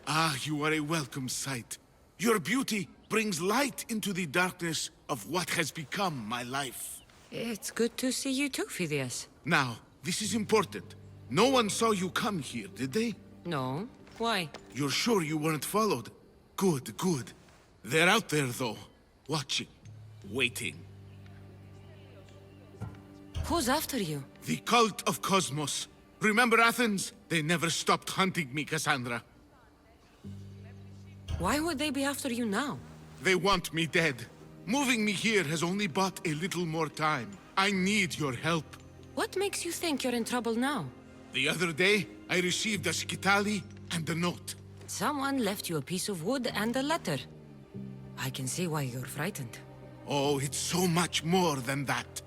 Ah, you are a welcome sight. Your beauty brings light into the darkness of what has become my life. It's good to see you too, Phidias. Now, this is important. No one saw you come here, did they? No? Why? You're sure you weren't followed? Good, good. They're out there, though. Watching. Waiting. Who's after you? The cult of Cosmos. Remember Athens? They never stopped hunting me, Cassandra. Why would they be after you now? They want me dead. Moving me here has only bought a little more time. I need your help. What makes you think you're in trouble now? The other day, I received a skitali and a note. Someone left you a piece of wood and a letter. I can see why you're frightened. Oh, it's so much more than that.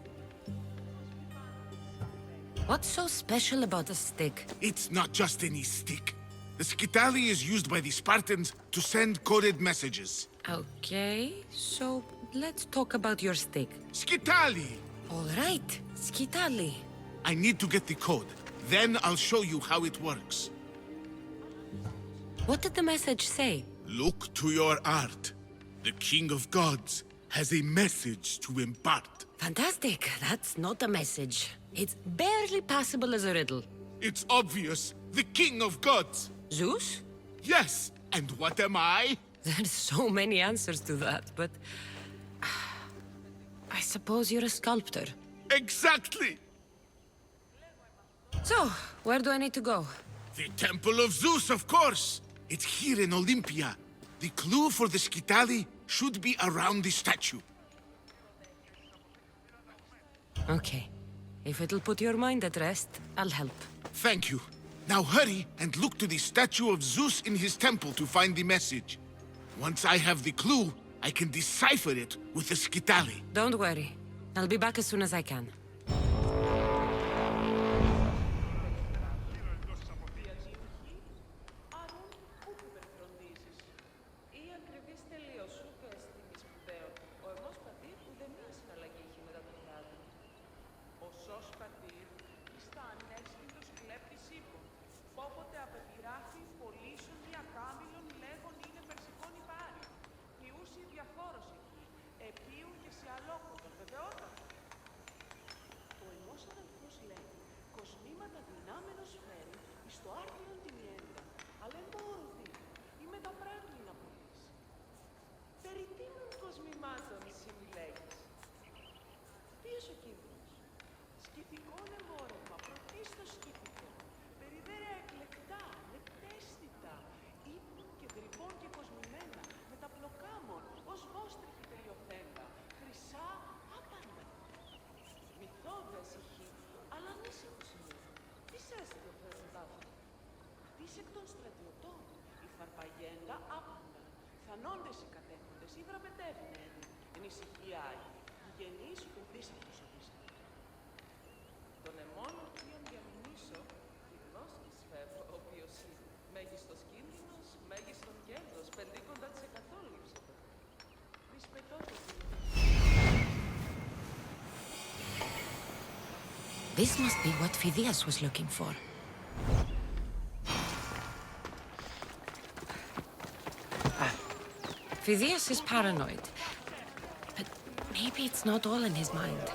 What's so special about a stick? It's not just any stick. The skitali is used by the Spartans to send coded messages. Okay, so let's talk about your stick. Skitali! All right, skitali. I need to get the code. Then I'll show you how it works. What did the message say? Look to your art. The King of Gods has a message to impart. Fantastic. That's not a message. It's barely passable as a riddle. It's obvious. The King of Gods. Zeus? Yes. And what am I? There's so many answers to that, but... I suppose you're a sculptor. Exactly. So, where do I need to go? The Temple of Zeus, of course. It's here in Olympia. The clue for the skitali should be around the statue. Okay. If it'll put your mind at rest, I'll help. Thank you. Now hurry and look to the statue of Zeus in his temple to find the message. Once I have the clue, I can decipher it with the skitali. Don't worry. I'll be back as soon as I can. This must be what Phidias was looking for. Phidias is paranoid. But maybe it's not all in his mind.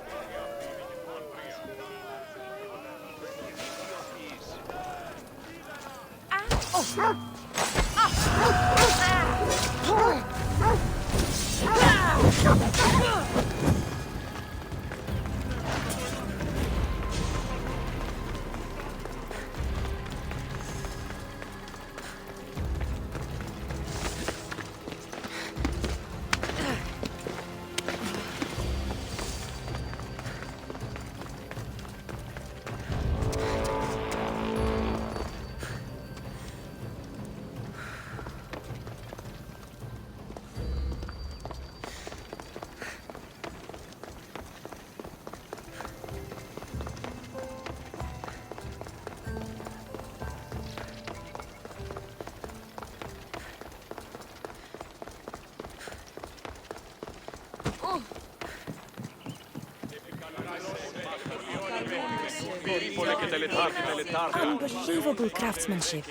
Unbelievable craftsmanship.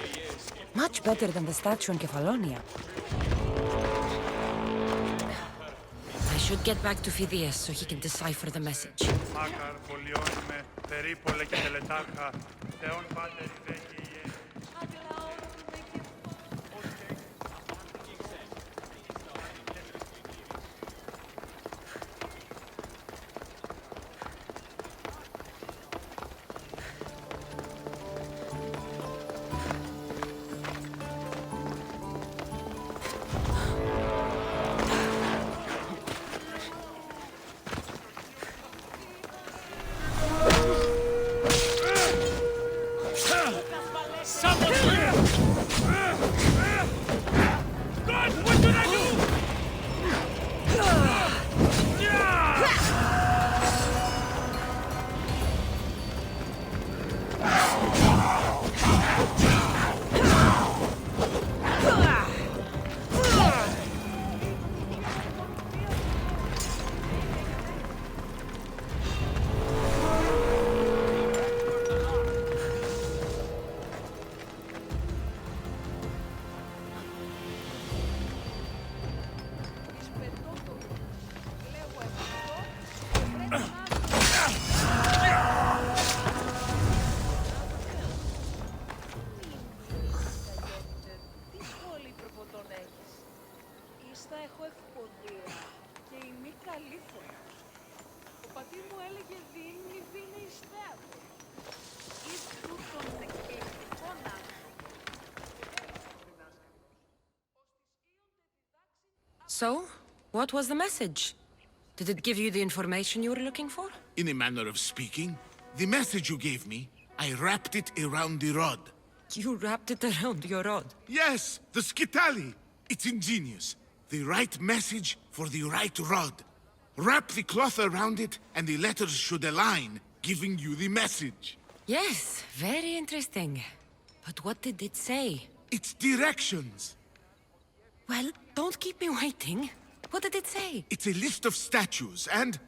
Much better than the statue in Kefalonia. I should get back to Phidias so he can decipher the message. So, what was the message? Did it give you the information you were looking for? In a manner of speaking, the message you gave me, I wrapped it around the rod. You wrapped it around your rod. Yes, the skitali. It's ingenious. The right message for the right rod. Wrap the cloth around it, and the letters should align, giving you the message. Yes, very interesting. But what did it say? It's directions. Well, don't keep me waiting. What did it say? It's a list of statues, and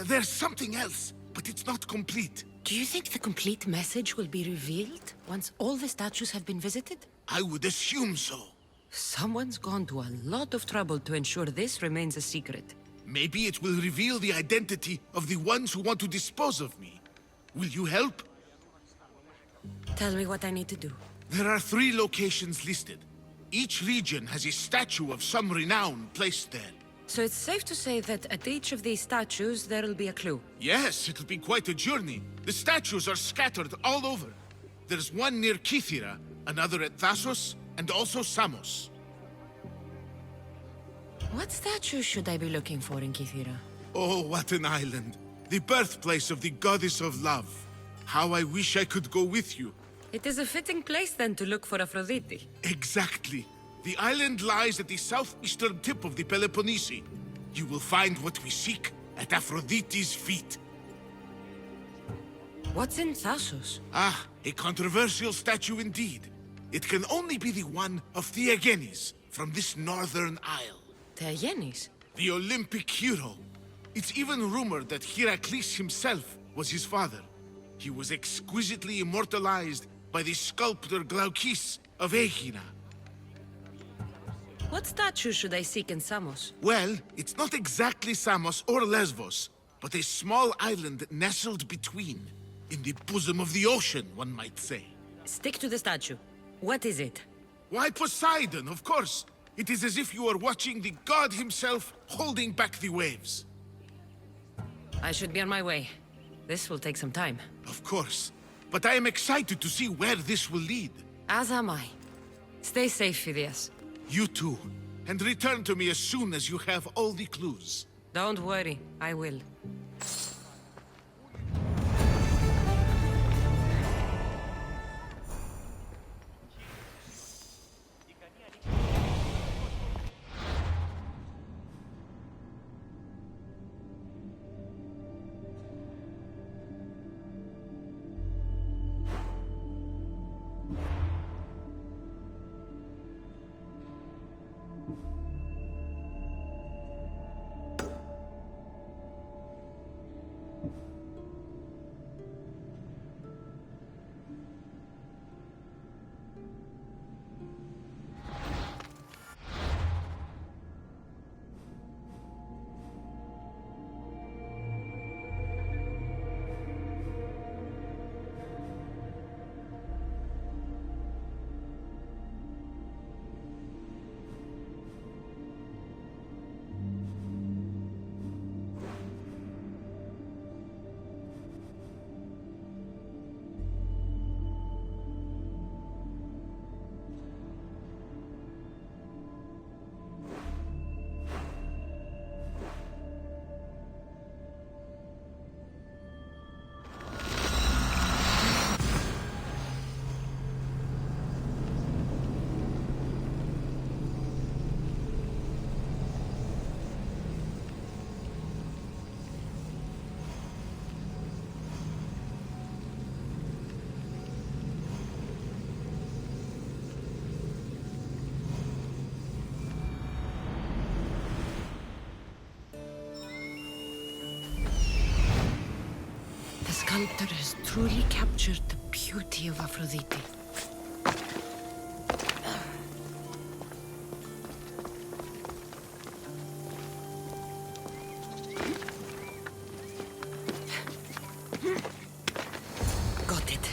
there's something else, but it's not complete. Do you think the complete message will be revealed once all the statues have been visited? I would assume so. Someone's gone to a lot of trouble to ensure this remains a secret. Maybe it will reveal the identity of the ones who want to dispose of me. Will you help? Tell me what I need to do. There are 3 locations listed. Each region has a statue of some renown placed there. So it's safe to say that at each of these statues there'll be a clue. Yes, it'll be quite a journey. The statues are scattered all over. There's one near Kythera, another at Thasos, and also Samos. What statue should I be looking for in Kythera? Oh, what an island. The birthplace of the goddess of love. How I wish I could go with you. It is a fitting place then to look for Aphrodite. Exactly. The island lies at the southeastern tip of the Peloponnese. You will find what we seek at Aphrodite's feet. What's in Thasos? Ah, a controversial statue indeed. It can only be the one of Theagenes from this northern isle. Theagenes? The Olympic hero. It's even rumored that Heracles himself was his father. He was exquisitely immortalized by the sculptor Glaukis of Aegina. What statue should I seek in Samos? Well, it's not exactly Samos or Lesbos, but a small island nestled between. In the bosom of the ocean, one might say. Stick to the statue. What is it? Why, Poseidon, of course. It is as if you are watching the god himself holding back the waves. I should be on my way. This will take some time. Of course. But I am excited to see where this will lead. As am I. Stay safe, Phidias. You too. And return to me as soon as you have all the clues. Don't worry, I will. sculptor has truly captured the beauty of Aphrodite. Got it.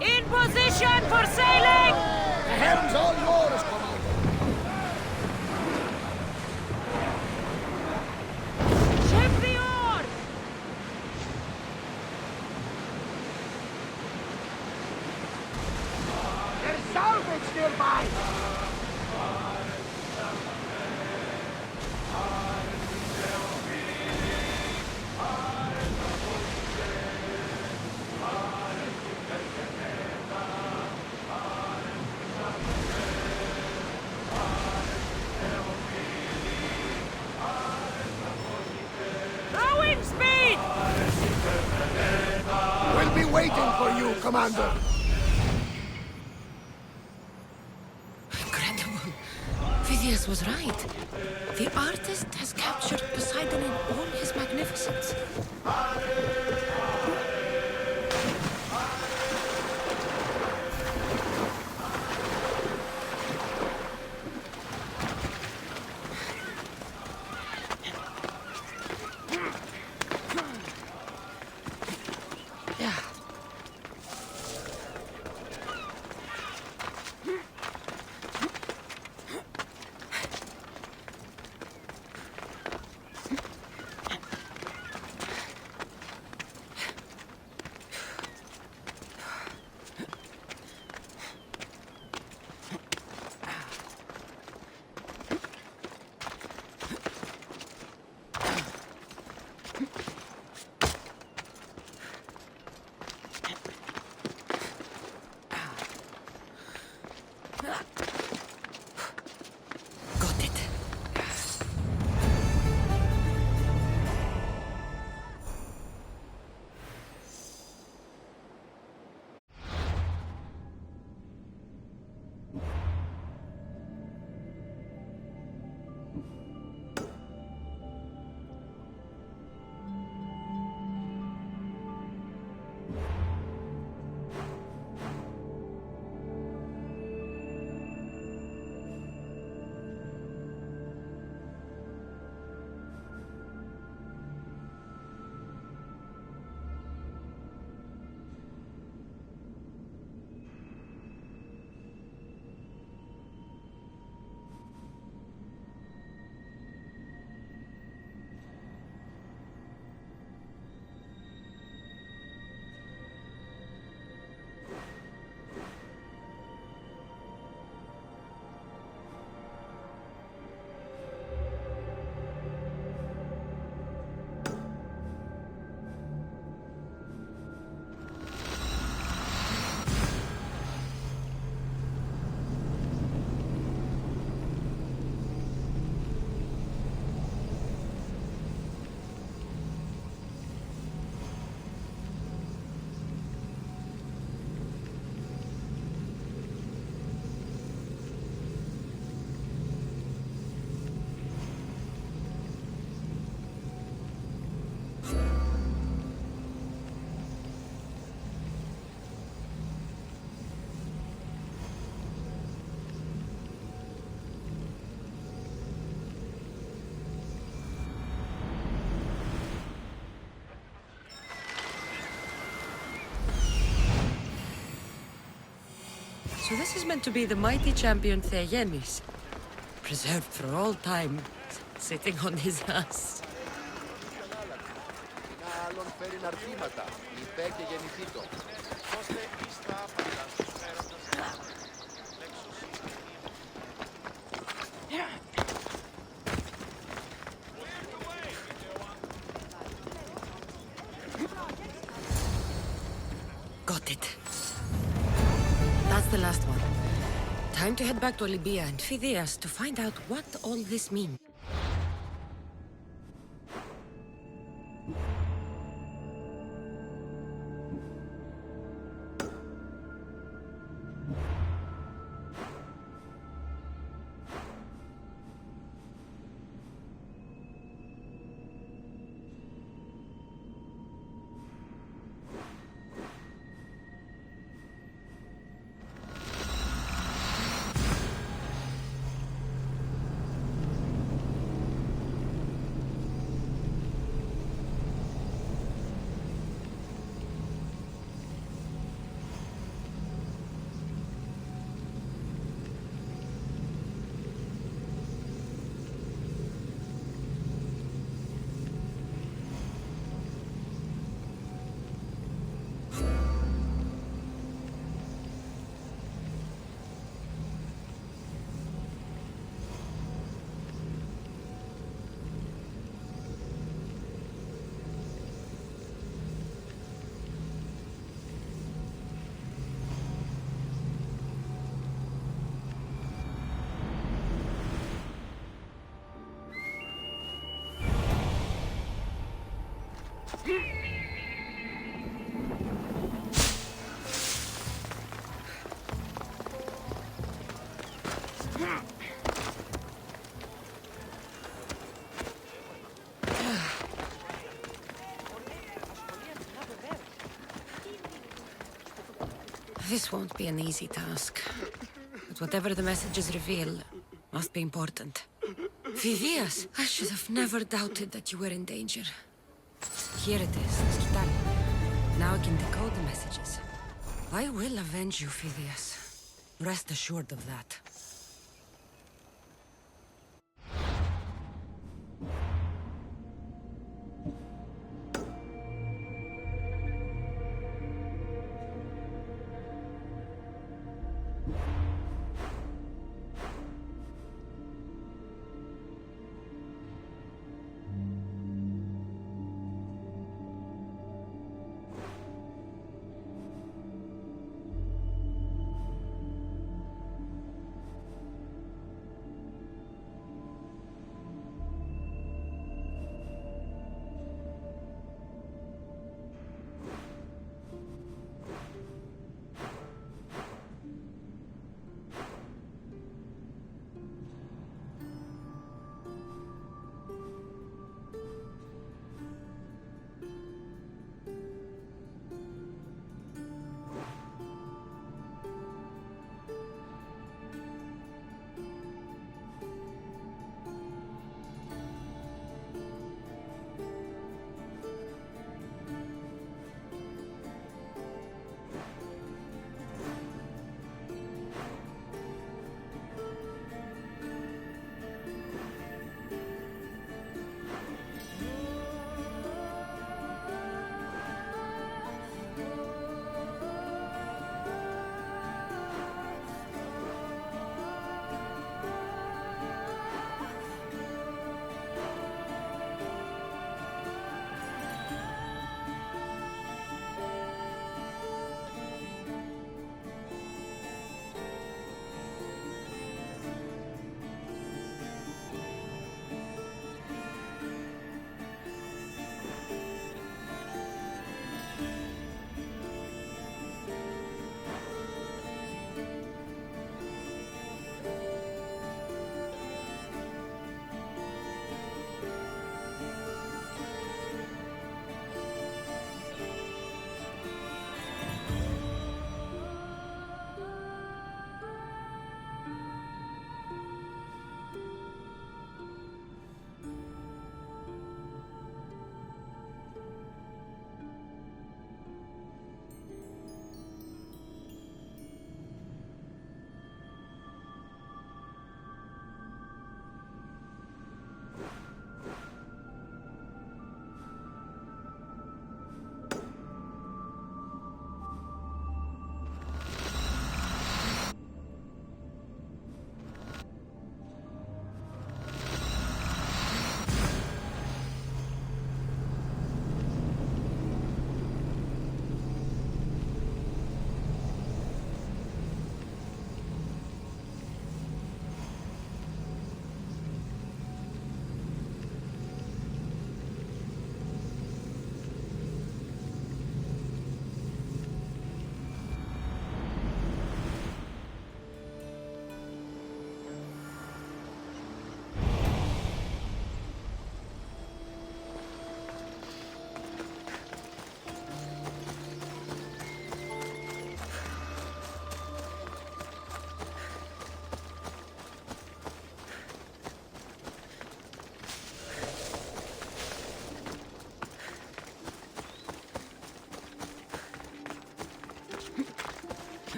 In position for sailing! The helm's all yours, Commander. Ship the oar! There's salvage nearby! Rowing speed! We'll be waiting for you, Commander. Incredible. Phidias was right. The artist has captured Poseidon in all his magnificence. Yeah. So this is meant to be the mighty champion Theyenis, preserved for all time, sitting on his ass. Got it. That's the last one. Time to head back to Libya and Phidias to find out what all this means. This won't be an easy task. But whatever the messages reveal, must be important. Phidias, I should have never doubted that you were in danger. Here it is, sokratic. Now I can decode the messages. I will avenge you, Phidias. Rest assured of that.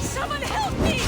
Someone help me!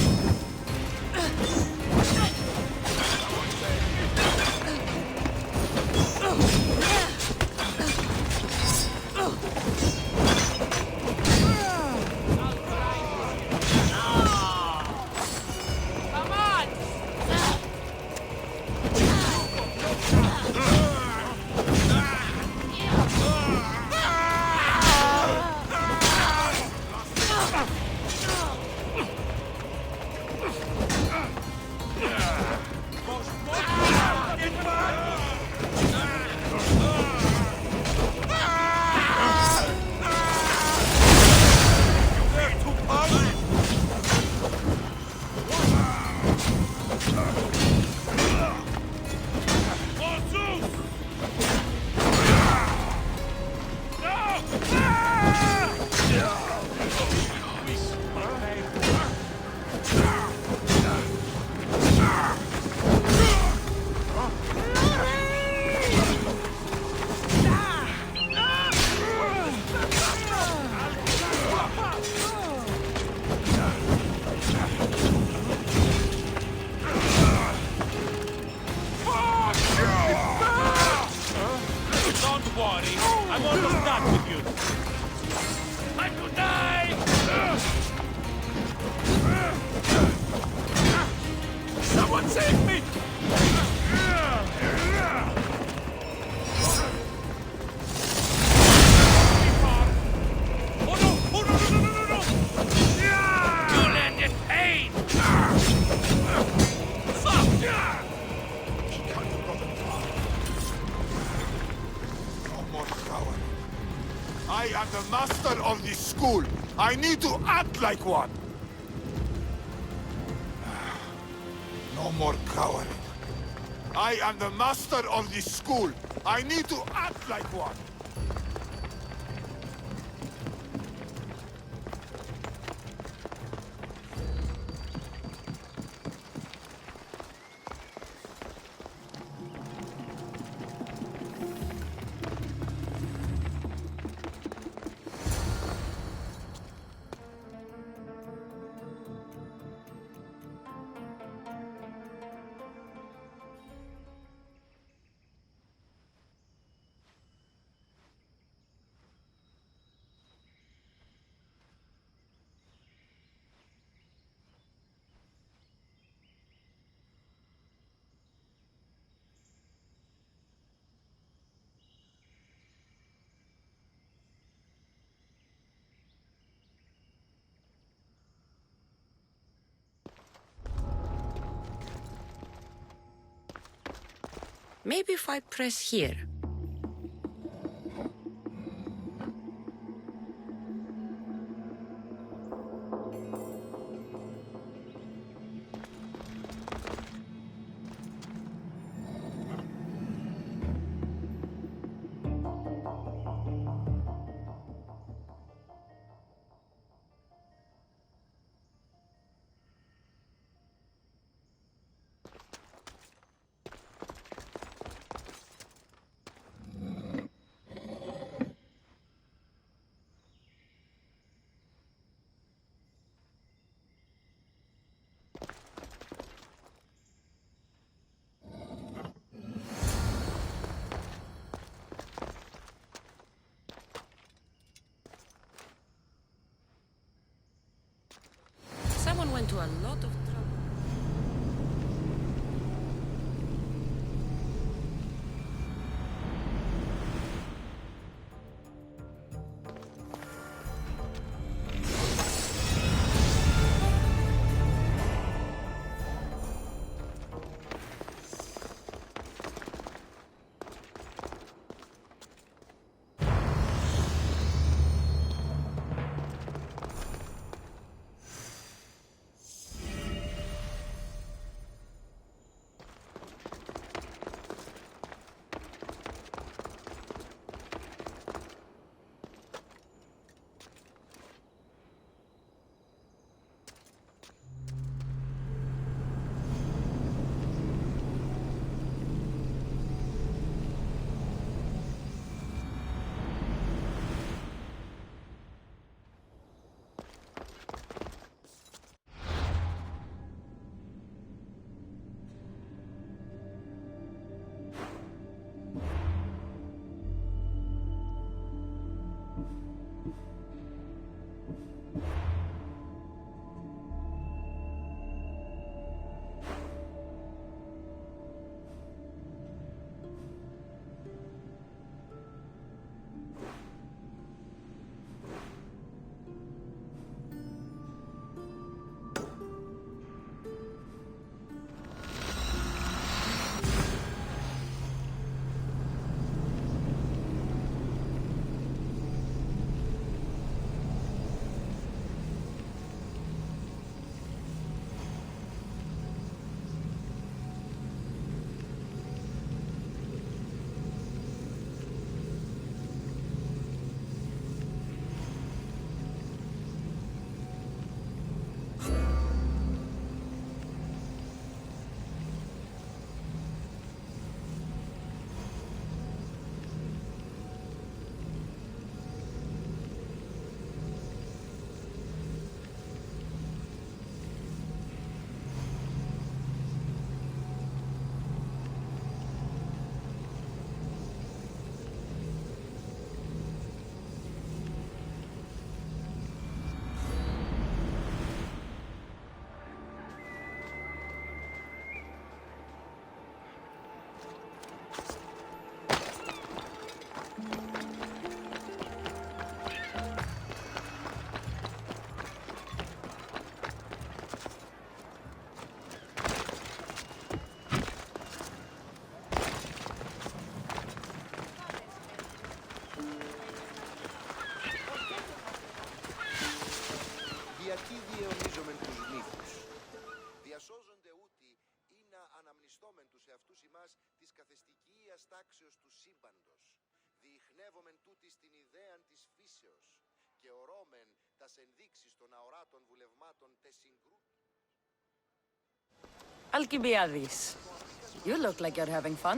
Come on! Don't worry, I'm almost done with you. I could die! Someone save me! Oh no! Oh no! No! No! No! No! You land in pain! No more coward. I am the master of this school. I need to act like one. No more coward. I am the master of this school. I need to act like one. Maybe if I press here. Someone went to a lot of trouble. Γιατί διαιωνίζομεν τους μύθους. Διασώζονται ούτι ή να αναμνηστόμεν τους εαυτούς ημάς της καθεστικίας τάξεως του σύμπαντος. Διηχνεύομεν τούτη στην ιδέαν της φύσεως και ορώμεν τας ενδείξεις των αοράτων βουλευμάτων τες συγκρού. Alcibiades, you look like you're having fun.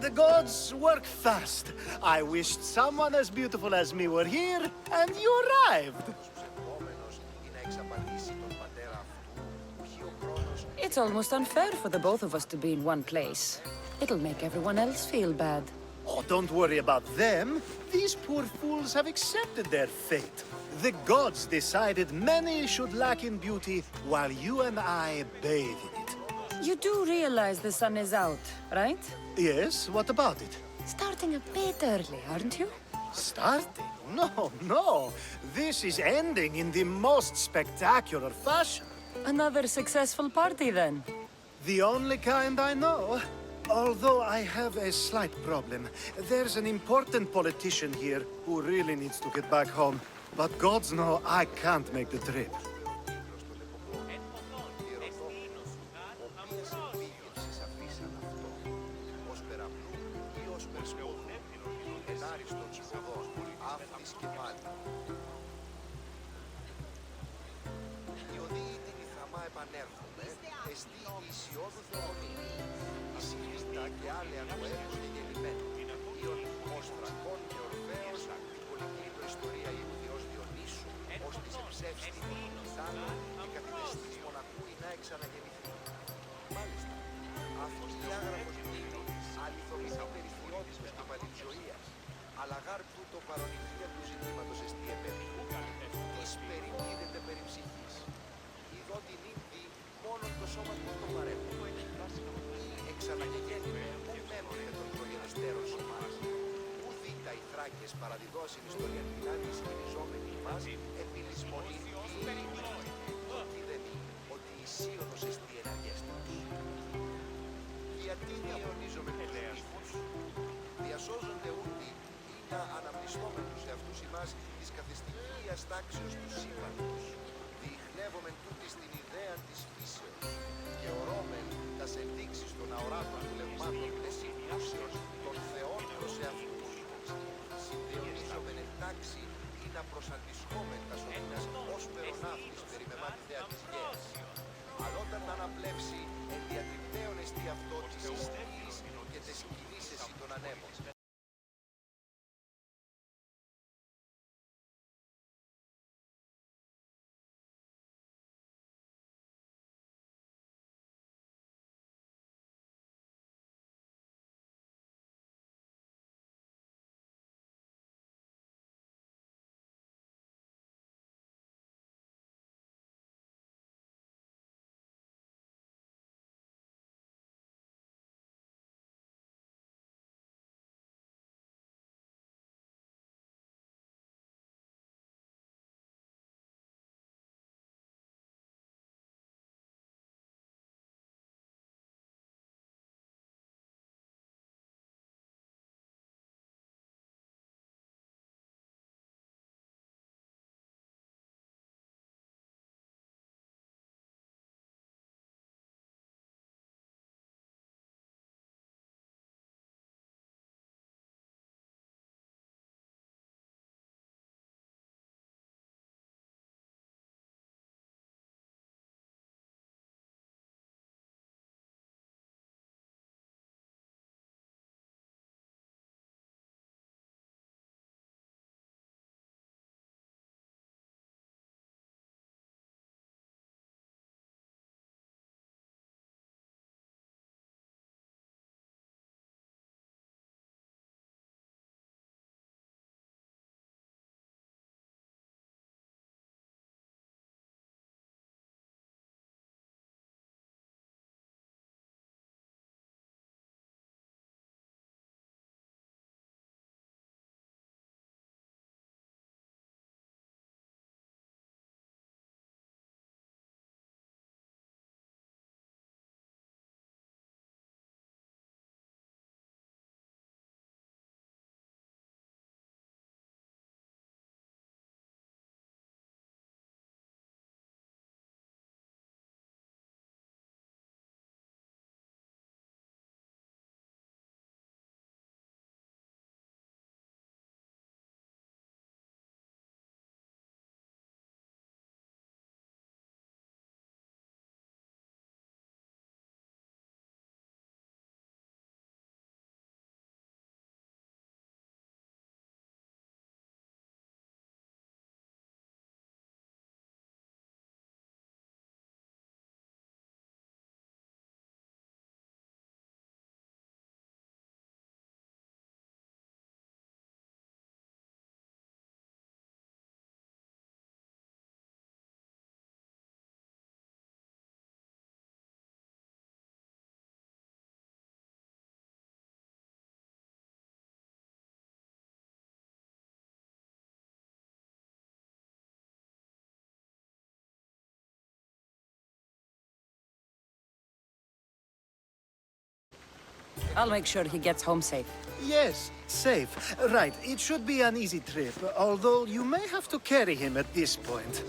The gods work fast. I wished someone as beautiful as me were here, and you arrived. It's almost unfair for the both of us to be in one place. It'll make everyone else feel bad. Oh, don't worry about them. These poor fools have accepted their fate. The gods decided many should lack in beauty, while you and I bathe in it. You do realize the sun is out, right? Yes, what about it? Starting a bit early, aren't you? Starting? No, no. This is ending in the most spectacular fashion. Another successful party, then. The only kind I know. Although I have a slight problem. There's an important politician here who really needs to get back home. But gods know I can't make the trip. Επανέρχομαι, εστί η Ισιώδου Θεομονή, η Σιλίτα και άλλοι αγωέρους και γεννημένοι, ήων ως Θρακών και Ορφέως, η πολυκλήτω ιστορία Ιουδιός Διονύσου, ως της εψεύστη Τιτάνου, η καθιδεστής μοναχού ή να εξαναγεννηθεί. Μάλιστα, αυτός διάγραφος μήνου, αληθομηθεί περιθυριότητος και παλιτζωίας, αλλά γάρ τούτο παρονυχία του ζητήματος εστί επέδικου, εις περιμείνεται περί ψυχής. Ότι νύμφη μόνον το σώμα του το παρέχουν. Εξαναγεγέννη που μένουν με τον προγενεστέρων σωμάς. Που δίτα οι Θράκες παραδιδώσιν ιστορία την άλλη σκηνιζόμενη μας επί λησμονή ότι δεν είναι ότι η Σύονος εστί εναργέστος. Γιατί διαιωνίζομαι τους μύθους. Διασώζονται ούτι ή να αναμνηστόμεν τους εαυτούς ημάς της καθεστικίας τάξεως του σύμπαντος. Διηχνεύομεν τούτη στην ιδέα της φύσεως και ορώμεν τας ενδείξεις των αοράτων βουλευμάτων τες συγκρούσεως των θεών προς εαυτούς. Συνδεονίζομεν εν τάξη ή να προσαντισχόμεν τας οδύνας ως περοναύτης περιμεμά τη θέα της γέας. Αλλά όταν τα αναπλεύσει εν διατριπταίων εστί αυτό της ιστής και τες κινήσεσι των ανέμων. I'll make sure he gets home safe. Yes, safe. Right, it should be an easy trip, although you may have to carry him at this point.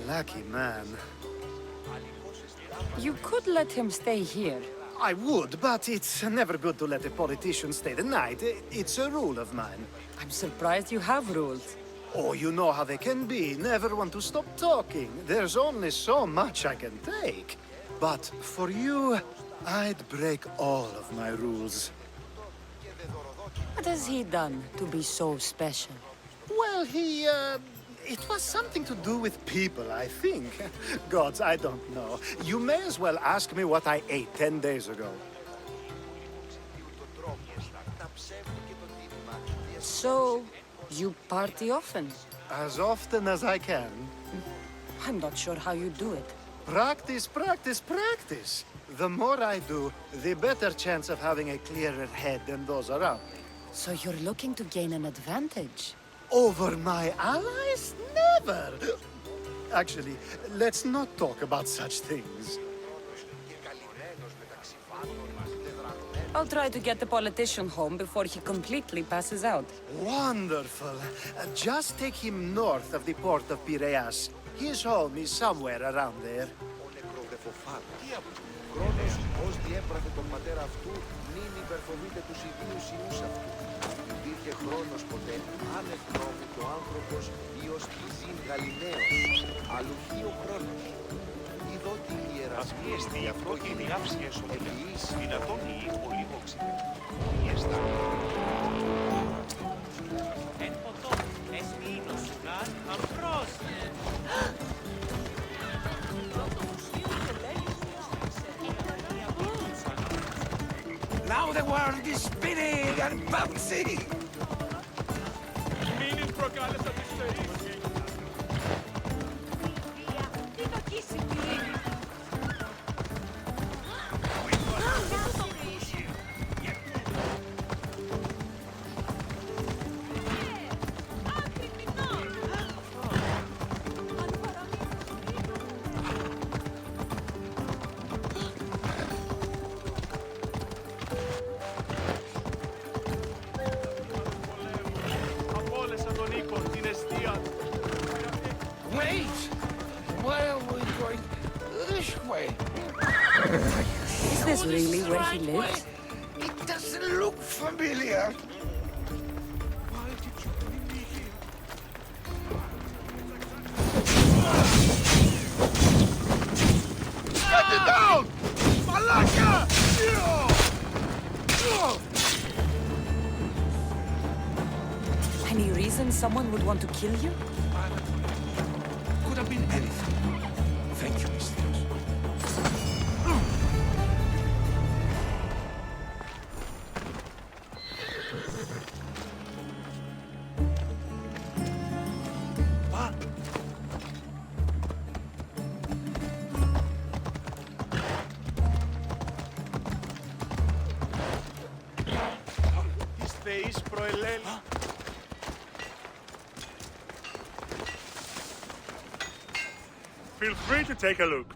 Lucky man. You could let him stay here. I would, but it's never good to let a politician stay the night. It's a rule of mine. I'm surprised you have rules. Oh, you know how they can be. Never want to stop talking. There's only so much I can take. But for you, I'd break all of my rules. What has he done to be so special? Well, it was something to do with people, I think. Gods, I don't know. You may as well ask me what I ate 10 days ago. So, you party often? As often as I can. I'm not sure how you do it. Practice, practice, practice. The more I do, the better chance of having a clearer head than those around me. So you're looking to gain an advantage? Over my allies? Never! Actually, let's not talk about such things. I'll try to get the politician home before he completely passes out. Wonderful. Just take him north of the port of Piraeus. His home is somewhere around there. Χρόνος, ως διέπραθε τον πατέρα αυτού, μην υπερφοβείται τους ιδίους ιούς αυτού. Υπήρχε χρόνος ποτέ, άνευ νόμου το άνθρωπος ή ως πλησίν Γαλιναίος. Αλλουχεί ο χρόνος. Ειδότι η ιεραρχία Αυτή η πρώτη διάψια εσωτερική, Επίσης, δυνατόν η ήχο λίγο ξυπνή. Εν ποτό, εστίνο σουγάν, αμπρός. Now the world is spinning and bouncing! Μην προκάλεσα τις θερίες. Απόλεσα τον οίκο, την αιστεία του. Wait! Where are we going? This way. Is this really where he Right lives? way. It doesn't look familiar. Why did you bring me here? Get it down! Malaka! Any reason someone would want to kill you? Could have been anything. Thank you, mistress. Τις θεείς προελέλει. Feel free to take a look.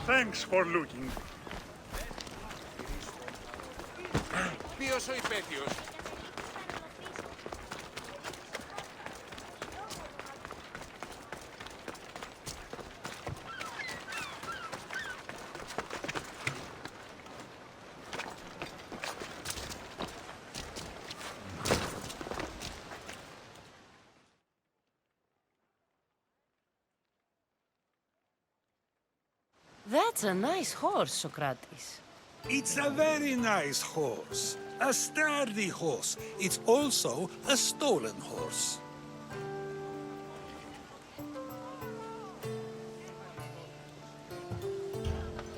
Thanks for looking. Ποιος ο υπέτειος? That's a nice horse, Sokratis. It's a very nice horse. A sturdy horse. It's also a stolen horse.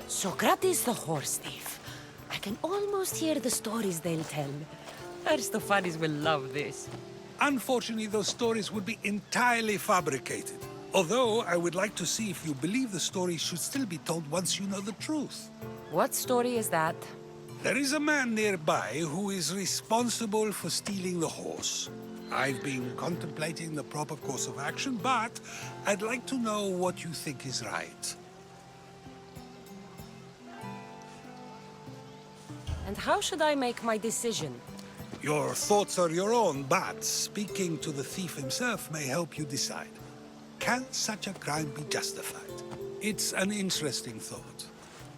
Sokratis the horse thief. I can almost hear the stories they'll tell. Aristophanes will love this. Unfortunately, those stories would be entirely fabricated. Although, I would like to see if you believe the story should still be told once you know the truth. What story is that? There is a man nearby who is responsible for stealing the horse. I've been contemplating the proper course of action, but I'd like to know what you think is right. And how should I make my decision? Your thoughts are your own, but speaking to the thief himself may help you decide. Can such a crime be justified? It's an interesting thought.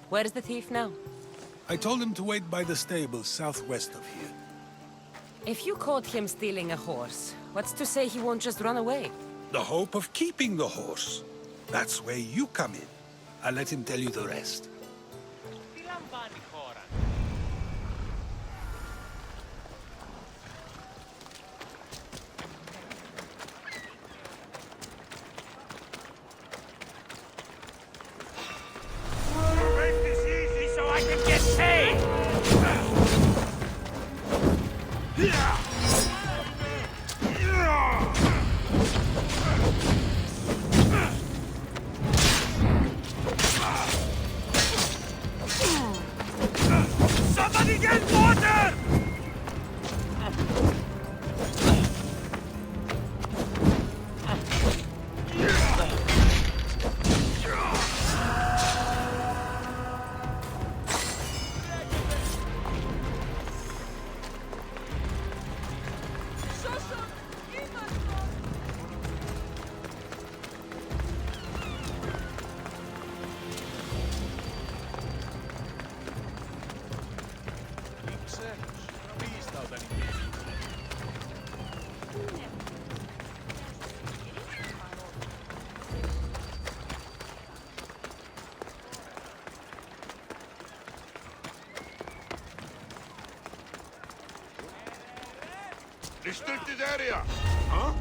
Where is the thief now? I told him to wait by the stables southwest of here. If you caught him stealing a horse, what's to say he won't just run away? The hope of keeping the horse. That's where you come in. I'll let him tell you the rest. Make this easy so I can get paid! Somebody get water! Restricted area. Huh?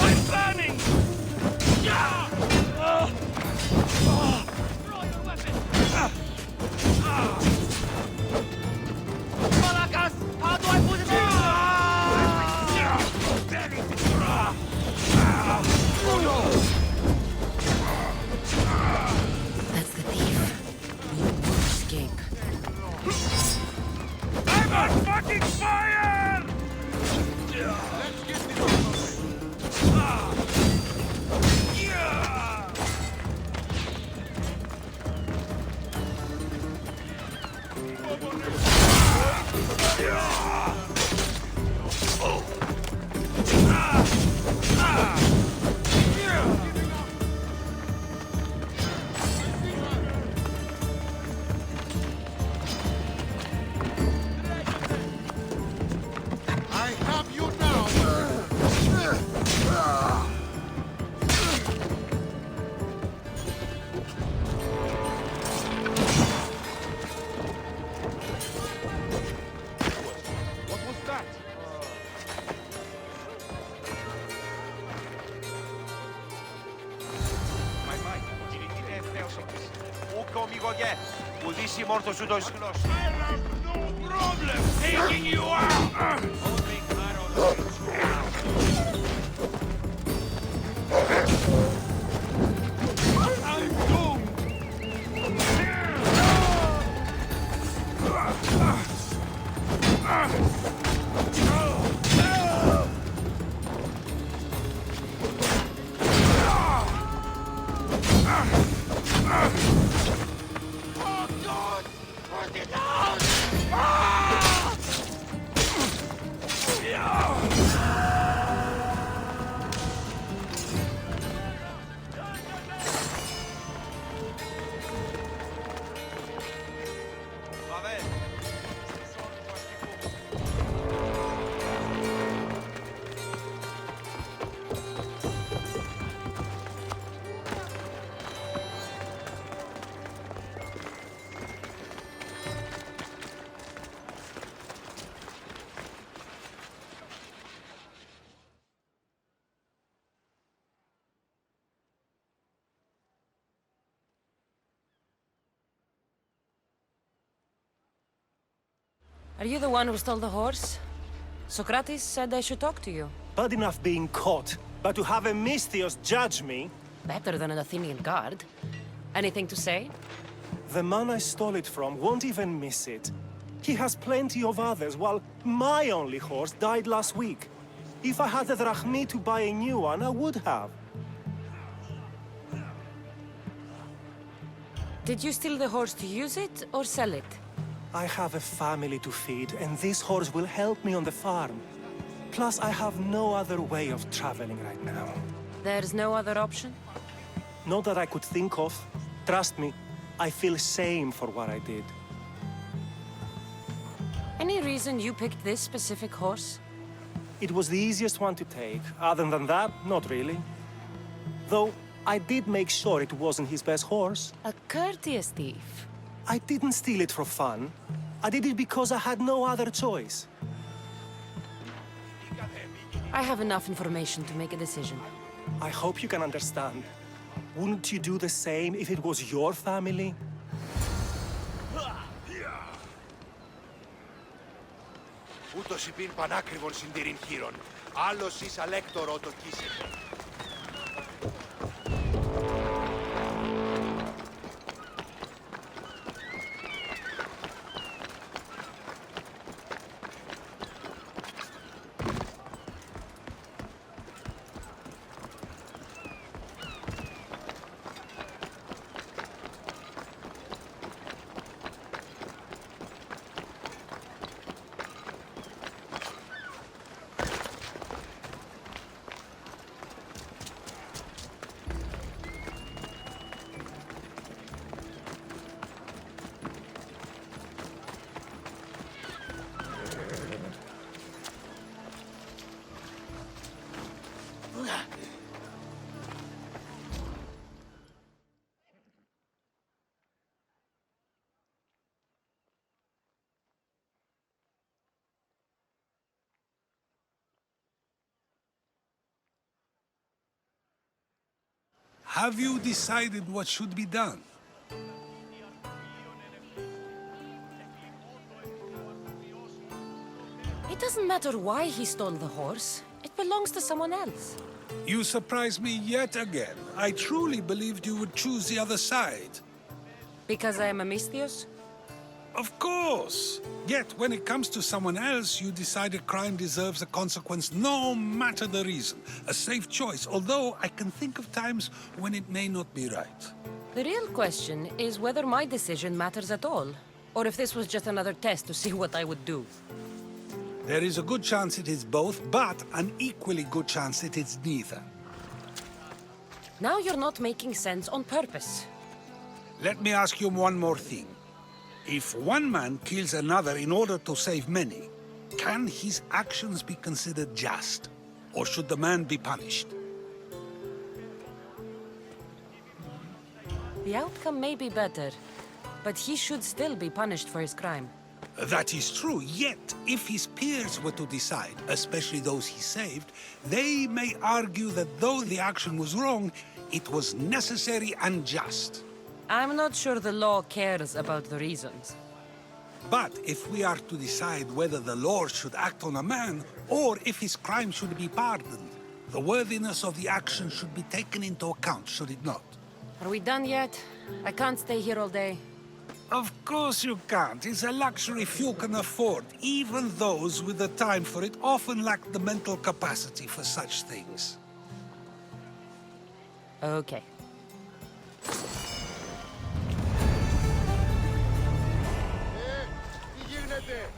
I'm burning! Throw your weapon! Malakas! How do I put it in? That's the thief. We won't escape. I'm on fucking fire! Let's get this I have you now. What was that? I have no problem taking you out! I'm doomed! Oh God! Put it down! Ah! Are you the one who stole the horse? Sokratis said I should talk to you. Bad enough being caught, but to have a Misthios judge me? Better than an Athenian guard. Anything to say? The man I stole it from won't even miss it. He has plenty of others, while my only horse died last week. If I had the drachmi to buy a new one, I would have. Did you steal the horse to use it, or sell it? I have a family to feed, and this horse will help me on the farm. Plus, I have no other way of traveling right now. There's no other option? Not that I could think of. Trust me, I feel shame for what I did. Any reason you picked this specific horse? It was the easiest one to take. Other than that, not really. Though, I did make sure it wasn't his best horse. A courteous thief. I didn't steal it for fun. I did it because I had no other choice. I have enough information to make a decision. I hope you can understand. Wouldn't you do the same if it was your family? Ούτως υπήν πανάκριβον συντηρήν χείρον. Άλλος εις αλέκτορο το κοίσεται. Have you decided what should be done? It doesn't matter why he stole the horse. It belongs to someone else. You surprise me yet again. I truly believed you would choose the other side. Because I am a Misthios? Of course! Yet, when it comes to someone else, you decide a crime deserves a consequence no matter the reason. A safe choice, although I can think of times when it may not be right. The real question is whether my decision matters at all, or if this was just another test to see what I would do. There is a good chance it is both, but an equally good chance it is neither. Now you're not making sense on purpose. Let me ask you one more thing. If one man kills another in order to save many, can his actions be considered just? Or should the man be punished? The outcome may be better, but he should still be punished for his crime. That is true, yet if his peers were to decide, especially those he saved, they may argue that though the action was wrong, it was necessary and just. I'm not sure the law cares about the reasons. But if we are to decide whether the law should act on a man, or if his crime should be pardoned, the worthiness of the action should be taken into account, should it not? Are we done yet? I can't stay here all day. Of course you can't. It's a luxury few can afford. Even those with the time for it often lack the mental capacity for such things. Okay. Τι γίνεται!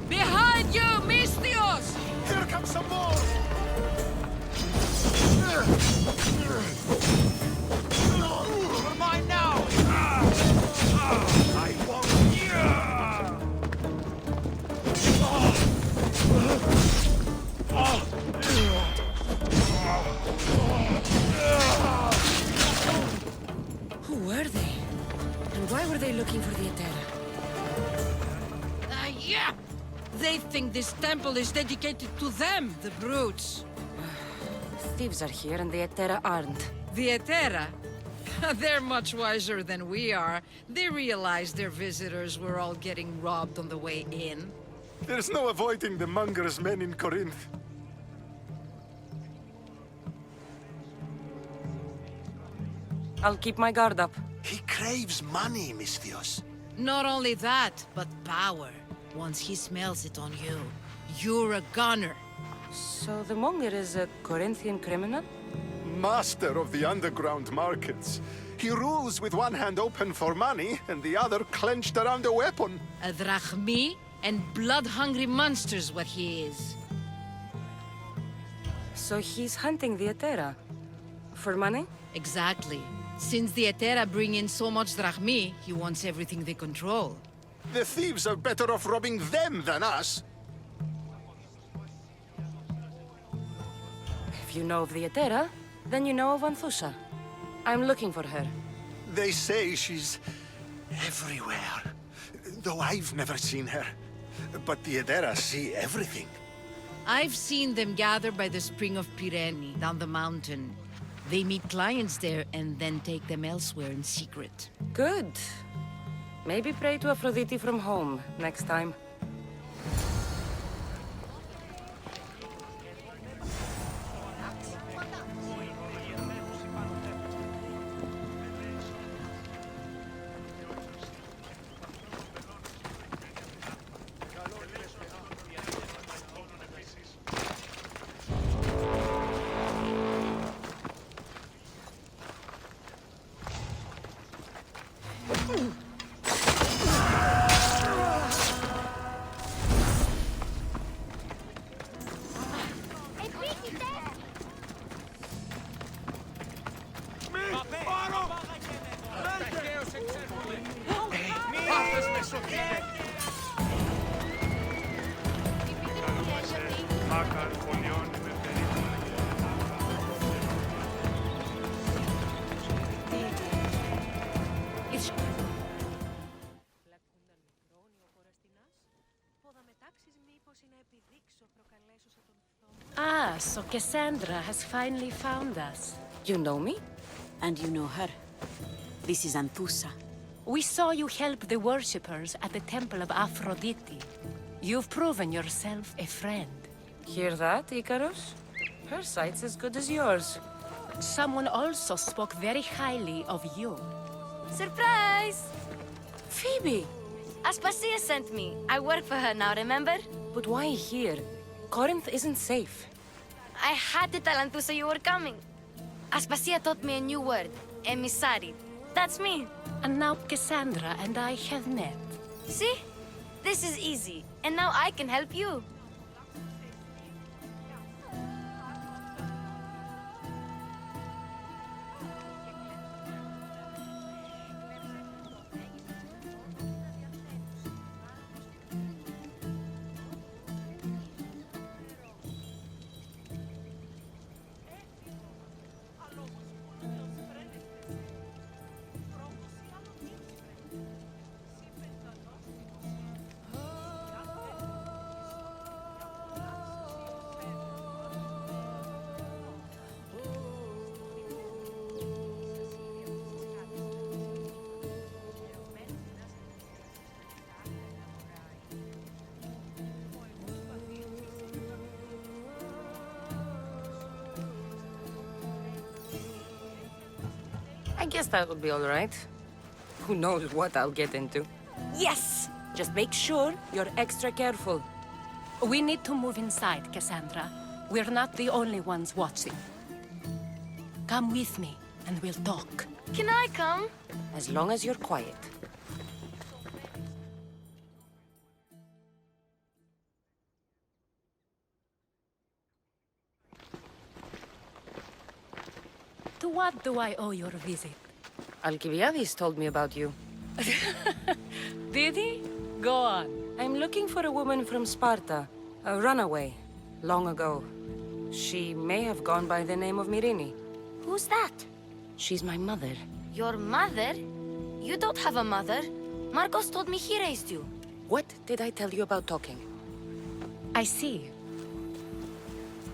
Behind you, Mistios! Here comes some more! You're mine now! I won't. Who were they? And why were they looking for the Etera? Yeah! They think this temple is dedicated to them, the brutes. Thieves are here and the Etera aren't. The Etera? They're much wiser than we are. They realized their visitors were all getting robbed on the way in. There's no avoiding the monger's men in Corinth. I'll keep my guard up. He craves money, Misthios. Not only that, but power. Once he smells it on you, you're a gunner. So the monger is a Corinthian criminal? Master of the underground markets. He rules with one hand open for money and the other clenched around a weapon. A drachmi and blood-hungry monster's what he is. So he's hunting the Etera? For money? Exactly. Since the Etera bring in so much drachmi, he wants everything they control. The thieves are better off robbing them than us. If you know of the Etera, then you know of Anthusha. I'm looking for her. They say she's everywhere, though I've never seen her. But the Edera see everything. I've seen them gather by the spring of Pirene, down the mountain. They meet clients there and then take them elsewhere in secret. Good. Maybe pray to Aphrodite from home next time. Ah, so Cassandra has finally found us. You know me? And you know her. This is Anthusa. We saw you help the worshippers at the temple of Aphrodite. You've proven yourself a friend. Hear that, Icarus? Her sight's as good as yours. Someone also spoke very highly of you. Surprise! Phoebe! Aspasia sent me. I work for her now, remember? But why here? Corinth isn't safe. I had to tell Anthusa you were coming. Aspasia taught me a new word. Emissary. That's me. And now Cassandra and I have met. See? This is easy. And now I can help you. I guess that would be all right. Who knows what I'll get into. Yes! Just make sure you're extra careful. We need to move inside, Cassandra. We're not the only ones watching. Come with me, and we'll talk. Can I come? As long as you're quiet. To what do I owe your visit? Alcibiades told me about you. Did he? Go on. I'm looking for a woman from Sparta, a runaway, long ago. She may have gone by the name of Myrine. Who's that? She's my mother. Your mother? You don't have a mother. Marcos told me he raised you. What did I tell you about talking? I see.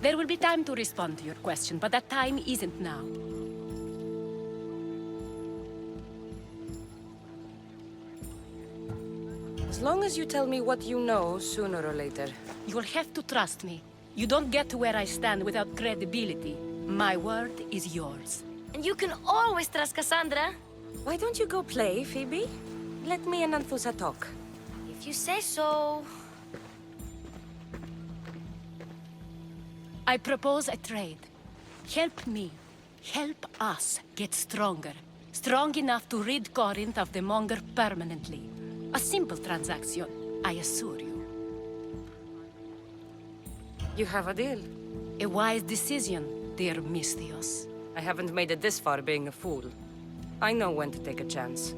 There will be time to respond to your question, but that time isn't now. As long as you tell me what you know, sooner or later. You'll have to trust me. You don't get to where I stand without credibility. My word is yours. And you can always trust Cassandra. Why don't you go play, Phoebe? Let me and Anthusa talk. If you say so... I propose a trade. Help me. Help us get stronger. Strong enough to rid Corinth of the monger permanently. A simple transaction, I assure you. You have a deal. A wise decision, dear Misthios. I haven't made it this far being a fool. I know when to take a chance.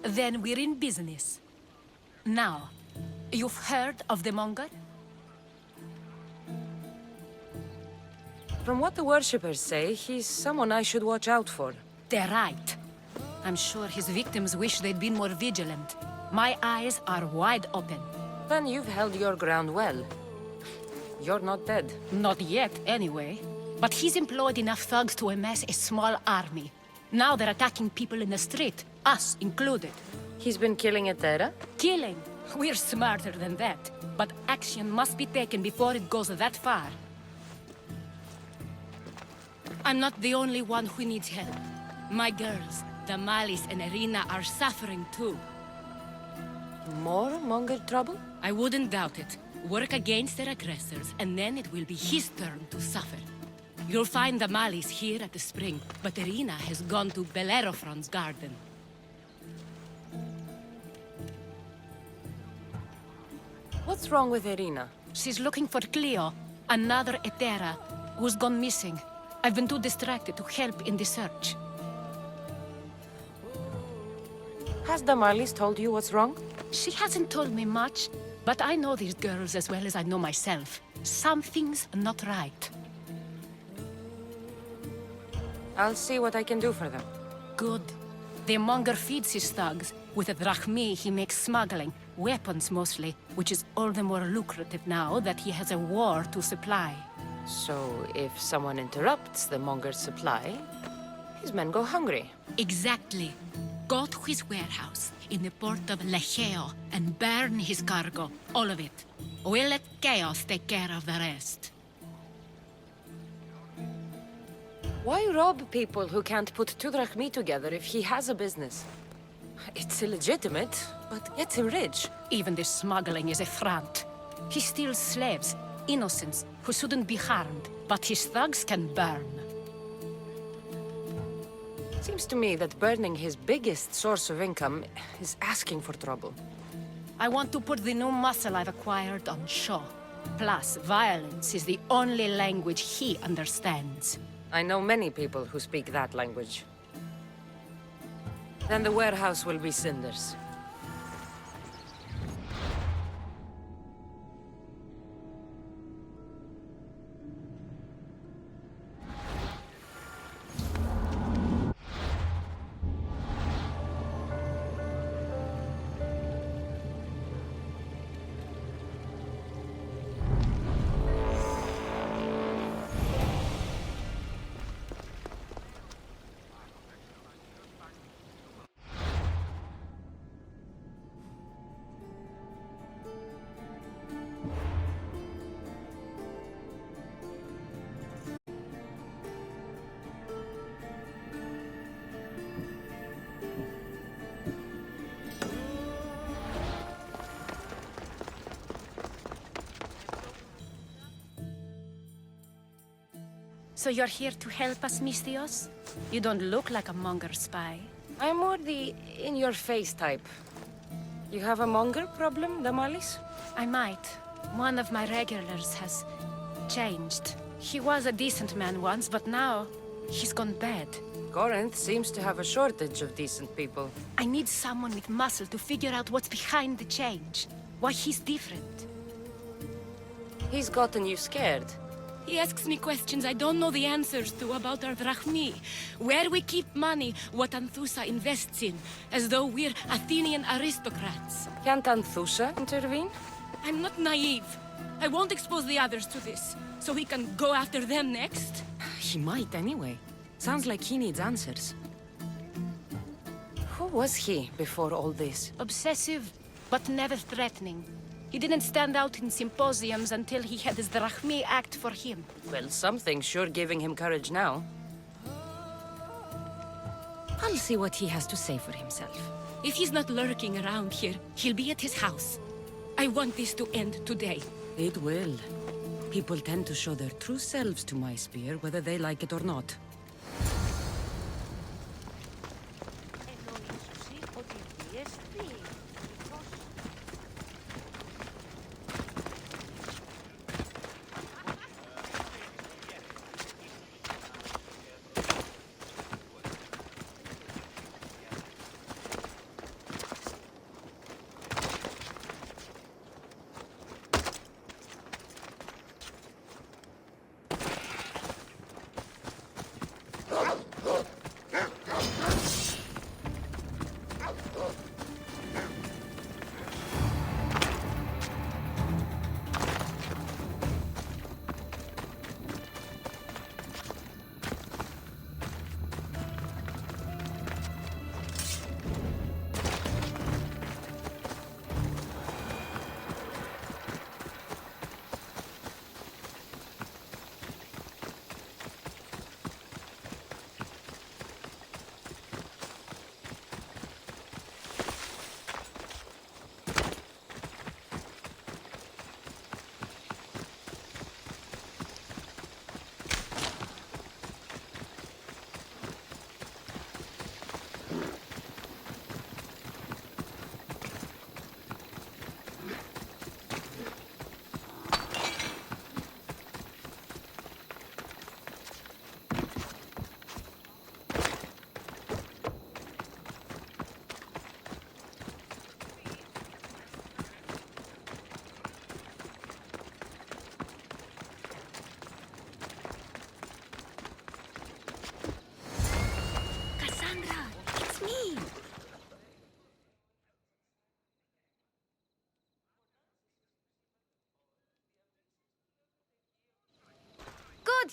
Then we're in business. Now, you've heard of the monger? From what the worshippers say, he's someone I should watch out for. They're right. I'm sure his victims wish they'd been more vigilant. My eyes are wide open. Then you've held your ground well. You're not dead. Not yet, anyway. But he's employed enough thugs to amass a small army. Now they're attacking people in the street, us included. He's been killing at Terra? Killing? We're smarter than that. But action must be taken before it goes that far. I'm not the only one who needs help. My girls, Damalis and Irina, are suffering too. More monger trouble? I wouldn't doubt it. Work against their aggressors, and then it will be his turn to suffer. You'll find Damalis here at the spring, but Irina has gone to Bellerophon's garden. What's wrong with Irina? She's looking for Cleo, another Etera, who's gone missing. I've been too distracted to help in the search. Has Damalis told you what's wrong? She hasn't told me much, but I know these girls as well as I know myself. Something's not right. I'll see what I can do for them. Good. The monger feeds his thugs. With a drachmi, he makes smuggling. Weapons, mostly, which is all the more lucrative now that he has a war to supply. So, if someone interrupts the monger's supply, his men go hungry. Exactly. Go to his warehouse in the port of Lecheo and burn his cargo, all of it. We'll let chaos take care of the rest. Why rob people who can't put 2 drachmi together if he has a business? It's illegitimate, but gets him rich. Even the smuggling is a front. He steals slaves, innocents, who shouldn't be harmed, but his thugs can burn. Seems to me that burning his biggest source of income is asking for trouble. I want to put the new muscle I've acquired on show. Plus, violence is the only language he understands. I know many people who speak that language. Then the warehouse will be cinders. So you're here to help us, Mistios? You don't look like a monger spy. I'm more the in-your-face type. You have a monger problem, Damalis? I might. One of my regulars has changed. He was a decent man once, but now he's gone bad. Corinth seems to have a shortage of decent people. I need someone with muscle to figure out what's behind the change. Why he's different. He's gotten you scared. He asks me questions I don't know the answers to about our drachmi, where we keep money, what Anthusa invests in, as though we're Athenian aristocrats. Can't Anthusa intervene? I'm not naive. I won't expose the others to this, so he can go after them next. He might anyway. Sounds like he needs answers. Who was he before all this? Obsessive, but never threatening. He didn't stand out in symposiums until he had his drachmi act for him. Well, something's sure giving him courage now. I'll see what he has to say for himself. If he's not lurking around here, he'll be at his house. I want this to end today. It will. People tend to show their true selves to my spear, whether they like it or not.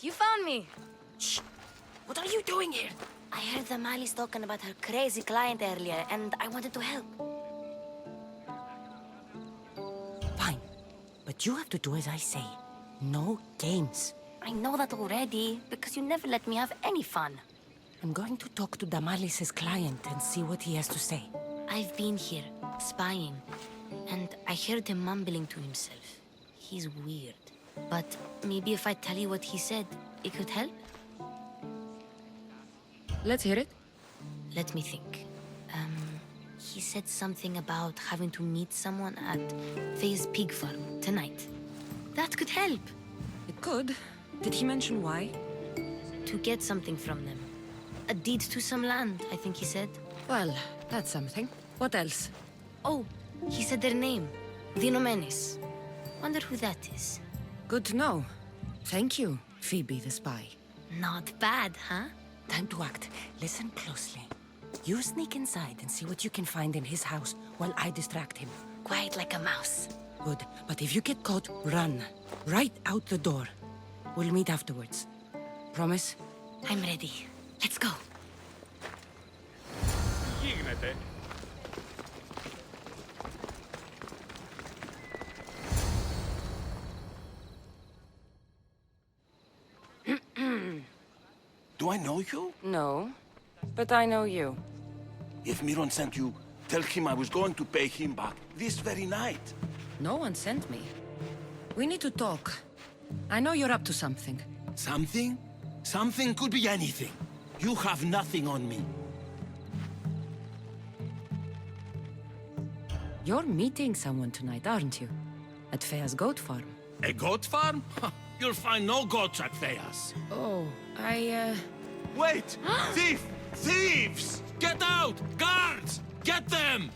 You found me! Shh! What are you doing here? I heard the Mali's talking about her crazy client earlier, and I wanted to help. Fine. But you have to do as I say. No games. I know that already, because you never let me have any fun. I'm going to talk to Damalis's client and see what he has to say. I've been here, spying, and I heard him mumbling to himself. He's weird. But maybe if I tell you what he said, it could help? Let's hear it. Let me think. He said something about having to meet someone at Faye's pig farm tonight. That could help. It could. Did he mention why? To get something from them. A deed to some land, I think he said. Well, that's something. What else? Oh, he said their name. The Nomenes. Wonder who that is. Good to know. Thank you, Phoebe the spy. Not bad, huh? Time to act. Listen closely. You sneak inside and see what you can find in his house while I distract him. Quiet like a mouse. Good. But if you get caught, run. Right out the door. We'll meet afterwards. Promise? I'm ready. Let's go. Γίνεται. Do I know you? No, but I know you. If Miron sent you, tell him I was going to pay him back this very night. No one sent me. We need to talk. I know you're up to something. Something? Something could be anything. You have nothing on me. You're meeting someone tonight, aren't you? At Fea's goat farm. A goat farm? You'll find no goats at Thea's. Oh, Wait! Thief! Thieves! Get out! Guards! Get them!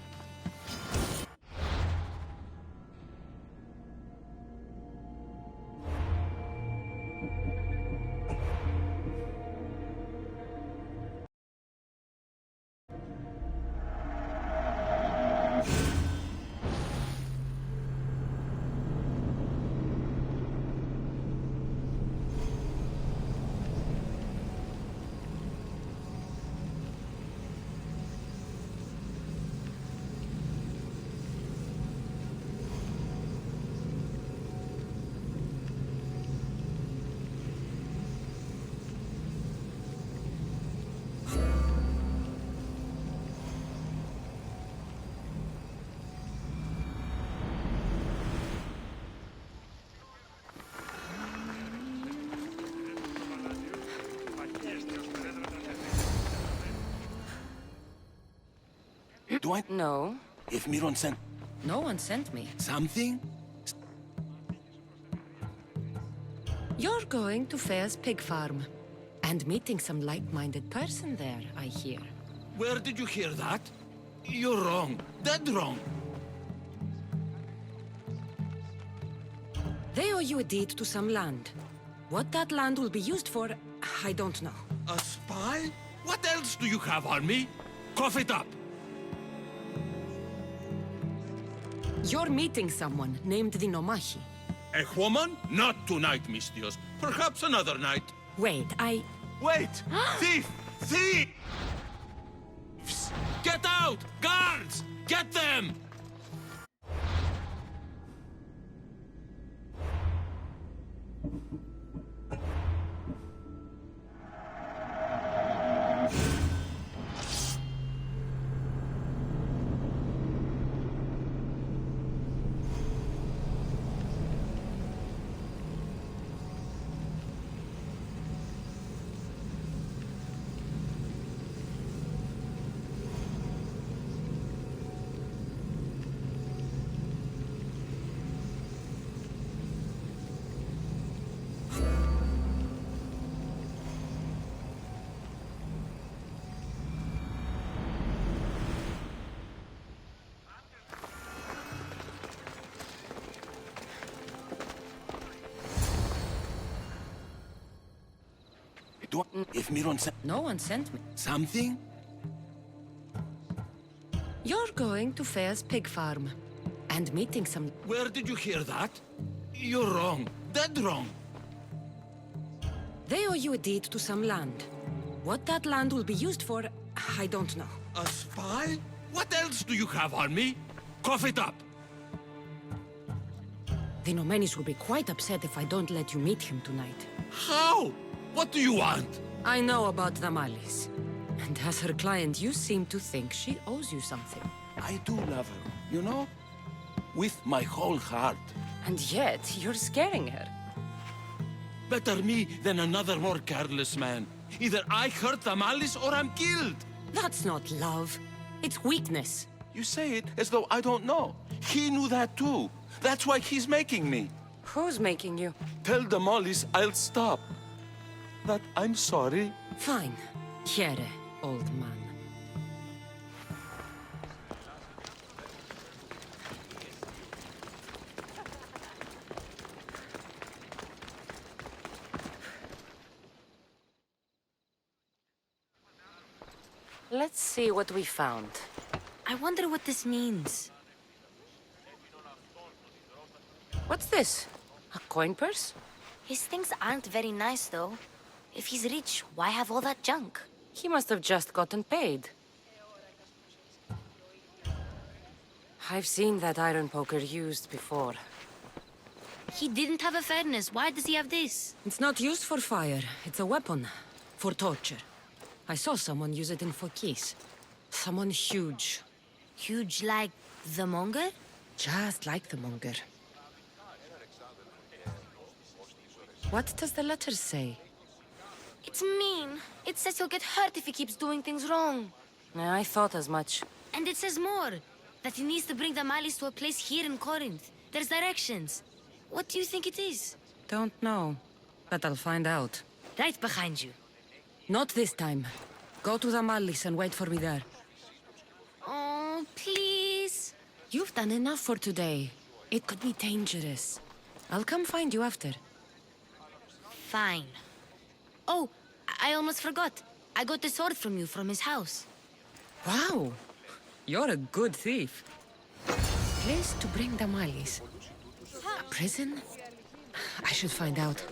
Do I? No. If Miron sent... No one sent me. Something? You're going to Fea's pig farm. And meeting some like-minded person there, I hear. Where did you hear that? You're wrong. Dead wrong. They owe you a deed to some land. What that land will be used for, I don't know. A spy? What else do you have on me? Cough it up. You're meeting someone named the Nomahi. A woman? Not tonight, Mistios. Perhaps another night. Wait, Wait! Thief! Thieves! Get out! Guards! Get them! If Miron sent... No one sent me. Something? You're going to Fea's pig farm. And meeting some... Where did you hear that? You're wrong. Dead wrong. They owe you a deed to some land. What that land will be used for, I don't know. A spy? What else do you have on me? Cough it up. The Nomenis will be quite upset if I don't let you meet him tonight. How? What do you want? I know about the Malis. And as her client, you seem to think she owes you something. I do love her, you know? With my whole heart. And yet, you're scaring her. Better me than another more careless man. Either I hurt Damalis or I'm killed. That's not love. It's weakness. You say it as though I don't know. He knew that too. That's why he's making me. Who's making you? Tell Damalis I'll stop. That I'm sorry. Fine. Here, old man. Let's see what we found. I wonder what this means. What's this? A coin purse? His things aren't very nice, though. If he's rich, why have all that junk? He must have just gotten paid. I've seen that iron poker used before. He didn't have a furnace. Why does he have this? It's not used for fire. It's a weapon. For torture. I saw someone use it in Fokis. Someone huge. Huge like the monger? Just like the monger. What does the letter say? It's mean. It says he'll get hurt if he keeps doing things wrong. I thought as much. And it says more. That he needs to bring the Malis to a place here in Corinth. There's directions. What do you think it is? Don't know. But I'll find out. Right behind you. Not this time. Go to the Malis and wait for me there. Oh, please. You've done enough for today. It could be dangerous. I'll come find you after. Fine. Oh, I almost forgot. I got the sword from you from his house. Wow. You're a good thief. Place to bring the Malis. A prison? I should find out.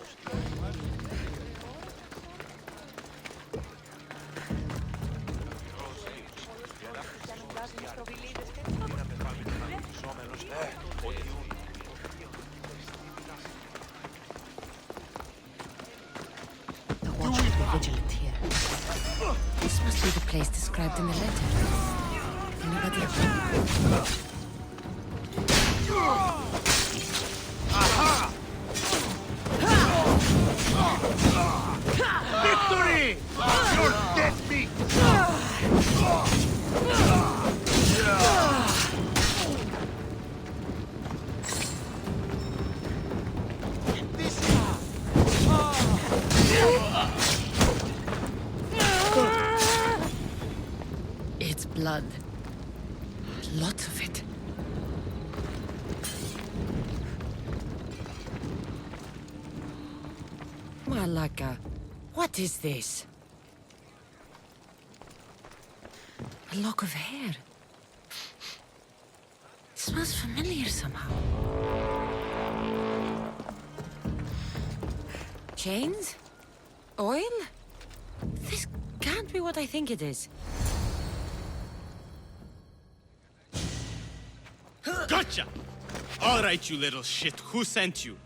The watch should be vigilant here. This must be the place described in the letter. Anybody else? Victory! Your death meat! It's blood. Lots of it. Malaka, what is this? A lock of hair. It smells familiar somehow. Chains? Oil? This can't be what I think it is. Gotcha! All right, you little shit. Who sent you?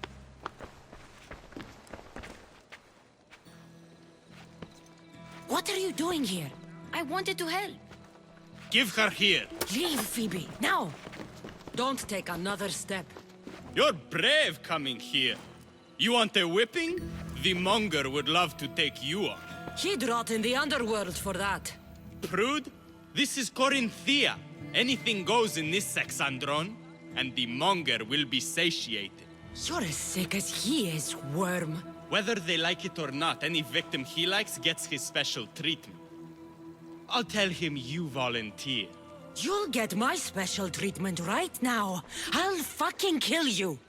What are you doing here? I wanted to help. Give her here. Leave, Phoebe, now! Don't take another step. You're brave coming here. You want a whipping? The monger would love to take you on. He'd rot in the underworld for that. Prude, this is Corinthia. Anything goes in this Sexandron, and the monger will be satiated. You're as sick as he is, worm. Whether they like it or not, any victim he likes gets his special treatment. I'll tell him you volunteer. You'll get my special treatment right now. I'll fucking kill you.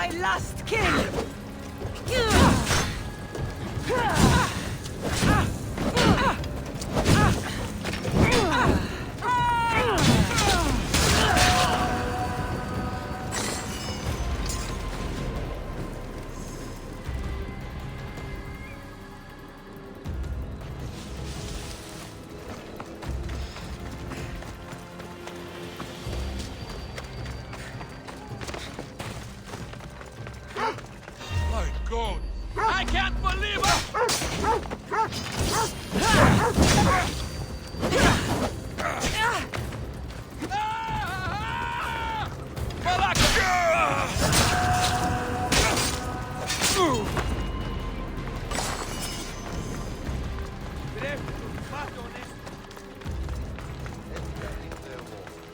my last kill! My God! I can't believe it!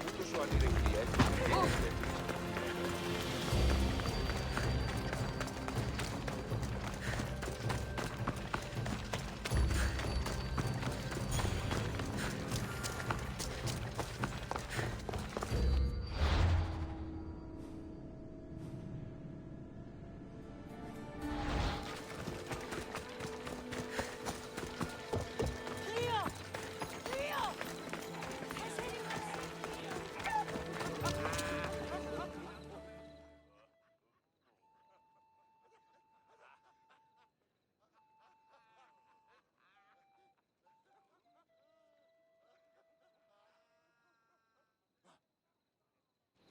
Ούτως ο ανηρεκτή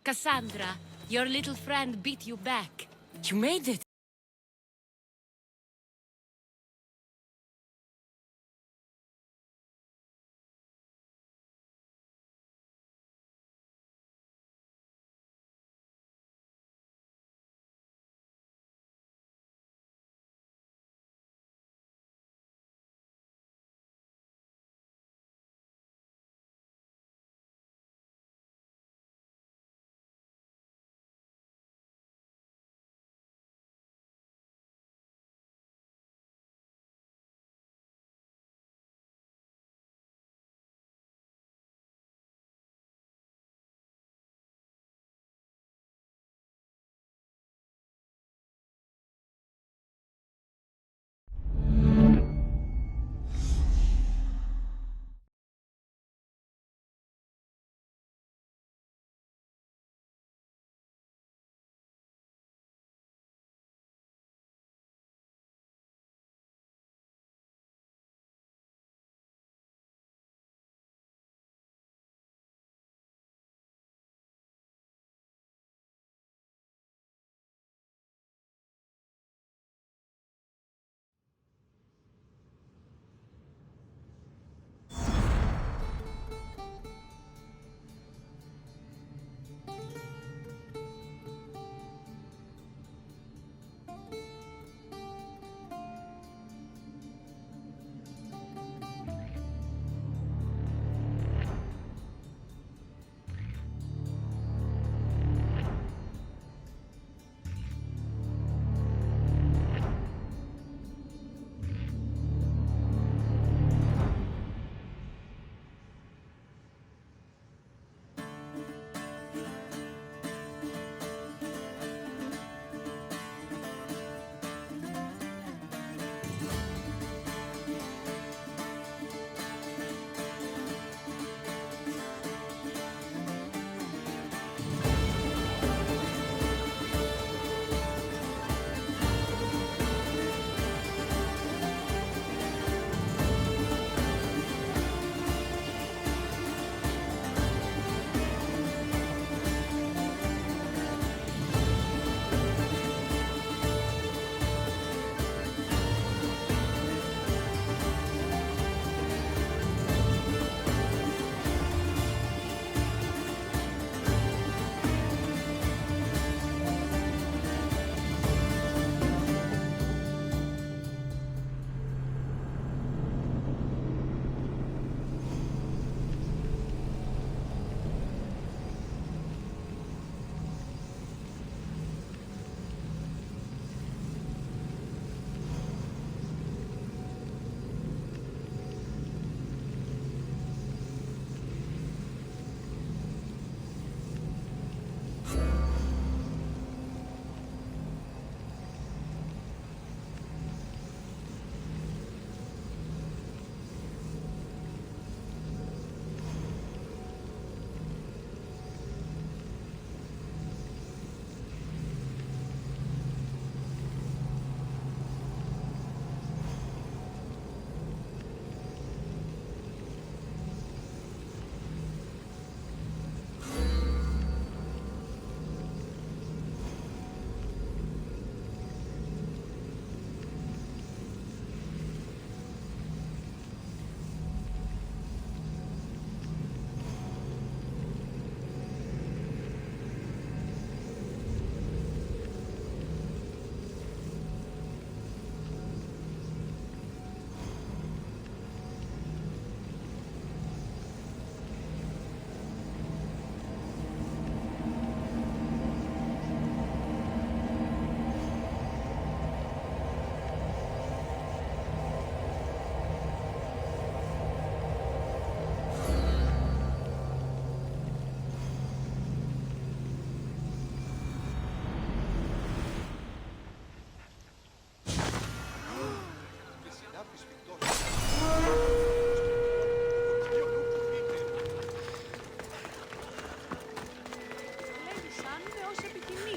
Cassandra, your little friend beat you back. You made it.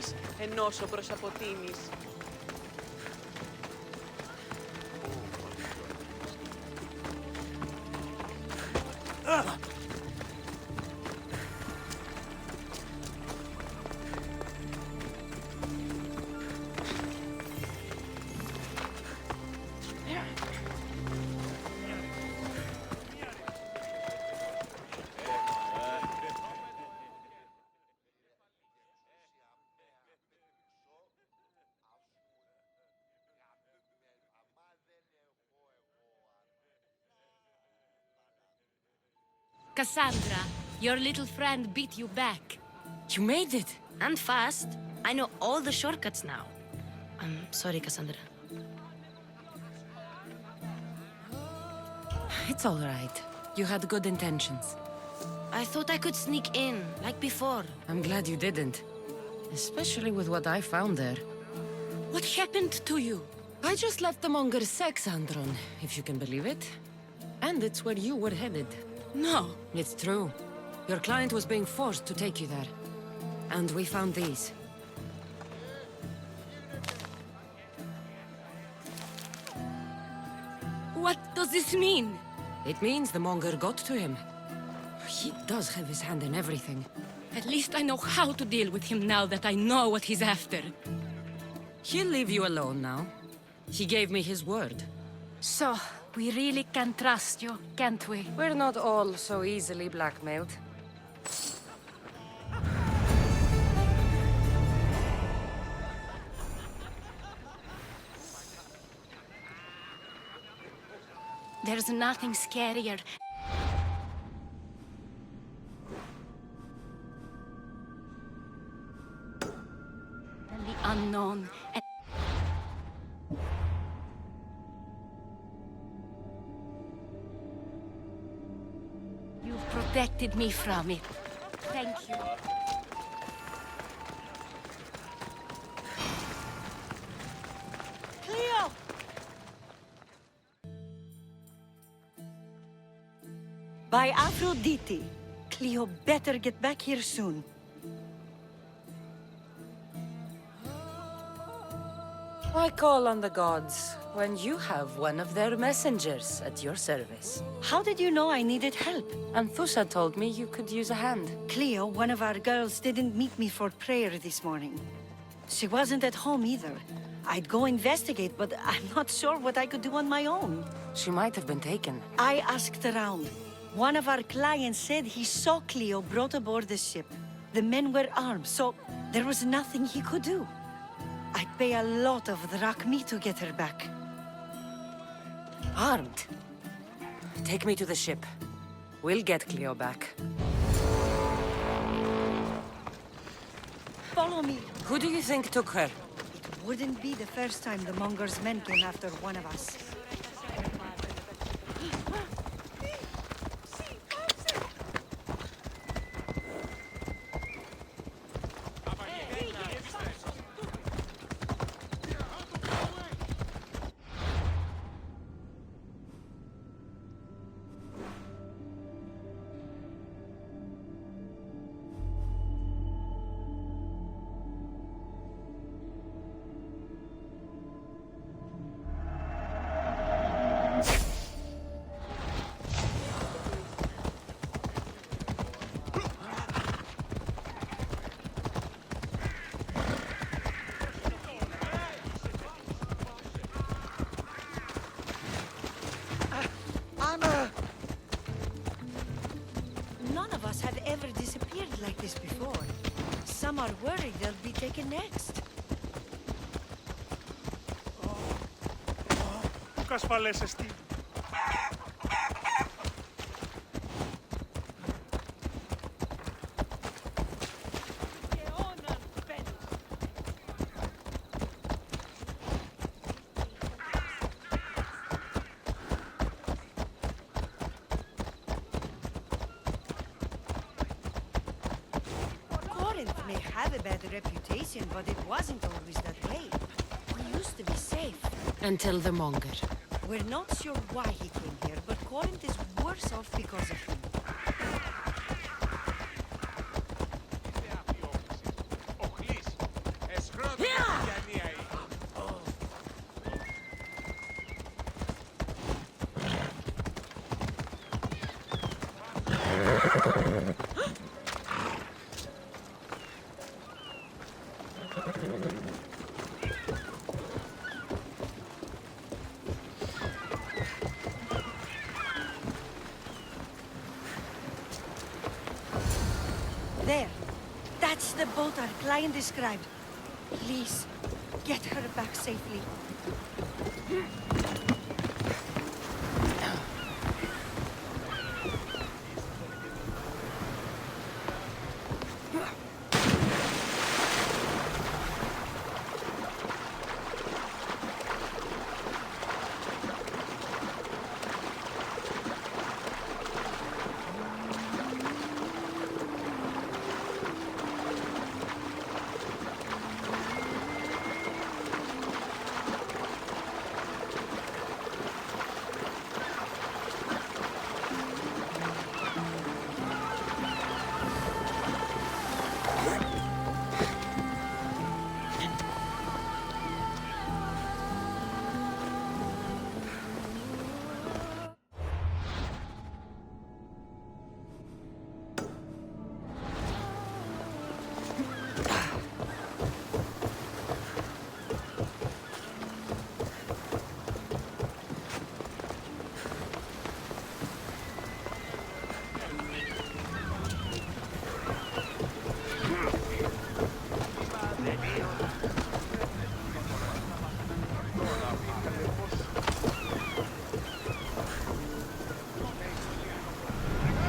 φύγεις, ενώσω προς αποτείνεις. Cassandra, your little friend beat you back. You made it! And fast. I know all the shortcuts now. I'm sorry, Cassandra. It's all right. You had good intentions. I thought I could sneak in, like before. I'm glad you didn't. Especially with what I found there. What happened to you? I just left the monger's sex, Andron, if you can believe it. And it's where you were headed. No. It's true. Your client was being forced to take you there. And we found these. What does this mean? It means the monger got to him. He does have his hand in everything. At least I know how to deal with him now that I know what he's after. He'll leave you alone now. He gave me his word. So, we really can trust you, can't we? We're not all so easily blackmailed. There's nothing scarier than the unknown. And you've protected me from it. Thank you. Cleo! By Aphrodite, Cleo better get back here soon. I call on the gods when you have one of their messengers at your service. How did you know I needed help? Anthusa told me you could use a hand. Cleo, one of our girls, didn't meet me for prayer this morning. She wasn't at home either. I'd go investigate, but I'm not sure what I could do on my own. She might have been taken. I asked around. One of our clients said he saw Cleo brought aboard the ship. The men were armed, so there was nothing he could do. I'd pay a lot of drachmi to get her back. Armed? Take me to the ship. We'll get Cleo back. Follow me. Who do you think took her? It wouldn't be the first time the monger's men came after one of us. None of us have ever disappeared like this before. Some are worried they'll be taken next. Ασφαλές εστί. Corinth may have a bad reputation, but it wasn't always that way. We used to be safe. Until the monger. We're not sure why he came here, but Corinth is worse off because of him. There. That's the boat our client described. Please, get her back safely.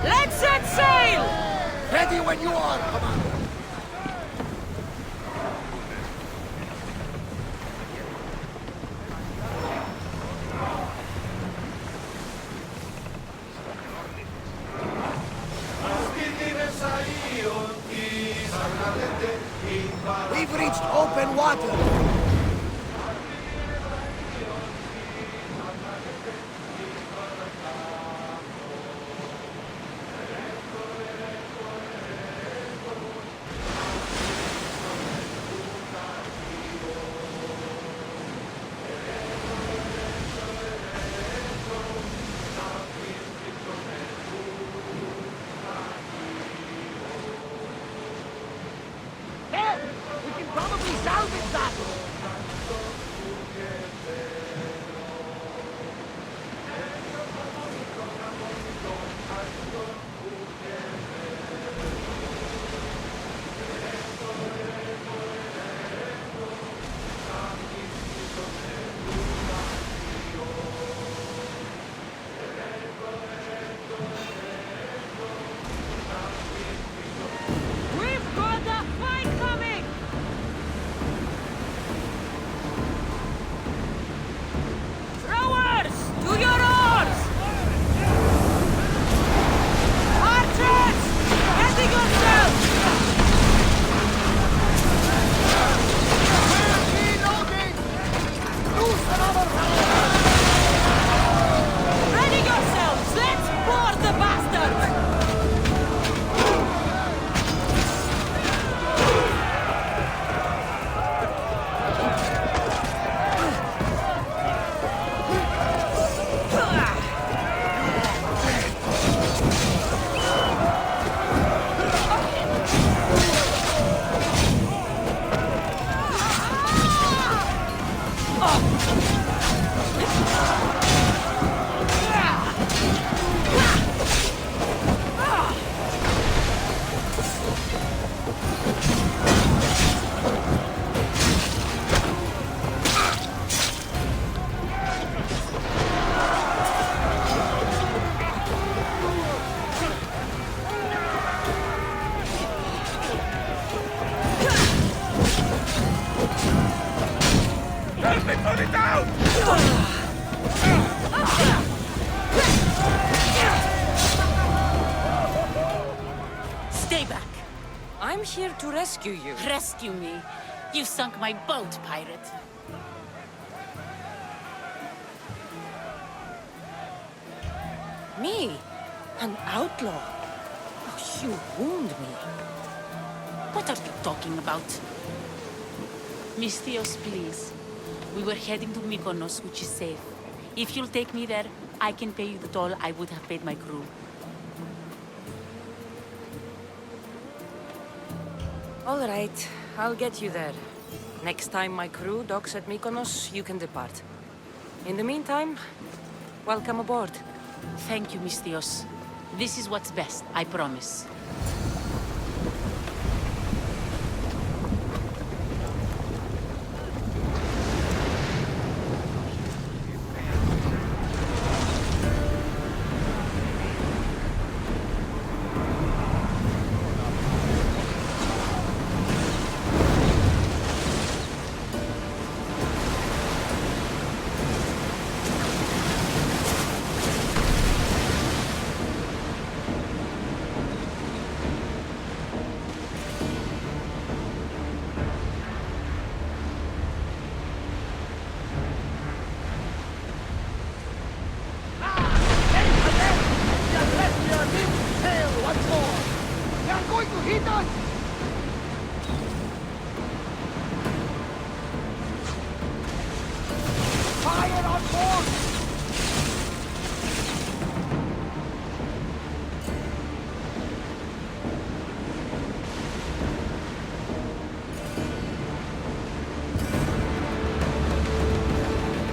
Let's set sail! Ready when you are, Commander. We've reached open water. We can probably salvage that! We've got a fight coming! Rowers! To your oars! Archers! Ready yourselves! Ready yourselves! Let's board the bastard! Help me pull it down! Stay back. I'm here to rescue you. Rescue me. You sunk my boat, pirate. Me? An outlaw? Oh, you wound me. What are you talking about? Miss Theos, please. We were heading to Mykonos, which is safe. If you'll take me there, I can pay you the toll I would have paid my crew. All right, I'll get you there. Next time my crew docks at Mykonos, you can depart. In the meantime, welcome aboard. Thank you, Misthios. This is what's best, I promise.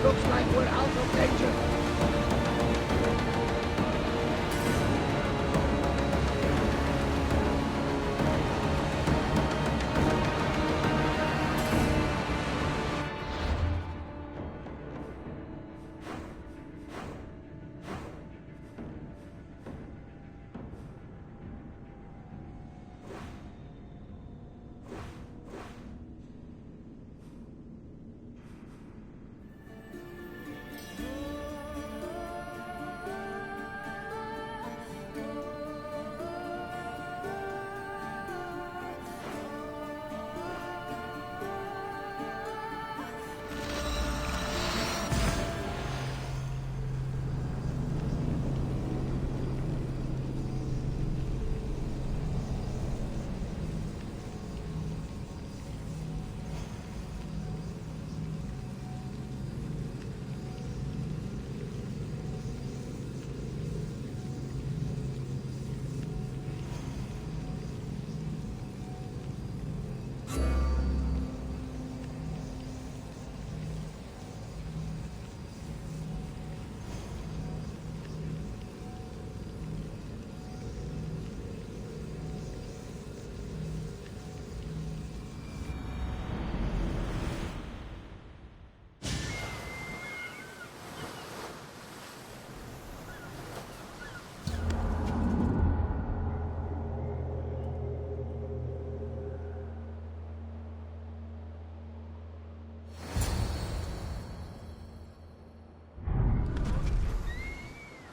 Looks like we're out of danger.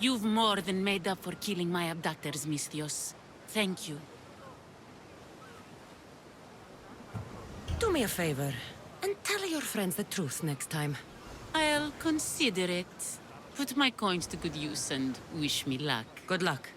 You've more than made up for killing my abductors, Misthios. Thank you. Do me a favor, and tell your friends the truth next time. I'll consider it. Put my coins to good use and wish me luck. Good luck.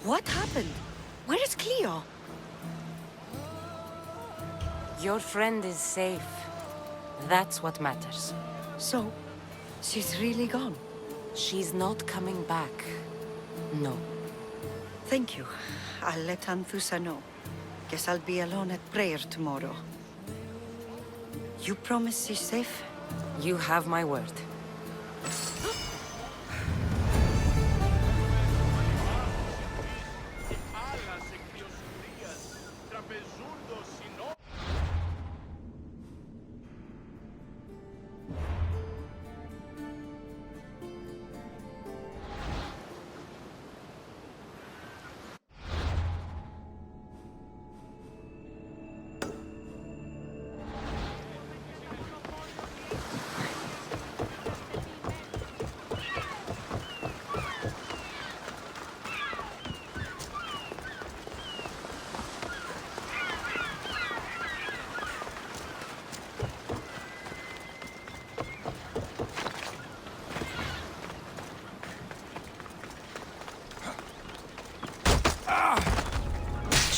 What happened? Where is Cleo? Your friend is safe. That's what matters. So, she's really gone? She's not coming back. No. Thank you. I'll let Anthusa know. Guess I'll be alone at prayer tomorrow. You promise she's safe? You have my word.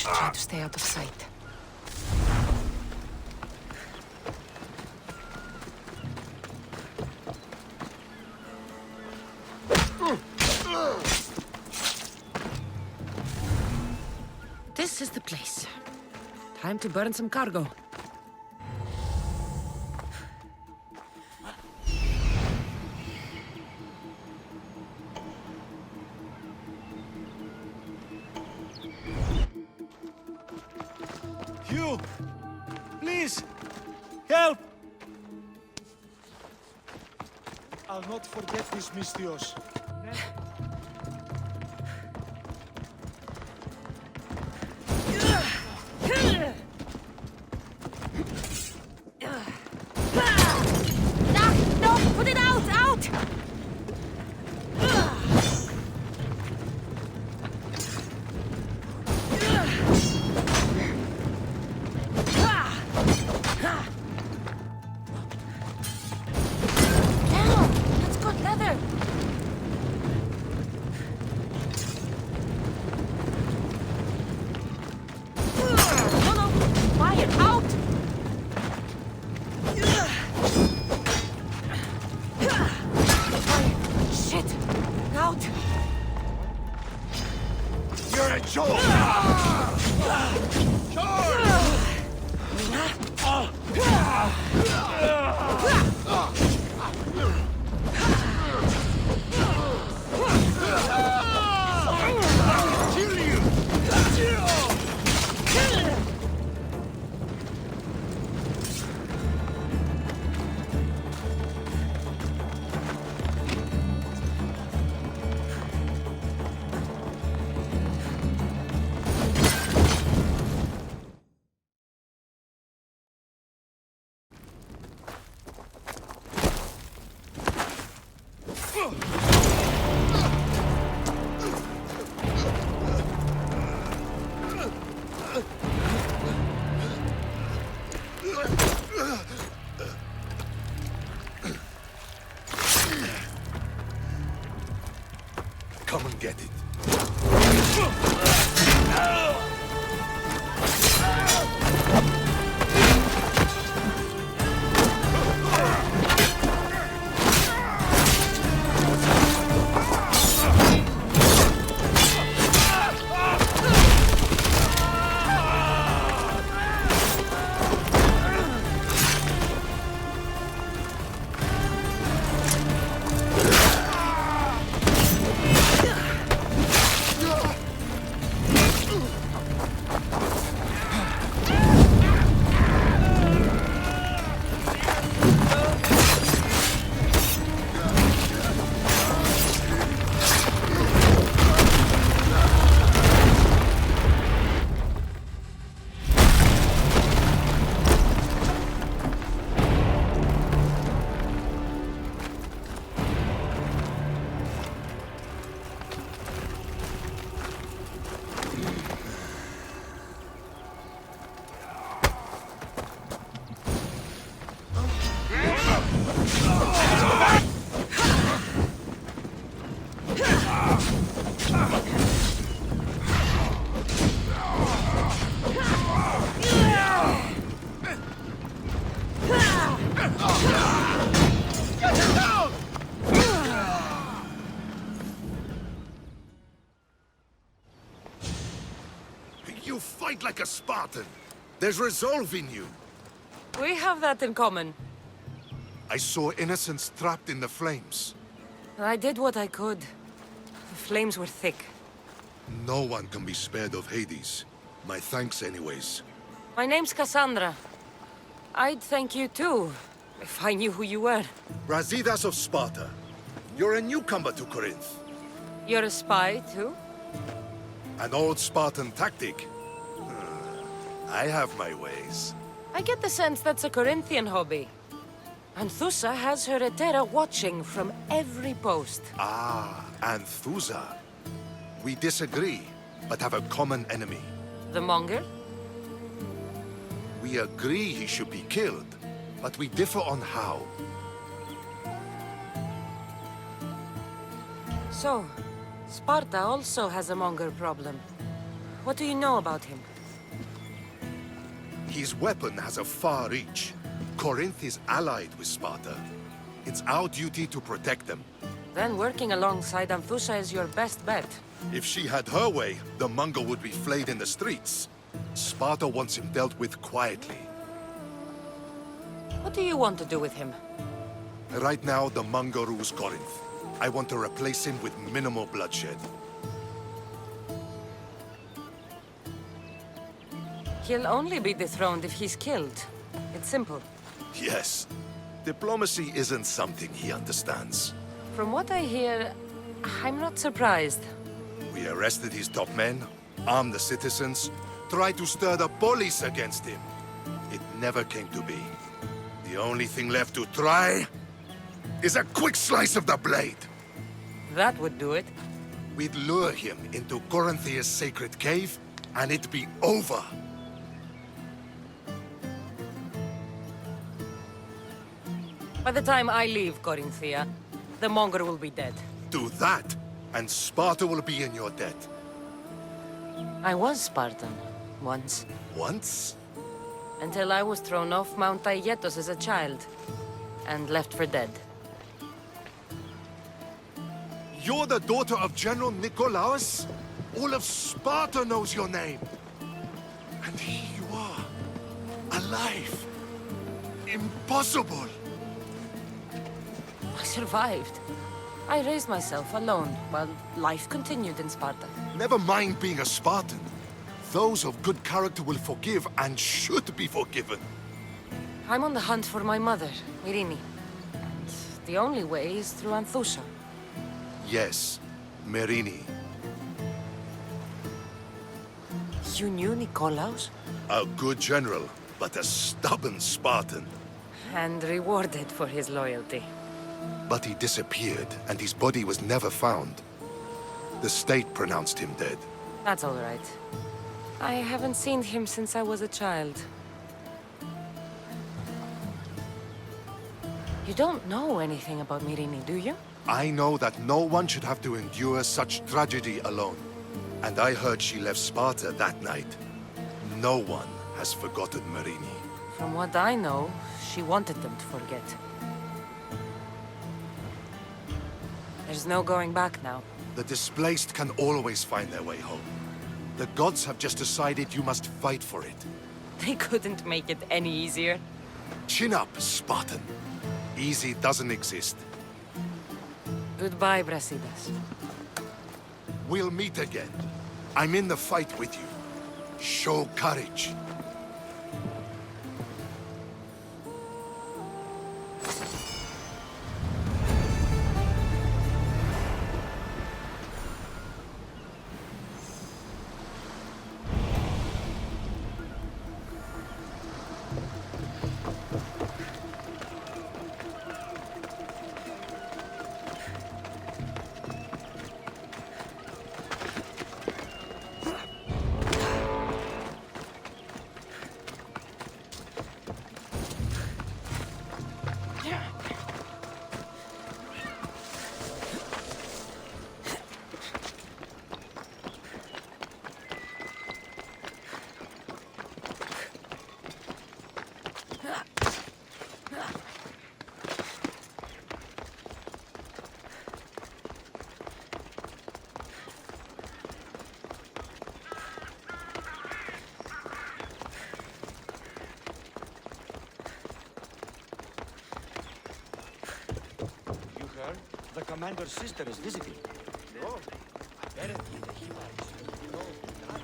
Try to stay out of sight. This is the place. Time to burn some cargo. Hugh! Please! Help! I'll not forget this, Mystios. No! Put it out! Out! You're a joke! Come and get it. fight like a Spartan. There's resolve in you. We have that in common. I saw innocents trapped in the flames. I did what I could. The flames were thick. No one can be spared of Hades. My thanks anyways. My name's Cassandra. I'd thank you too, if I knew who you were. Brasidas of Sparta. You're a newcomer to Corinth. You're a spy too? An old Spartan tactic. I have my ways. I get the sense that's a Corinthian hobby. Anthusa has her Etera watching from every post. Ah, Anthusa. We disagree, but have a common enemy. The monger? We agree he should be killed, but we differ on how. So, Sparta also has a monger problem. What do you know about him? His weapon has a far reach. Corinth is allied with Sparta. It's our duty to protect them. Then working alongside Anthusa is your best bet. If she had her way, the monger would be flayed in the streets. Sparta wants him dealt with quietly. What do you want to do with him? Right now, the monger rules Corinth. I want to replace him with minimal bloodshed. He'll only be dethroned if he's killed. It's simple. Yes. Diplomacy isn't something he understands. From what I hear, I'm not surprised. We arrested his top men, armed the citizens, tried to stir the police against him. It never came to be. The only thing left to try is a quick slice of the blade. That would do it. We'd lure him into Corinthia's sacred cave, and it'd be over. By the time I leave Corinthia, the monger will be dead. Do that, and Sparta will be in your debt. I was Spartan, once. Once? Until I was thrown off Mount Aietos as a child, and left for dead. You're the daughter of General Nikolaos? All of Sparta knows your name. And here you are, alive. Impossible. I survived. I raised myself alone, while life continued in Sparta. Never mind being a Spartan. Those of good character will forgive and should be forgiven. I'm on the hunt for my mother, Myrini. And the only way is through Anthusa. Yes, Myrini. You knew Nikolaos? A good general, but a stubborn Spartan. And rewarded for his loyalty. But he disappeared, and his body was never found. The state pronounced him dead. That's all right. I haven't seen him since I was a child. You don't know anything about Myrini, do you? I know that no one should have to endure such tragedy alone. And I heard she left Sparta that night. No one has forgotten Myrini. From what I know, she wanted them to forget. There's no going back now. The displaced can always find their way home. The gods have just decided you must fight for it. They couldn't make it any easier. Chin up, Spartan. Easy doesn't exist. Goodbye, Brasidas. We'll meet again. I'm in the fight with you. Show courage. The commander's sister is visiting. No. Apparently the Himaris will know that.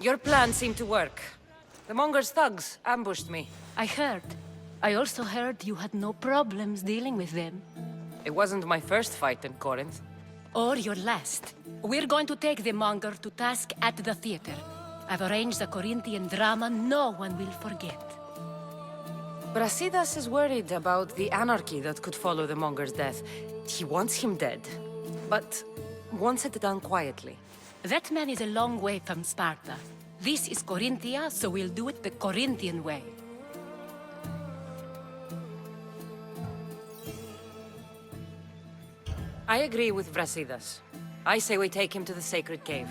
Your plan seemed to work. The monger's thugs ambushed me. I heard. I also heard you had no problems dealing with them. It wasn't my first fight in Corinth. Or your last. We're going to take the monger to task at the theater. I've arranged a Corinthian drama no one will forget. Brasidas is worried about the anarchy that could follow the monger's death. He wants him dead, but wants it done quietly. That man is a long way from Sparta. This is Corinthia, so we'll do it the Corinthian way. I agree with Brasidas. I say we take him to the sacred cave.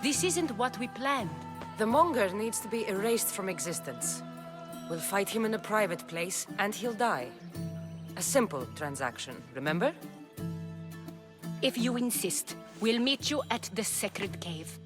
This isn't what we planned. The monger needs to be erased from existence. We'll fight him in a private place, and he'll die. A simple transaction, remember? If you insist, we'll meet you at the sacred cave.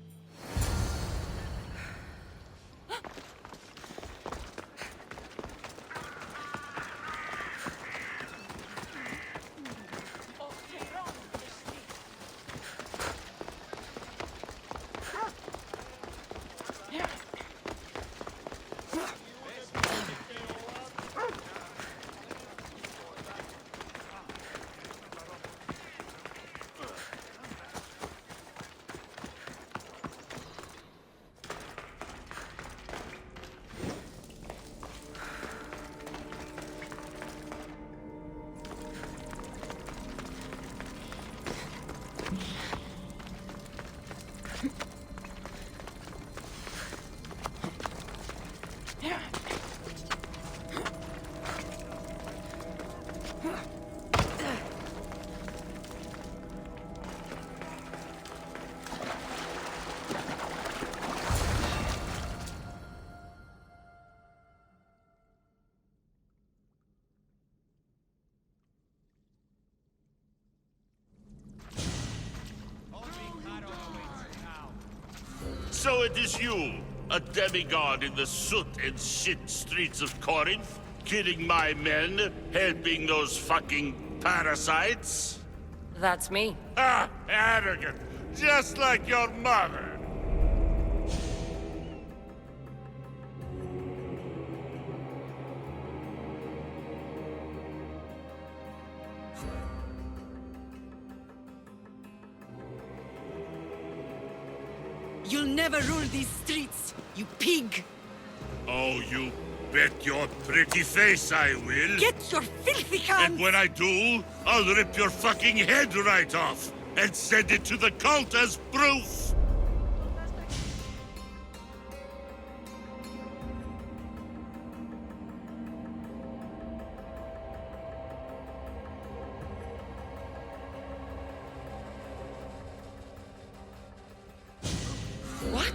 So it is you, a demigod in the soot and shit streets of Corinth, killing my men, helping those fucking parasites? That's me. Ah, arrogant, just like your mother. You'll never rule these streets, you pig! Oh, you bet your pretty face I will. Get your filthy hands! And when I do, I'll rip your fucking head right off and send it to the cult as proof. What?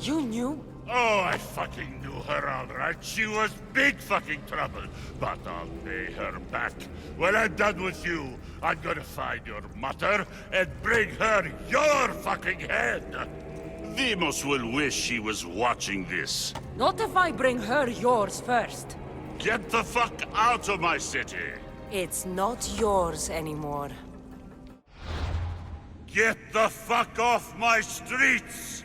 You knew? Oh, I fucking knew her all right. She was big fucking trouble. But I'll pay her back. When I'm done with you, I'm gonna find your mother and bring her your fucking head. Demos will wish she was watching this. Not if I bring her yours first. Get the fuck out of my city. It's not yours anymore. Get the fuck off my streets!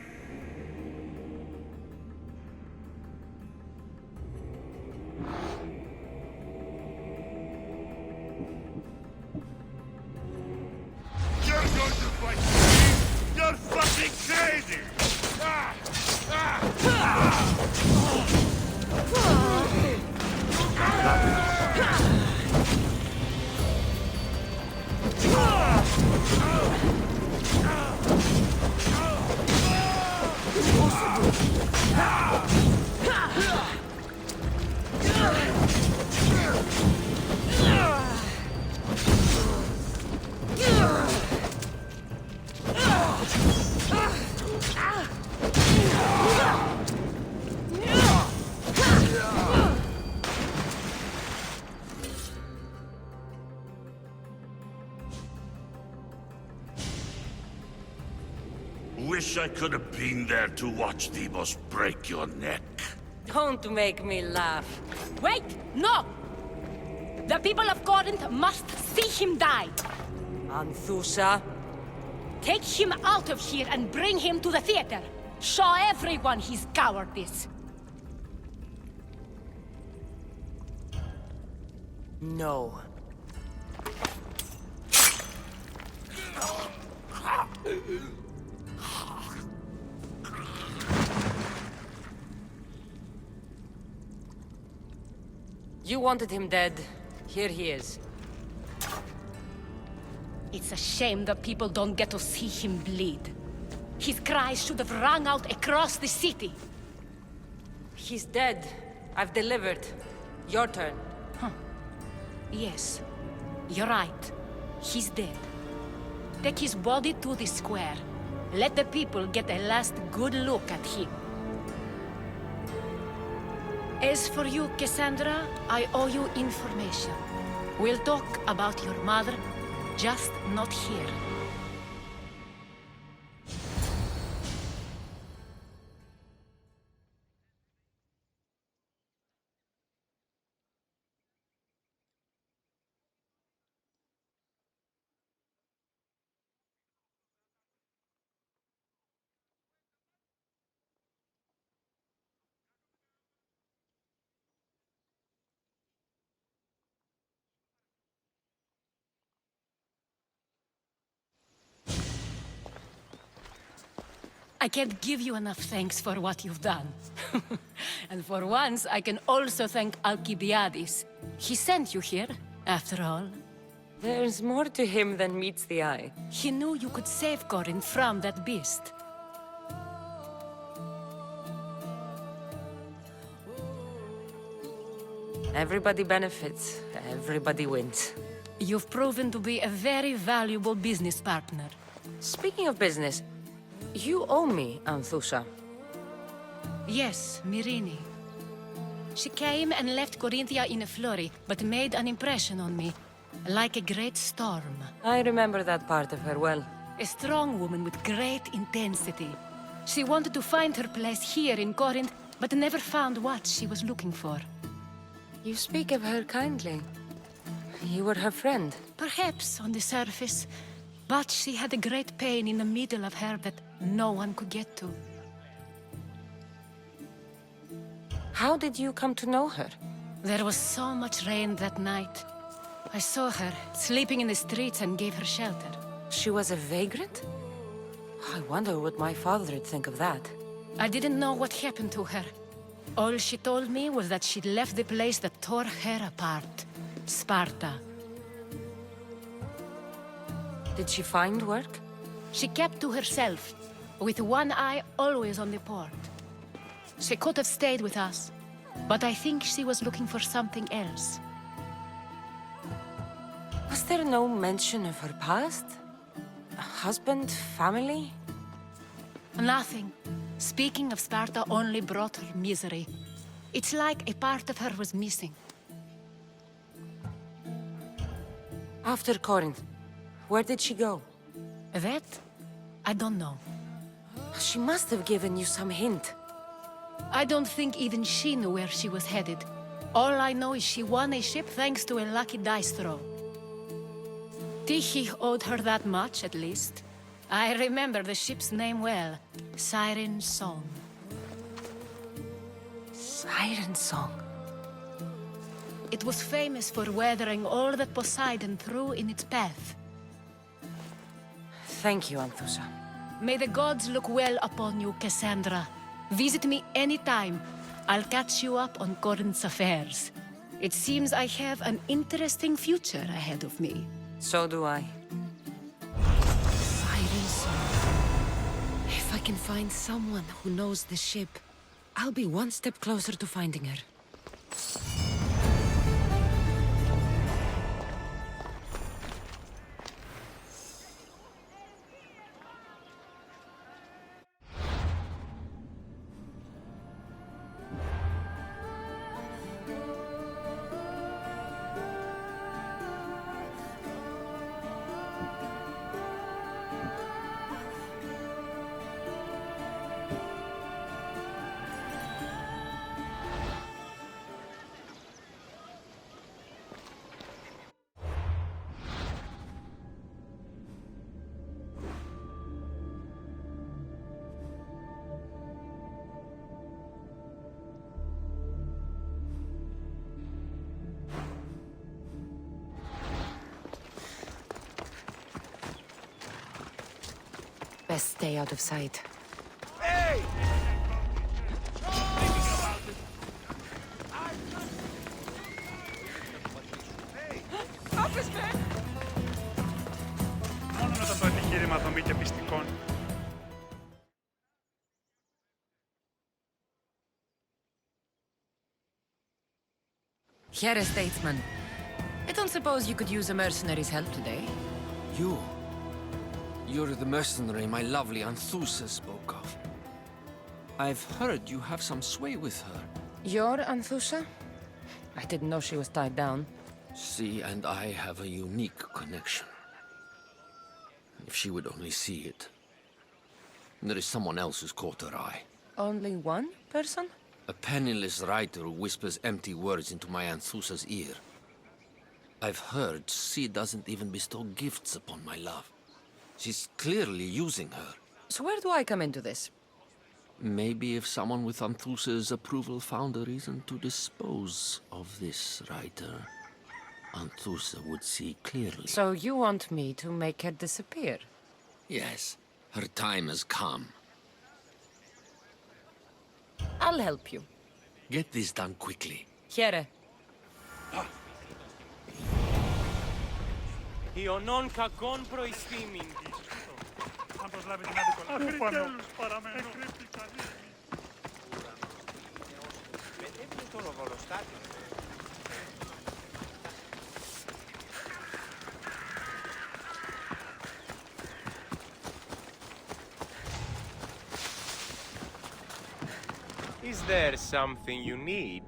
You're going to fight me! You're fucking crazy! Wish I could have been there to watch Demos break your neck. Don't make me laugh. Wait! No! The people of Corinth must see him die. Anthusa. Take him out of here and bring him to the theater. Show everyone his cowardice. No. You wanted him dead. Here he is. It's a shame that people don't get to see him bleed. His cries should have rung out across the city. He's dead. I've delivered. Your turn. Yes, you're right. He's dead. Take his body to the square. Let the people get a last good look at him. As for you, Cassandra, I owe you information. We'll talk about your mother, just not here. I can't give you enough thanks for what you've done. And for once, I can also thank Alcibiades. He sent you here, after all. There's more to him than meets the eye. He knew you could save Corinth from that beast. Everybody benefits. Everybody wins. You've proven to be a very valuable business partner. Speaking of business, you owe me, Anthusa. Yes, Myrine. She came and left Corinthia in a flurry, but made an impression on me. Like a great storm. I remember that part of her well. A strong woman with great intensity. She wanted to find her place here in Corinth, but never found what she was looking for. You speak of her kindly. You were her friend. Perhaps on the surface, but she had a great pain in the middle of her that no one could get to. How did you come to know her? There was so much rain that night. I saw her, sleeping in the streets, and gave her shelter. She was a vagrant? I wonder what my father would think of that. I didn't know what happened to her. All she told me was that she'd left the place that tore her apart. Sparta. Did she find work? She kept to herself, with one eye always on the port. She could have stayed with us, but I think she was looking for something else. Was there no mention of her past? A husband, family? Nothing. Speaking of Sparta only brought her misery. It's like a part of her was missing. After Corinth, where did she go? That? I don't know. She must have given you some hint. I don't think even she knew where she was headed. All I know is she won a ship thanks to a lucky dice throw. Tyche owed her that much, at least. I remember the ship's name well. Siren Song. Siren Song? It was famous for weathering all that Poseidon threw in its path. Thank you, Anthusa. May the gods look well upon you, Cassandra. Visit me anytime. I'll catch you up on Corinth's affairs. It seems I have an interesting future ahead of me. So do I. Siren song. If I can find someone who knows the ship, I'll be one step closer to finding her. Best stay out of sight. Hey! Μόνο μετά το επιχείρημα δομή και πιστικών. Here, statesman. I don't suppose you could use a mercenary's help today? You're the mercenary my lovely Anthusa spoke of. I've heard you have some sway with her. You're Anthusa? I didn't know she was tied down. She and I have a unique connection. If she would only see it. There is someone else who's caught her eye. Only one person? A penniless writer who whispers empty words into my Anthusa's ear. I've heard she doesn't even bestow gifts upon my love. She's clearly using her. So where do I come into this? Maybe if someone with Anthusa's approval found a reason to dispose of this writer, Anthusa would see clearly. So you want me to make her disappear? Yes, her time has come. I'll help you. Get this done quickly. Here. Ιωνών κακών προϊστήμην. Αν προσλάβει την άδικο λάθος παραμένω. Μετέβαινε το ροβολοστάτη. Is there something you need?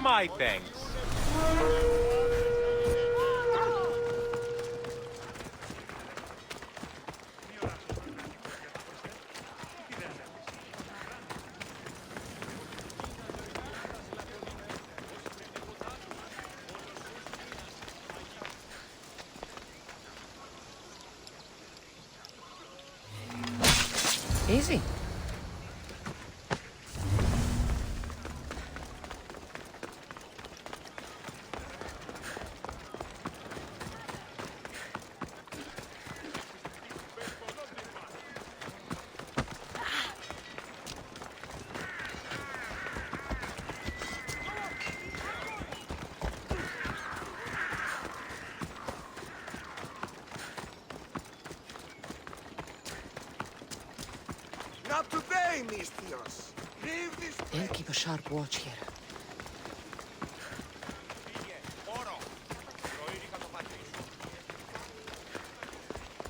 My thanks. Easy. Not today, mistios. Leave this I'll keep a sharp watch here.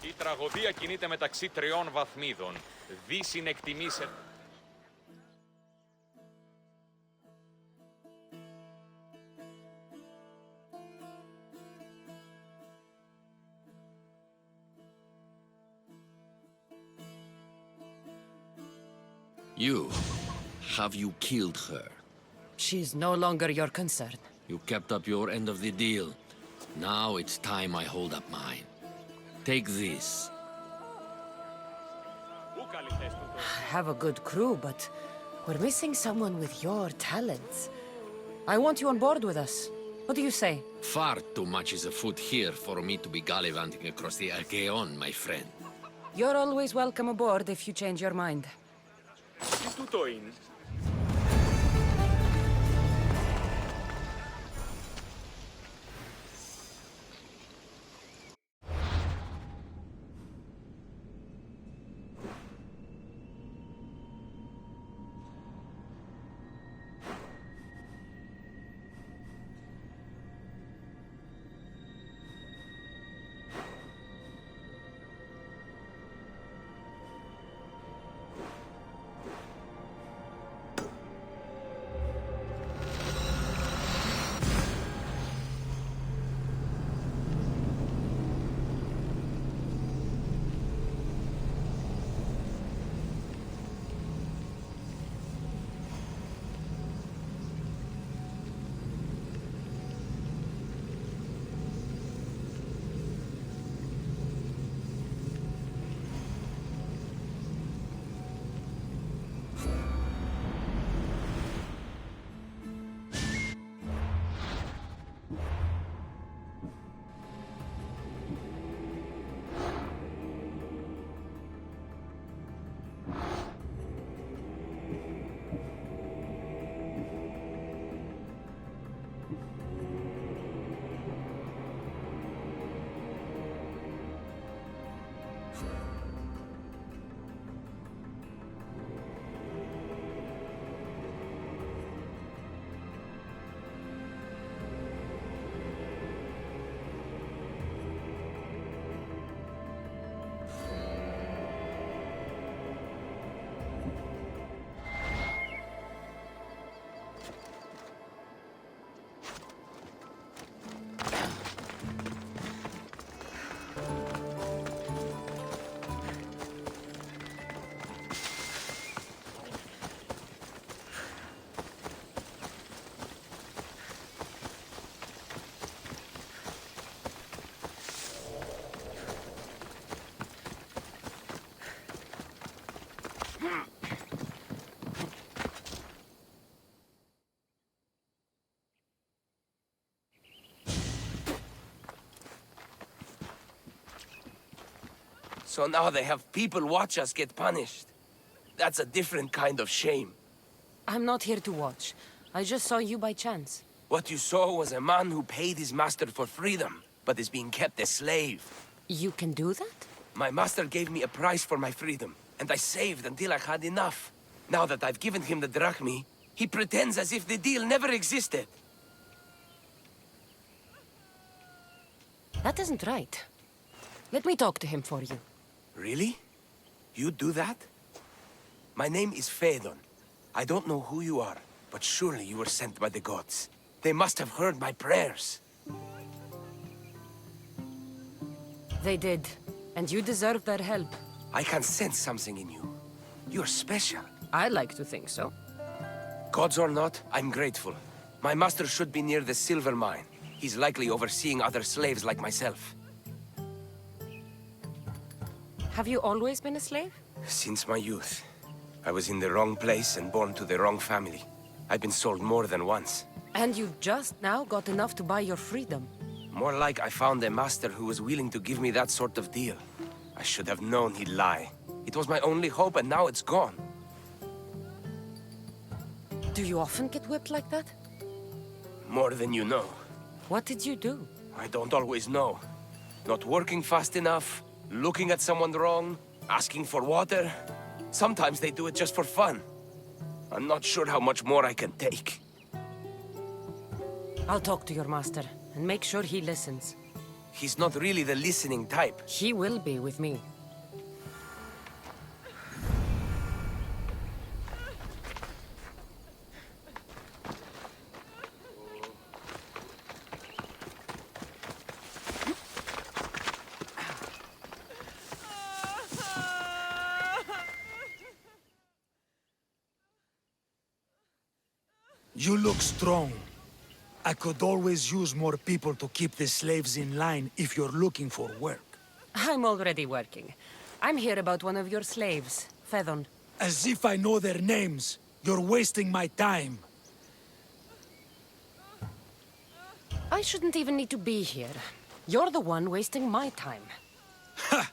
Η τραγωδία κινείται μεταξύ τριών βαθμίδων. Δι συνεκτιμήσε... Have you killed her? She's no longer your concern. You kept up your end of the deal. Now it's time I hold up mine. Take this. I have a good crew, but we're missing someone with your talents. I want you on board with us. What do you say? Far too much is afoot here for me to be gallivanting across the Aegean, my friend. You're always welcome aboard if you change your mind. Τι τούτο είναι? So now they have people watch us get punished. That's a different kind of shame. I'm not here to watch. I just saw you by chance. What you saw was a man who paid his master for freedom, but is being kept a slave. You can do that? My master gave me a price for my freedom, and I saved until I had enough. Now that I've given him the drachmi, he pretends as if the deal never existed. That isn't right. Let me talk to him for you. Really? You do that? My name is Phaedon. I don't know who you are, but surely you were sent by the gods. They must have heard my prayers. They did, and you deserve their help. I can sense something in you. You're special. I like to think so. Gods or not, I'm grateful. My master should be near the silver mine. He's likely overseeing other slaves like myself. Have you always been a slave? Since my youth. I was in the wrong place and born to the wrong family. I've been sold more than once. And you just now got enough to buy your freedom. More like I found a master who was willing to give me that sort of deal. I should have known he'd lie. It was my only hope, and now it's gone. Do you often get whipped like that? More than you know. What did you do? I don't always know. Not working fast enough, looking at someone wrong, asking for water. Sometimes they do it just for fun. I'm not sure how much more I can take. I'll talk to your master, and make sure he listens. He's not really the listening type. He will be with me. You look strong. I could always use more people to keep the slaves in line if you're looking for work. I'm already working. I'm here about one of your slaves, Fedon. As if I know their names. You're wasting my time. I shouldn't even need to be here. You're the one wasting my time. Ha!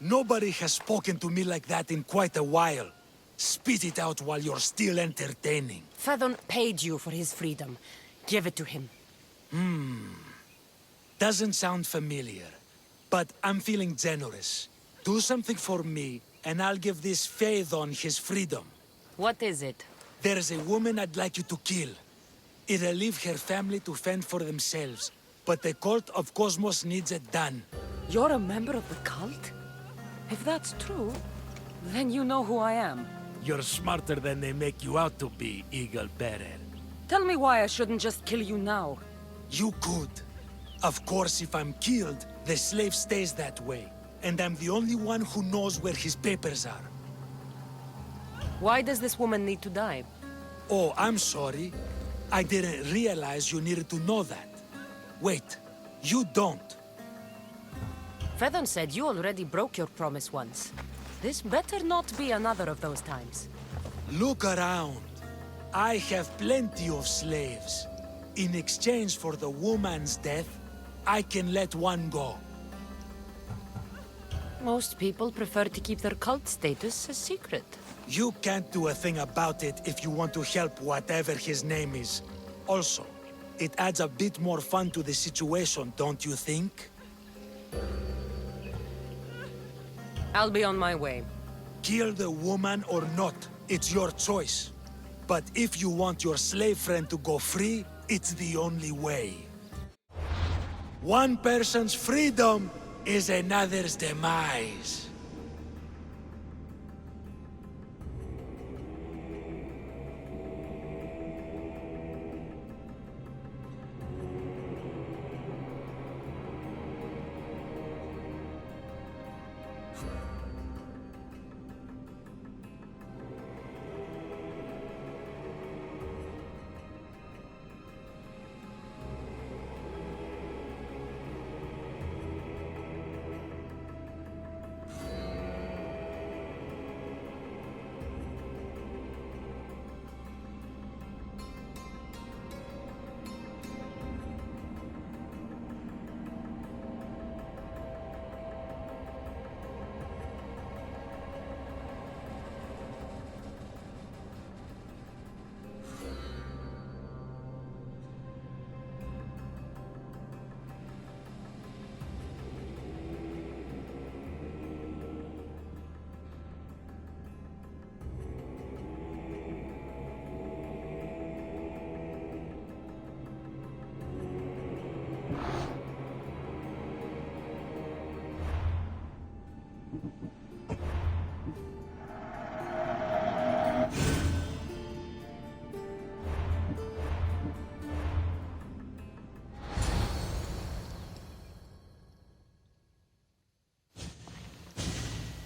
Nobody has spoken to me like that in quite a while. Spit it out while you're still entertaining. Fedon paid you for his freedom. Give it to him. Doesn't sound familiar. But I'm feeling generous. Do something for me, and I'll give this Phaethon his freedom. What is it? There's a woman I'd like you to kill. It'll leave her family to fend for themselves. But the cult of Cosmos needs it done. You're a member of the cult? If that's true, then you know who I am. You're smarter than they make you out to be, Eagle Bearer. Tell me why I shouldn't just kill you now. You could. Of course, if I'm killed, the slave stays that way. And I'm the only one who knows where his papers are. Why does this woman need to die? Oh, I'm sorry. I didn't realize you needed to know that. Wait, you don't. Fedon said you already broke your promise once. This better not be another of those times. Look around. I have plenty of slaves. In exchange for the woman's death, I can let one go. Most people prefer to keep their cult status a secret. You can't do a thing about it if you want to help whatever his name is. Also, it adds a bit more fun to the situation, don't you think? I'll be on my way. Kill the woman or not, it's your choice. But if you want your slave friend to go free, it's the only way. One person's freedom is another's demise.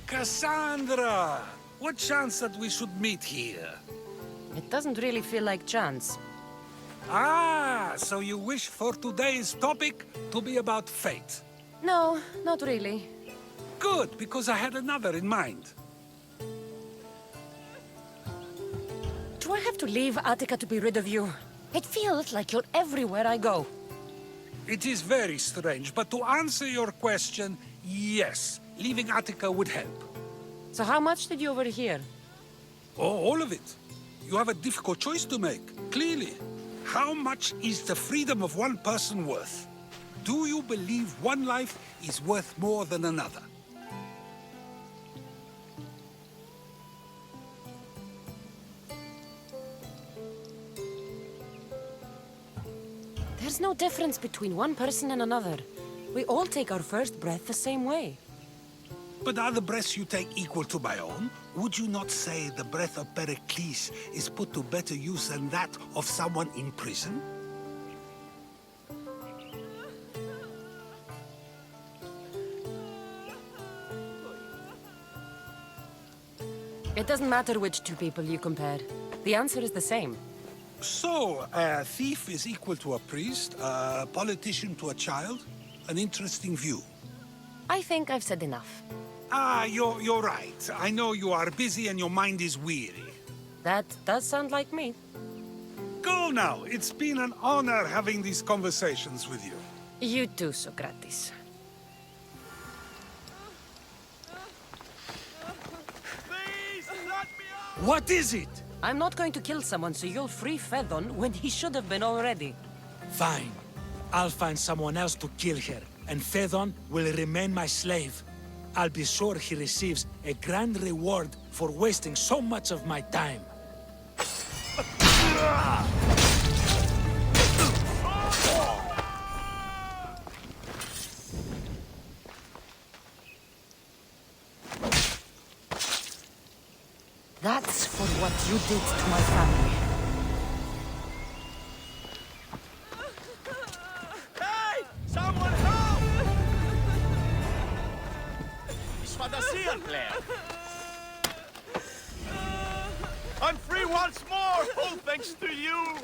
Cassandra! What chance that we should meet here? It doesn't really feel like chance. Ah, so you wish for today's topic to be about fate? No, not really. Good, because I had another in mind. Do I have to leave Attica to be rid of you? It feels like you're everywhere I go. It is very strange, but to answer your question, yes, leaving Attica would help. So how much did you overhear? Oh, all of it. You have a difficult choice to make, clearly. How much is the freedom of one person worth? Do you believe one life is worth more than another? There's no difference between one person and another. We all take our first breath the same way. But are the breaths you take equal to my own? Would you not say the breath of Pericles is put to better use than that of someone in prison? It doesn't matter which two people you compare. The answer is the same. So, a thief is equal to a priest, a politician to a child? An interesting view. I think I've said enough. You're right. I know you are busy and your mind is weary. That does sound like me. Go now. It's been an honor having these conversations with you. You too, Sokratis. What is it? I'm not going to kill someone so you'll free Phaedon when he should have been already. Fine. I'll find someone else to kill her, and Phaedon will remain my slave. I'll be sure he receives a grand reward for wasting so much of my time. That's for what you did to my family. Hey! Someone help! It's fantasia, Claire. I'm free once more, all thanks to you.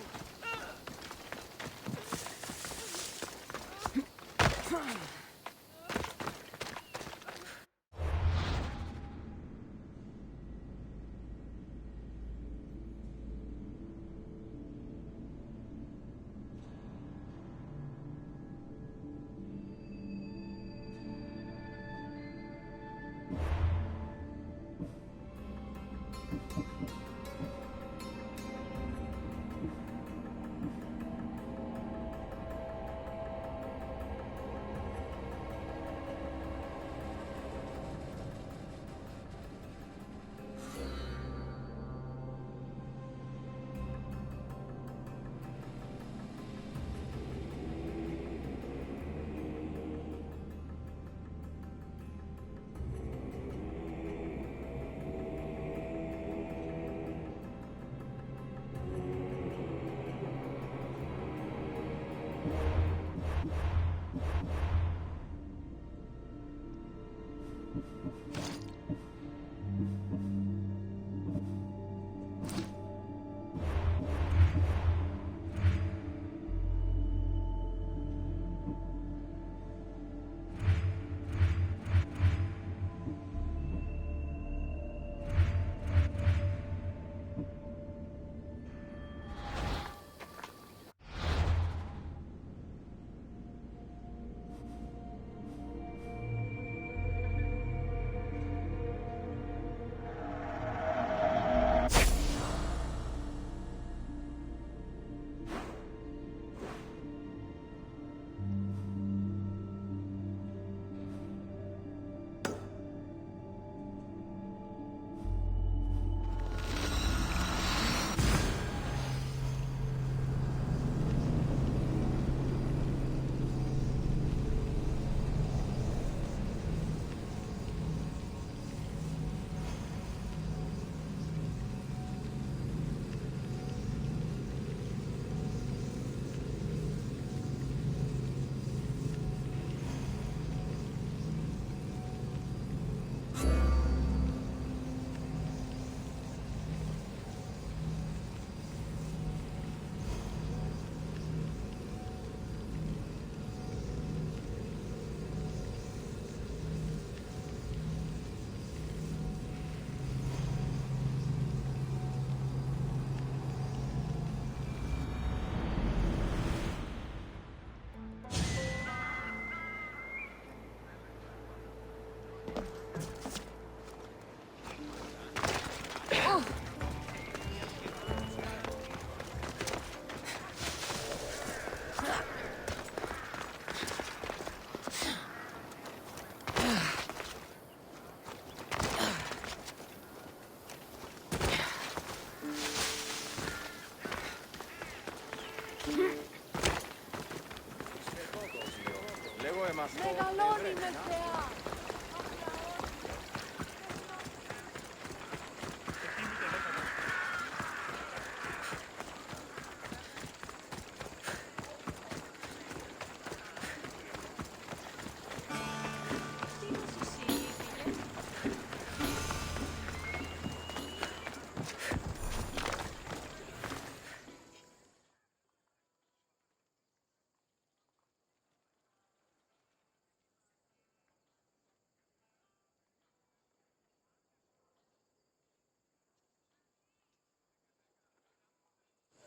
Μεγαλώνει με θεά.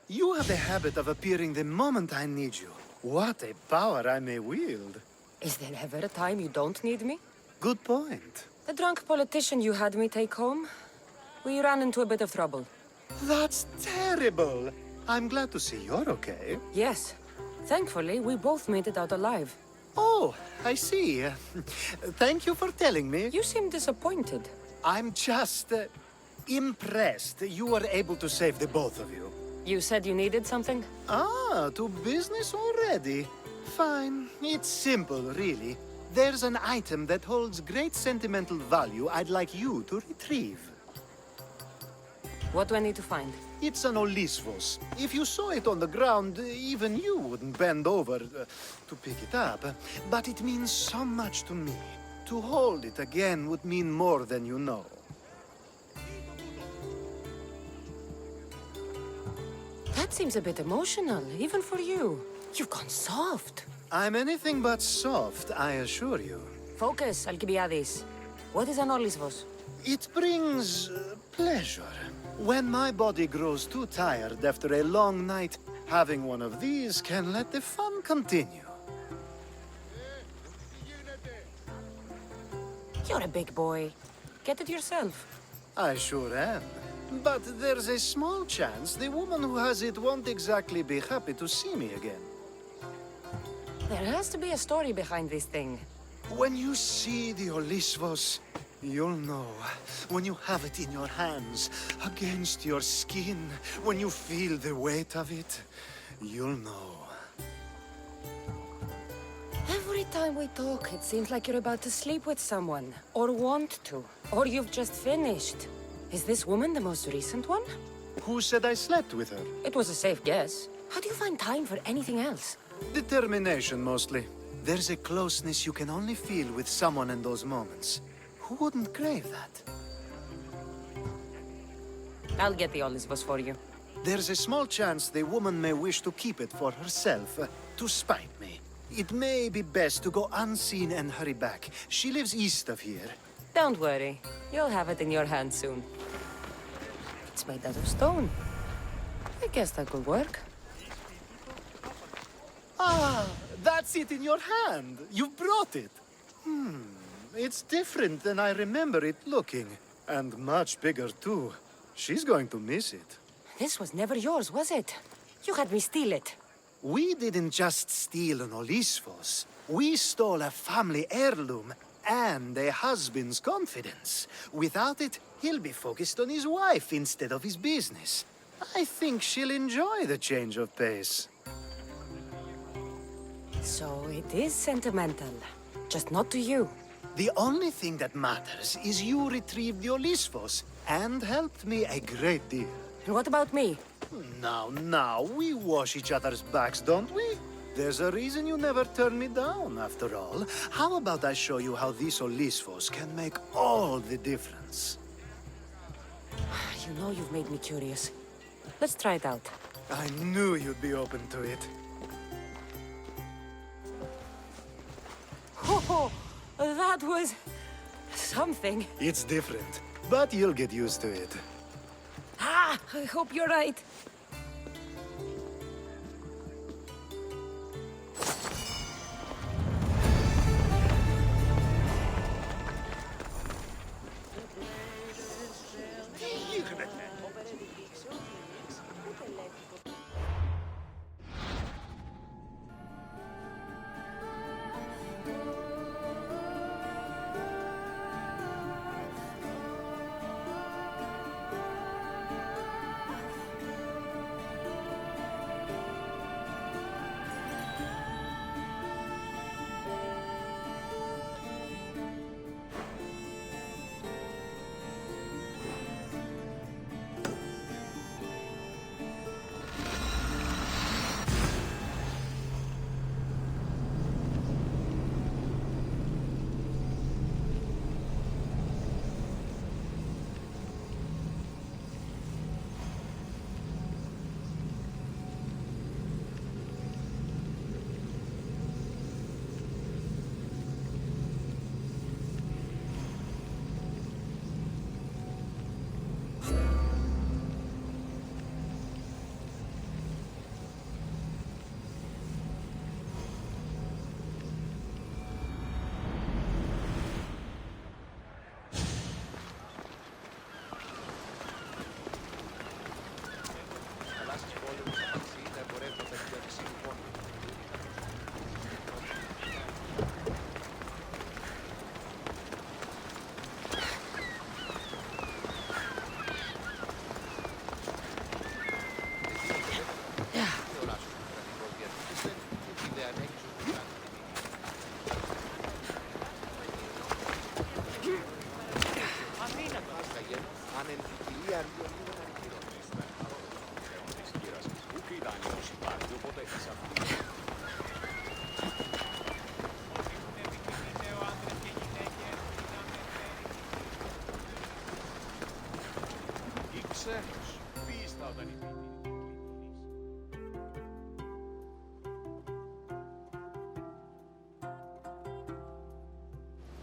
You have a habit of appearing the moment I need you. What a power I may wield. Is there ever a time you don't need me? Good point. The drunk politician you had me take home? We ran into a bit of trouble. That's terrible. I'm glad to see you're okay. Yes. Thankfully, we both made it out alive. Oh, I see. Thank you for telling me. You seem disappointed. I'm just impressed you were able to save the both of you. You said you needed something? Ah, to business already. Fine. It's simple, really. There's an item that holds great sentimental value I'd like you to retrieve. What do I need to find? It's an Olisvos. If you saw it on the ground, even you wouldn't bend over to pick it up. But it means so much to me. To hold it again would mean more than you know. That seems a bit emotional, even for you. You've gone soft. I'm anything but soft, I assure you. Focus, Alcibiades. What is an Olisvos? It brings pleasure. When my body grows too tired after a long night, having one of these can let the fun continue. You're a big boy. Get it yourself. I sure am. But there's a small chance the woman who has it won't exactly be happy to see me again. There has to be a story behind this thing. When you see the Olisvos, you'll know. When you have it in your hands, against your skin, when you feel the weight of it, you'll know. Every time we talk, it seems like you're about to sleep with someone. Or want to. Or you've just finished. Is this woman the most recent one? Who said I slept with her? It was a safe guess. How do you find time for anything else? Determination, mostly. There's a closeness you can only feel with someone in those moments. Who wouldn't crave that? I'll get the Olisvos for you. There's a small chance the woman may wish to keep it for herself, to spite me. It may be best to go unseen and hurry back. She lives east of here. Don't worry. You'll have it in your hand soon. It's made out of stone. I guess that could work. Ah, that's it in your hand. You brought it. It's different than I remember it looking. And much bigger, too. She's going to miss it. This was never yours, was it? You had me steal it. We didn't just steal an Olisvos. We stole a family heirloom and a husband's confidence. Without it, he'll be focused on his wife instead of his business. I think she'll enjoy the change of pace. So it is sentimental. Just not to you. The only thing that matters is you retrieved the Olisvos and helped me a great deal. And what about me? Now, we wash each other's backs, don't we? There's a reason you never turn me down, after all. How about I show you how these Olisvos can make all the difference? You know you've made me curious. Let's try it out. I knew you'd be open to it. Oh, that was... something. It's different, but you'll get used to it. Ah, I hope you're right.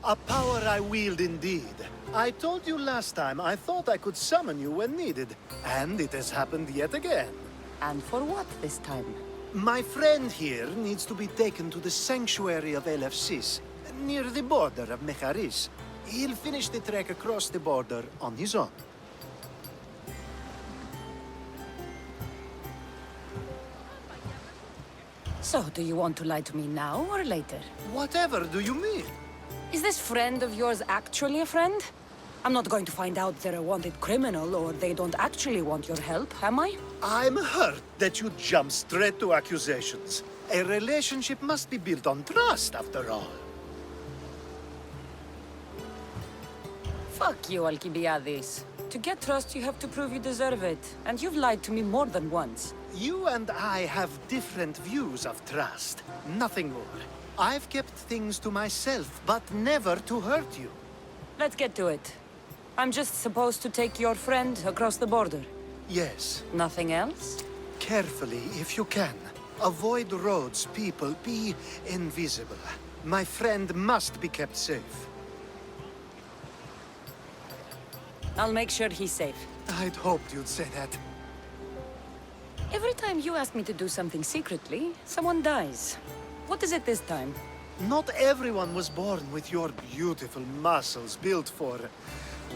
A power I wield indeed. I told you last time I thought I could summon you when needed, and it has happened yet again. And for what this time? My friend here needs to be taken to the sanctuary of Elefsis, near the border of Mecharis. He'll finish the trek across the border on his own. So, do you want to lie to me now or later? Whatever do you mean? Is this friend of yours actually a friend? I'm not going to find out they're a wanted criminal or they don't actually want your help, am I? I'm hurt that you jump straight to accusations. A relationship must be built on trust, after all. Fuck you, Alcibiades. To get trust, you have to prove you deserve it. And you've lied to me more than once. You and I have different views of trust. Nothing more. I've kept things to myself, but never to hurt you. Let's get to it. I'm just supposed to take your friend across the border. Yes. Nothing else? Carefully, if you can. Avoid roads, people, be invisible. My friend must be kept safe. I'll make sure he's safe. I'd hoped you'd say that. Every time you ask me to do something secretly, someone dies. What is it this time? Not everyone was born with your beautiful muscles built for,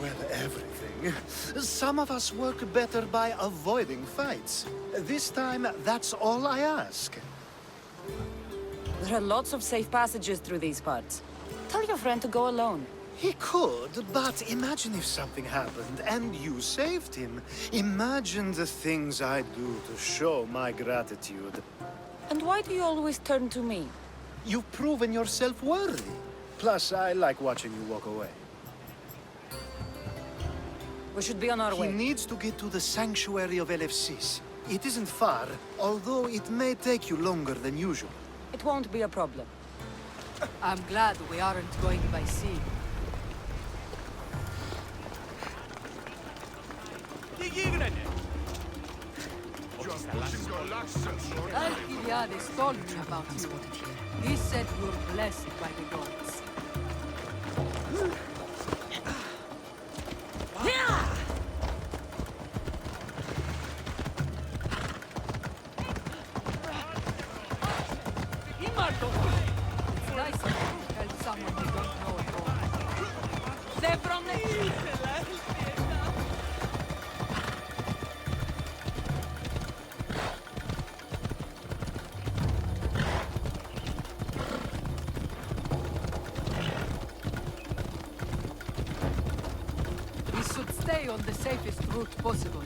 well, everything. Some of us work better by avoiding fights. This time, that's all I ask. There are lots of safe passages through these parts. Tell your friend to go alone. He could, but imagine if something happened and you saved him. Imagine the things I'd do to show my gratitude. And why do you always turn to me? You've proven yourself worthy. Plus, I like watching you walk away. We should be on our way. He needs to get to the sanctuary of Elefsis. It isn't far, although it may take you longer than usual. It won't be a problem. I'm glad we aren't going by sea. Alcibiades told me about you. He said you're blessed by the gods. It's nice to tell someone you don't know at all. They're from the stay on the safest route possible.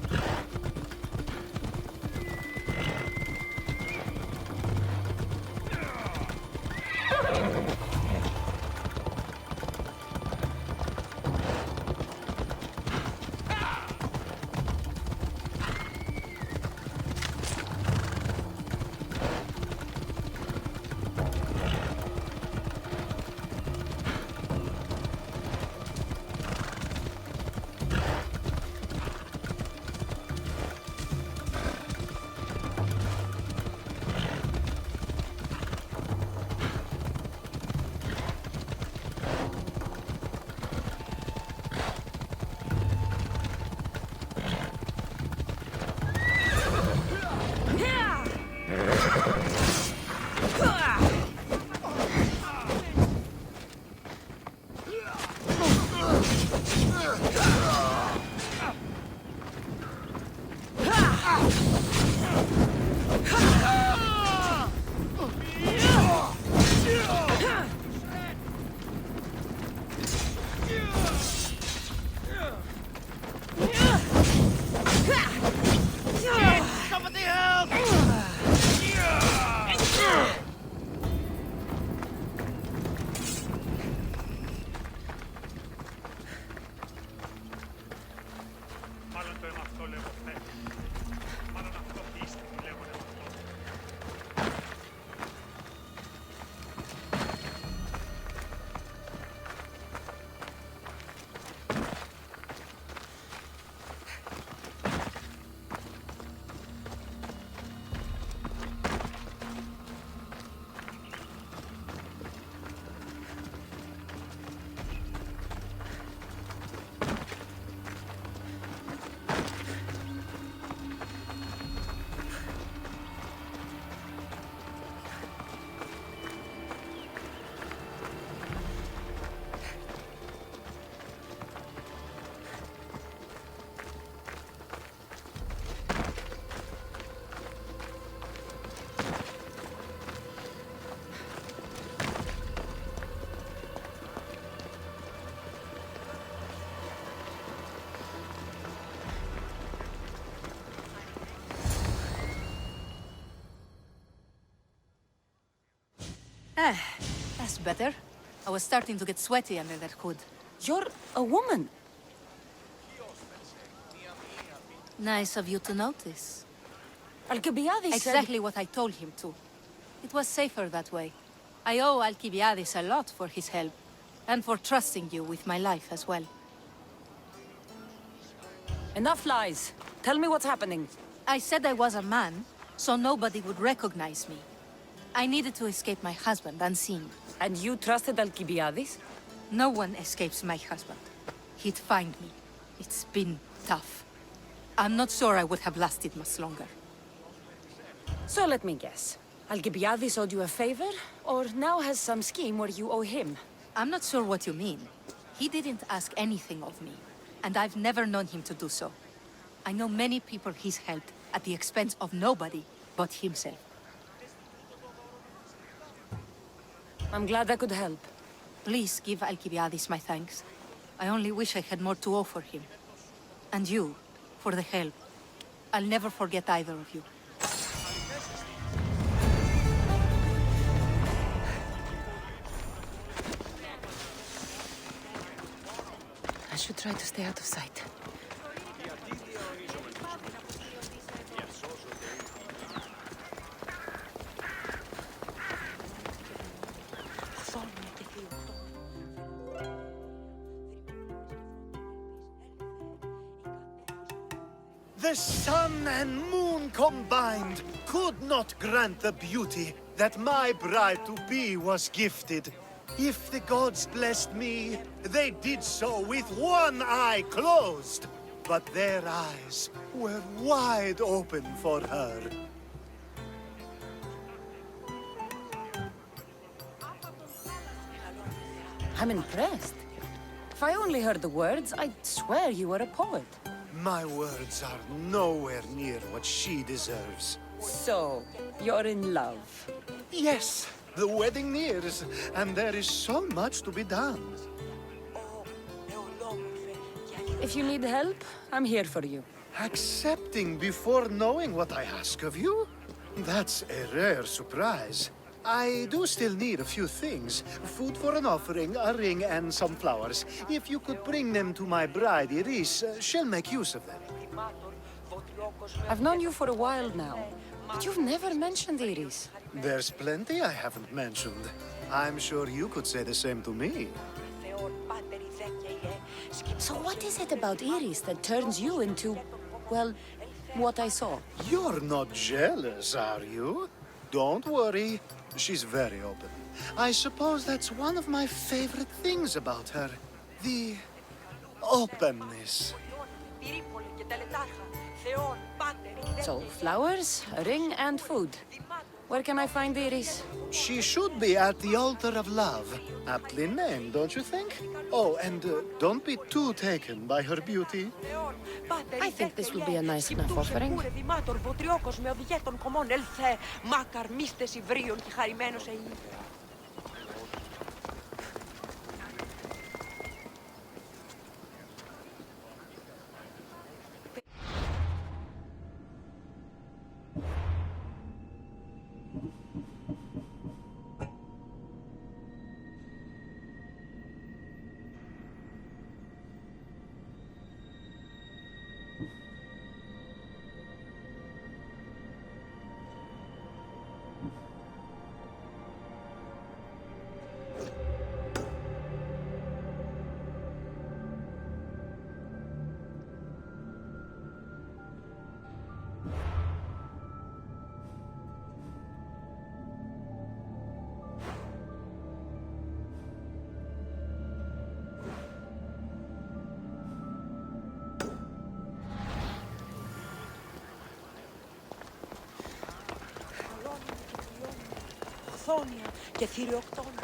Αυτό λέγω χθες. Μάλλον αυτό πίστη που λέγονται αυτό. That's better. I was starting to get sweaty under that hood. You're a woman. Nice of you to notice. Alcibiades said... Exactly what I told him to. It was safer that way. I owe Alcibiades a lot for his help, and for trusting you with my life as well. Enough lies. Tell me what's happening. I said I was a man, so nobody would recognize me. I needed to escape my husband unseen. And you trusted Alcibiades? No one escapes my husband. He'd find me. It's been tough. I'm not sure I would have lasted much longer. So let me guess. Alcibiades owed you a favor, or now has some scheme where you owe him? I'm not sure what you mean. He didn't ask anything of me, and I've never known him to do so. I know many people he's helped at the expense of nobody but himself. I'm glad I could help. Please give Alcibiades my thanks. I only wish I had more to offer him. And you, for the help. I'll never forget either of you. I should try to stay out of sight. The sun and moon combined could not grant the beauty that my bride-to-be was gifted. If the gods blessed me, they did so with one eye closed. But their eyes were wide open for her. I'm impressed. If I only heard the words, I'd swear you were a poet. My words are nowhere near what she deserves. So, you're in love? Yes, the wedding nears, and there is so much to be done. If you need help, I'm here for you. Accepting before knowing what I ask of you? That's a rare surprise. I do still need a few things. Food for an offering, a ring, and some flowers. If you could bring them to my bride, Iris, she'll make use of them. I've known you for a while now, but you've never mentioned Iris. There's plenty I haven't mentioned. I'm sure you could say the same to me. So what is it about Iris that turns you into, well, what I saw? You're not jealous, are you? Don't worry. She's very open. I suppose that's one of my favorite things about her. The openness. So, flowers, a ring, and food. Where can I find Iris? She should be at the altar of love. Aptly named, don't you think? Oh, and don't be too taken by her beauty. I think this will be a nice enough offering. Ορθόνια και θηριοκτώνα.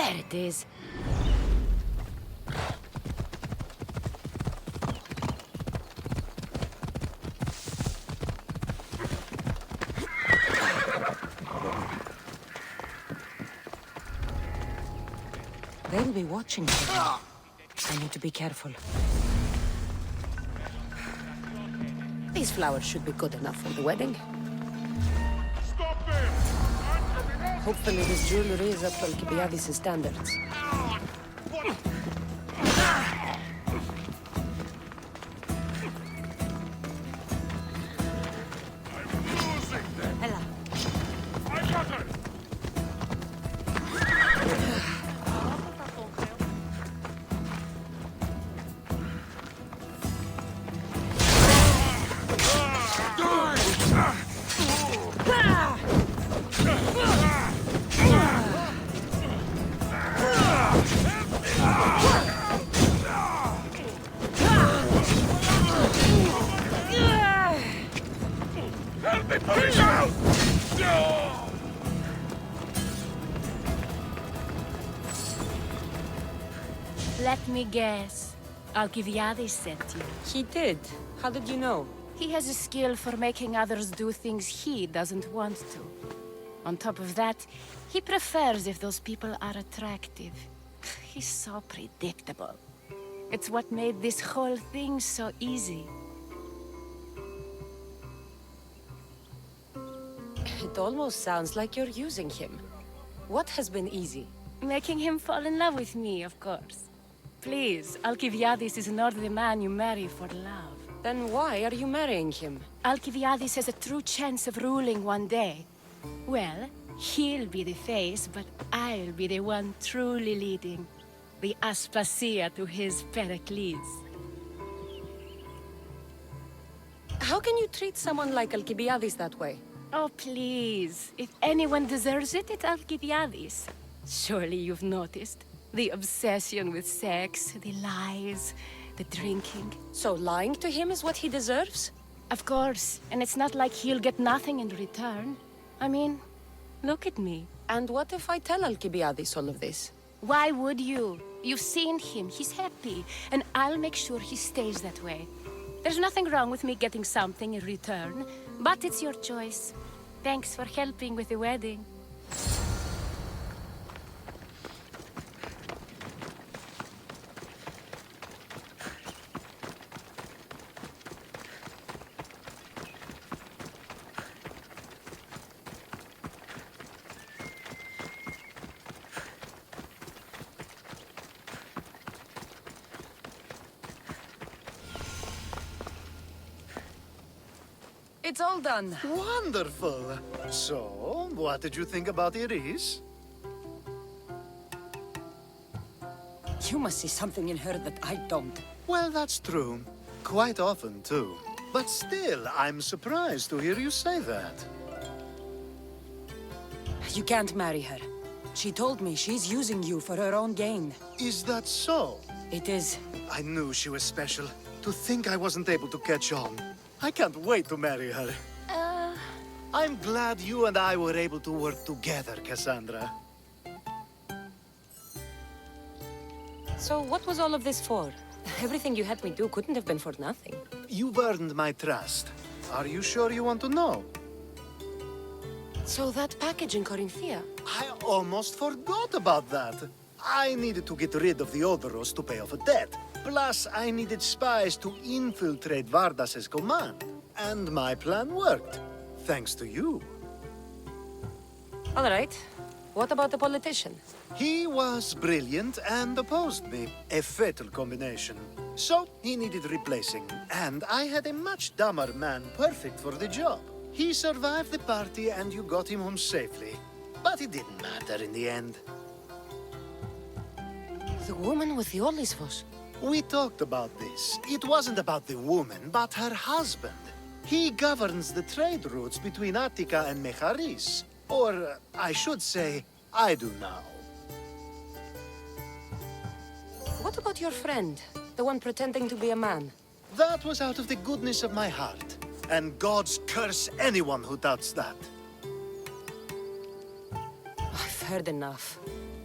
There it is. They'll be watching for me. I need to be careful. These flowers should be good enough for the wedding. Hopefully this jewelry is up to Alcibiades' standards. Let me guess. Alcibiades sent you. He did. How did you know? He has a skill for making others do things he doesn't want to. On top of that, he prefers if those people are attractive. He's so predictable. It's what made this whole thing so easy. It almost sounds like you're using him. What has been easy? Making him fall in love with me, of course. Please, Alcibiades is not the man you marry for love. Then why are you marrying him? Alcibiades has a true chance of ruling one day. Well, he'll be the face, but I'll be the one truly leading. The Aspasia to his Pericles. How can you treat someone like Alcibiades that way? Oh, please. If anyone deserves it, it's Alcibiades. Surely you've noticed. The obsession with sex, the lies, the drinking. So lying to him is what he deserves? Of course. And it's not like he'll get nothing in return. I mean, look at me. And what if I tell Alcibiades all of this? Why would you? You've seen him. He's happy. And I'll make sure he stays that way. There's nothing wrong with me getting something in return. But it's your choice. Thanks for helping with the wedding. It's all done. Wonderful. So, what did you think about Iris? You must see something in her that I don't. Well, that's true. Quite often, too. But still, I'm surprised to hear you say that. You can't marry her. She told me she's using you for her own gain. Is that so? It is. I knew she was special. To think I wasn't able to catch on. I can't wait to marry her. I'm glad you and I were able to work together, Cassandra. So what was all of this for? Everything you had me do couldn't have been for nothing. You've earned my trust. Are you sure you want to know? So that package in Corinthia? I almost forgot about that. I needed to get rid of the Odoros to pay off a debt. Plus, I needed spies to infiltrate Vardas's command. And my plan worked. Thanks to you. All right. What about the politician? He was brilliant and opposed me. A fatal combination. So, he needed replacing. And I had a much dumber man perfect for the job. He survived the party and you got him home safely. But it didn't matter in the end. The woman with the Olisvos. We talked about this. It wasn't about the woman, but her husband. He governs the trade routes between Attica and Mecharis. Or, I should say, I do now. What about your friend? The one pretending to be a man? That was out of the goodness of my heart. And gods curse anyone who doubts that. I've heard enough.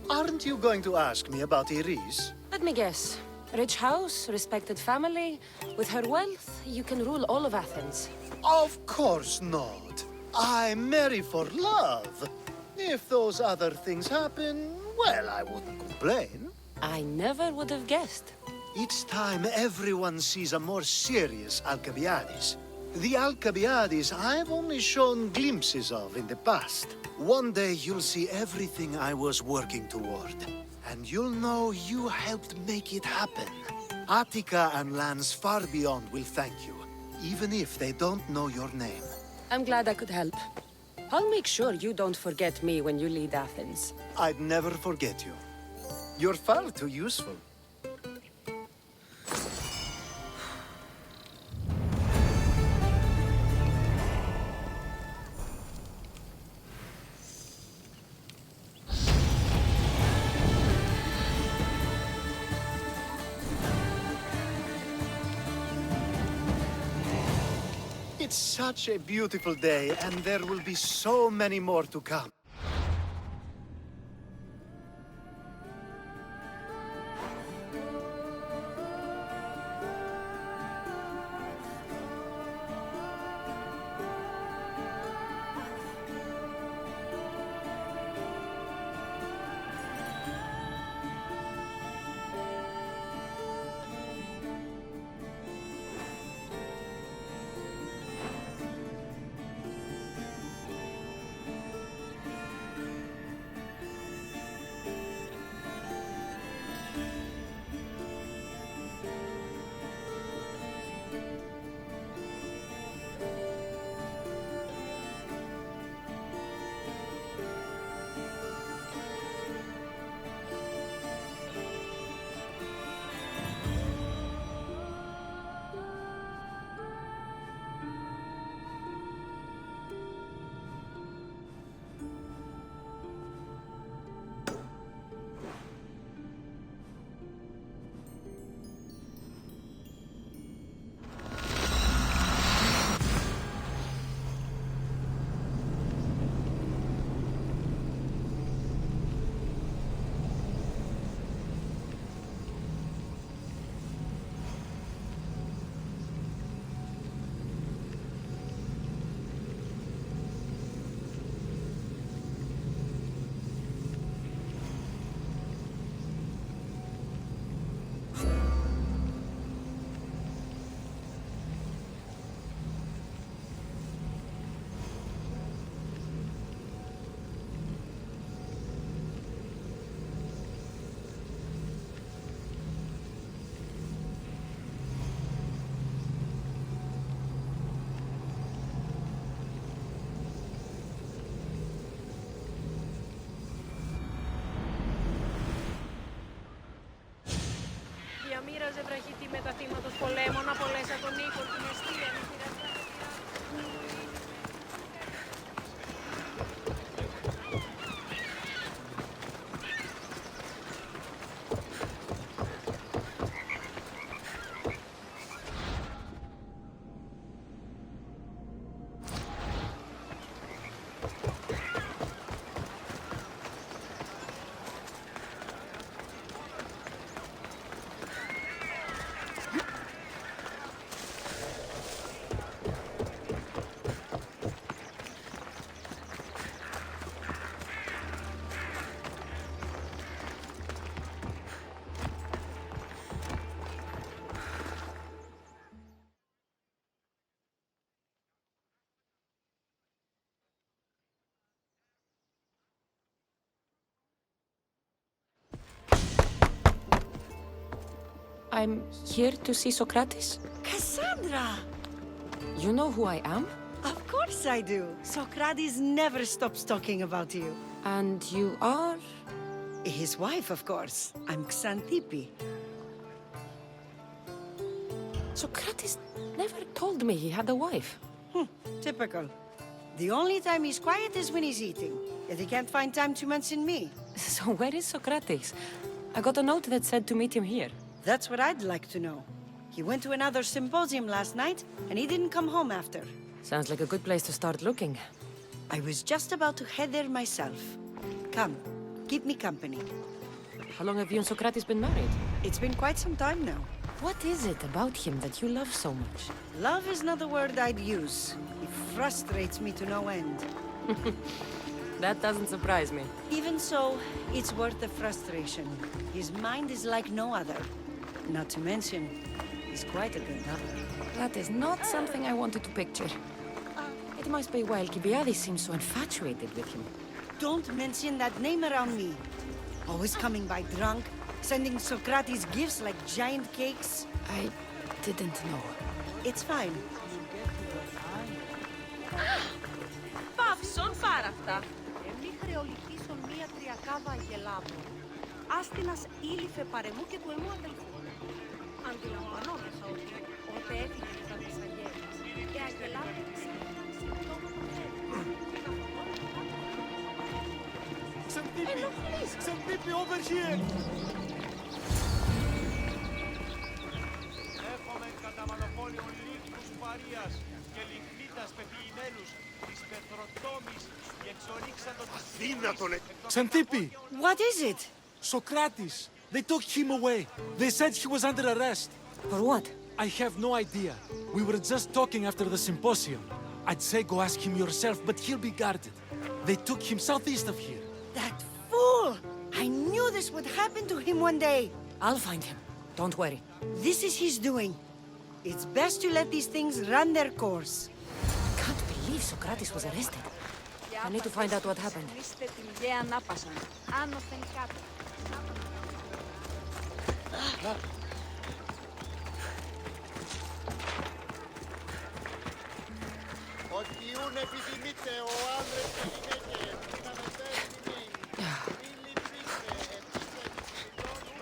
Aren't you going to ask me about Iris? Let me guess. Rich house, respected family. With her wealth, you can rule all of Athens. Of course not. I marry for love. If those other things happen, well, I wouldn't complain. I never would have guessed. It's time everyone sees a more serious Alcibiades. The Alcibiades I've only shown glimpses of in the past. One day you'll see everything I was working toward. And you'll know you helped make it happen. Attica and lands far beyond will thank you, even if they don't know your name. I'm glad I could help. I'll make sure you don't forget me when you lead Athens. I'd never forget you. You're far too useful. It's such a beautiful day, and there will be so many more to come. I'm here to see Sokratis. Cassandra! You know who I am? Of course I do. Sokratis never stops talking about you. And you are? His wife, of course. I'm Xantippe. Sokratis never told me he had a wife. Typical. The only time he's quiet is when he's eating. Yet he can't find time to mention me. So where is Sokratis? I got a note that said to meet him here. That's what I'd like to know. He went to another symposium last night, and he didn't come home after. Sounds like a good place to start looking. I was just about to head there myself. Come, keep me company. How long have you and Sokratis been married? It's been quite some time now. What is it about him that you love so much? Love is not a word I'd use. He frustrates me to no end. That doesn't surprise me. Even so, it's worth the frustration. His mind is like no other. Not to mention, he's quite a good lover. That is not something I wanted to picture. It must be why Alcibiades seems so infatuated with him. Don't mention that name around me. Always coming by drunk, sending Sokratis gifts like giant cakes. I didn't know. It's fine. Παύσον πάρα αυτά. Εμεί χρεολικήσον μία τριακάδα αγελάδων. Άστινας ήλυφε παρεμού και του εμού αδελφού. Αντιλαμβανόμεθα ότι ότε έφυγε τα μεσαγέρας, και αγελάδων ξύπναν συμπτώμα του χέρι. Xantippe, over here! Έχουμε κατά μονοπόλιο λίθους Παρίας και λιχνίτας πεποιημένους της Πετροτόμης και εξορίξαντο της Δύνατον! Xantippe! What is it? Sokratis! They took him away. They said he was under arrest. For what? I have no idea. We were just talking after the symposium. I'd say go ask him yourself, but he'll be guarded. They took him southeast of here. That fool! I knew this would happen to him one day. I'll find him. Don't worry. This is his doing. It's best to let these things run their course. I can't believe Sokratis was arrested. I need to find out what happened. Είστε την γέα ανάπασαν. Άνωθεν κάτω. Ότι ούν επιδημείτε ο άνδρες και γυναίκες, να μετέσχυμοι. Μην λυπήστε, επίθετοι συλλόγου δεν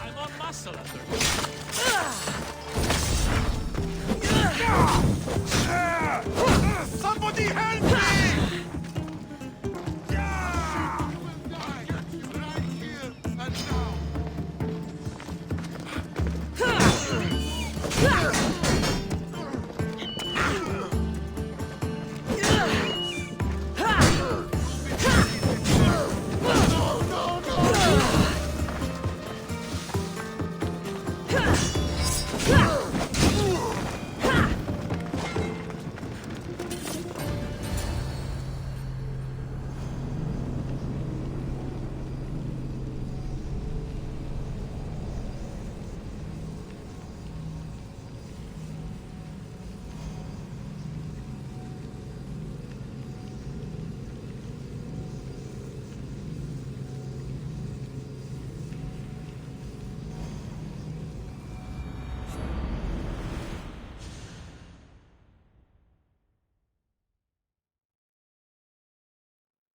I'm on muscle after Somebody help me!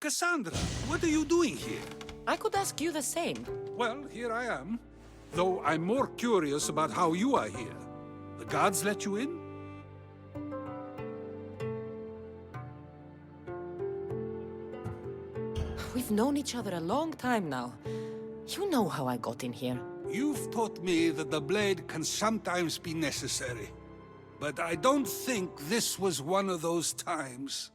Cassandra, what are you doing here? I could ask you the same. Well, here I am. Though I'm more curious about how you are here. The guards let you in? We've known each other a long time now. You know how I got in here. You've taught me that the blade can sometimes be necessary. But I don't think this was one of those times.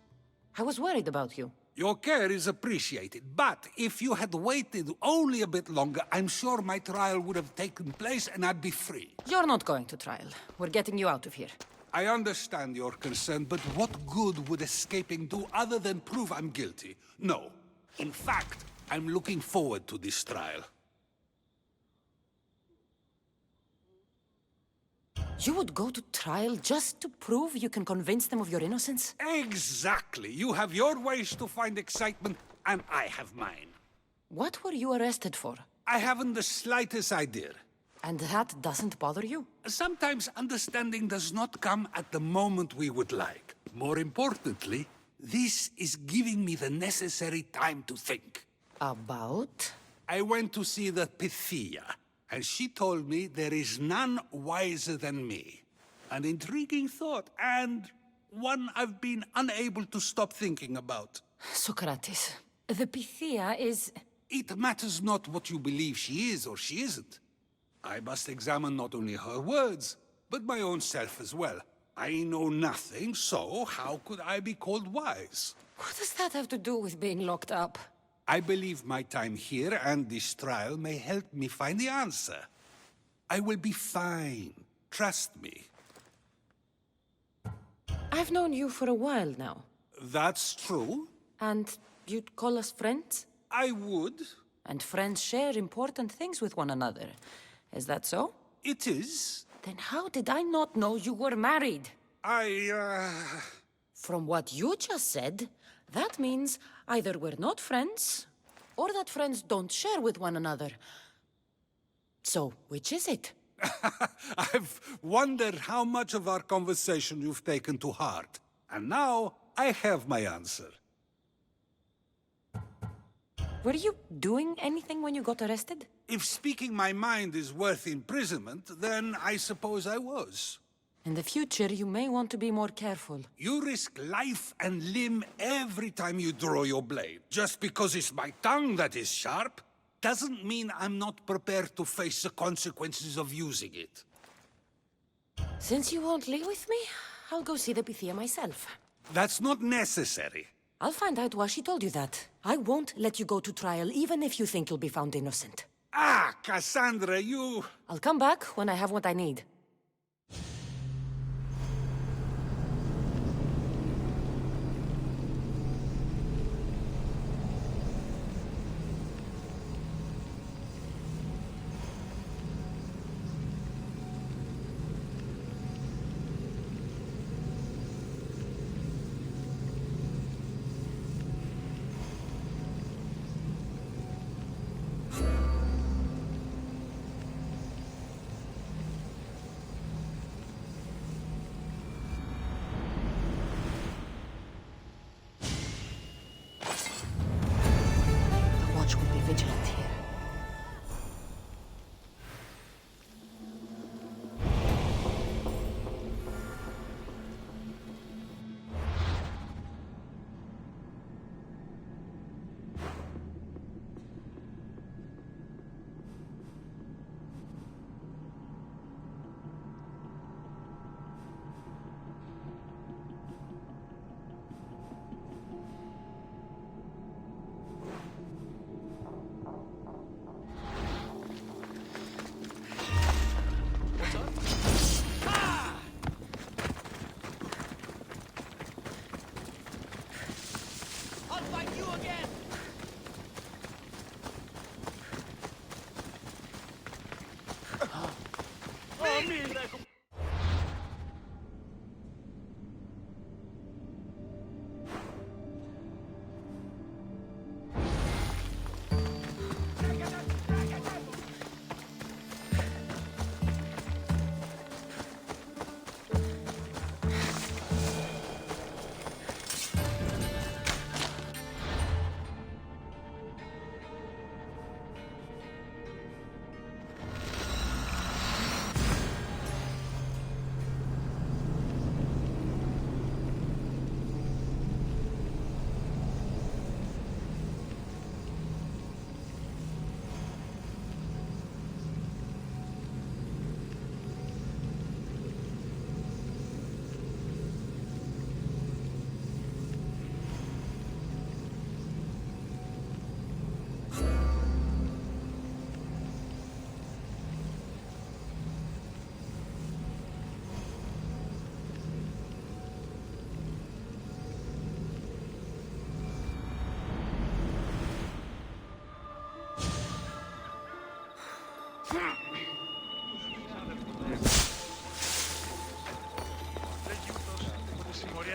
I was worried about you. Your care is appreciated, but if you had waited only a bit longer, I'm sure my trial would have taken place and I'd be free. You're not going to trial. We're getting you out of here. I understand your concern, but what good would escaping do other than prove I'm guilty? No. In fact, I'm looking forward to this trial. You would go to trial just to prove you can convince them of your innocence? Exactly. You have your ways to find excitement, and I have mine. What were you arrested for? I haven't the slightest idea. And that doesn't bother you? Sometimes understanding does not come at the moment we would like. More importantly, this is giving me the necessary time to think. About? I went to see the Pythia, and she told me there is none wiser than me. An intriguing thought, and one I've been unable to stop thinking about. Sokrates, the Pythia is... It matters not what you believe she is or she isn't. I must examine not only her words, but my own self as well. I know nothing, so how could I be called wise? What does that have to do with being locked up? I believe my time here and this trial may help me find the answer. I will be fine. Trust me. I've known you for a while now. That's true. And you'd call us friends? I would. And friends share important things with one another. Is that so? It is. Then how did I not know you were married? From what you just said, that means either we're not friends, or that friends don't share with one another. So, which is it? I've wondered how much of our conversation you've taken to heart. And now, I have my answer. Were you doing anything when you got arrested? If speaking my mind is worth imprisonment, then I suppose I was. In the future, you may want to be more careful. You risk life and limb every time you draw your blade. Just because it's my tongue that is sharp, doesn't mean I'm not prepared to face the consequences of using it. Since you won't leave with me, I'll go see the Pythia myself. That's not necessary. I'll find out why she told you that. I won't let you go to trial, even if you think you'll be found innocent. Ah, Cassandra, you... I'll come back when I have what I need.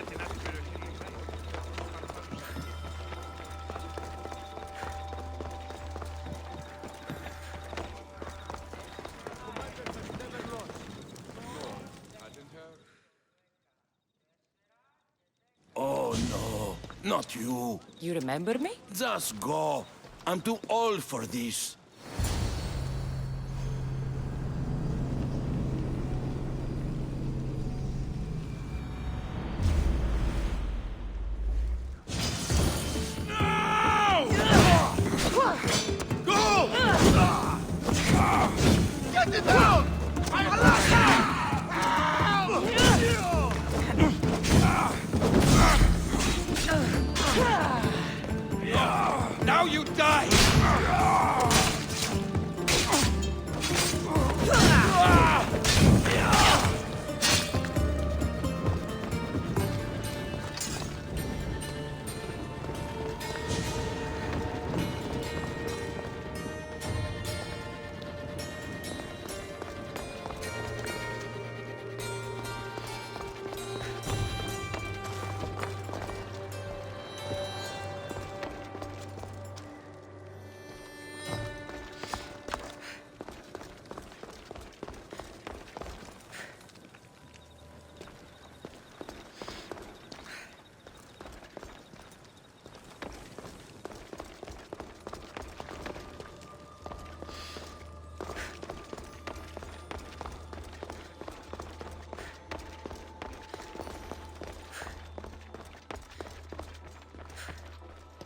την άλλη περιοχή. Oh no, not you. You remember me? Just go. I'm too old for this. Get it down! Now you die!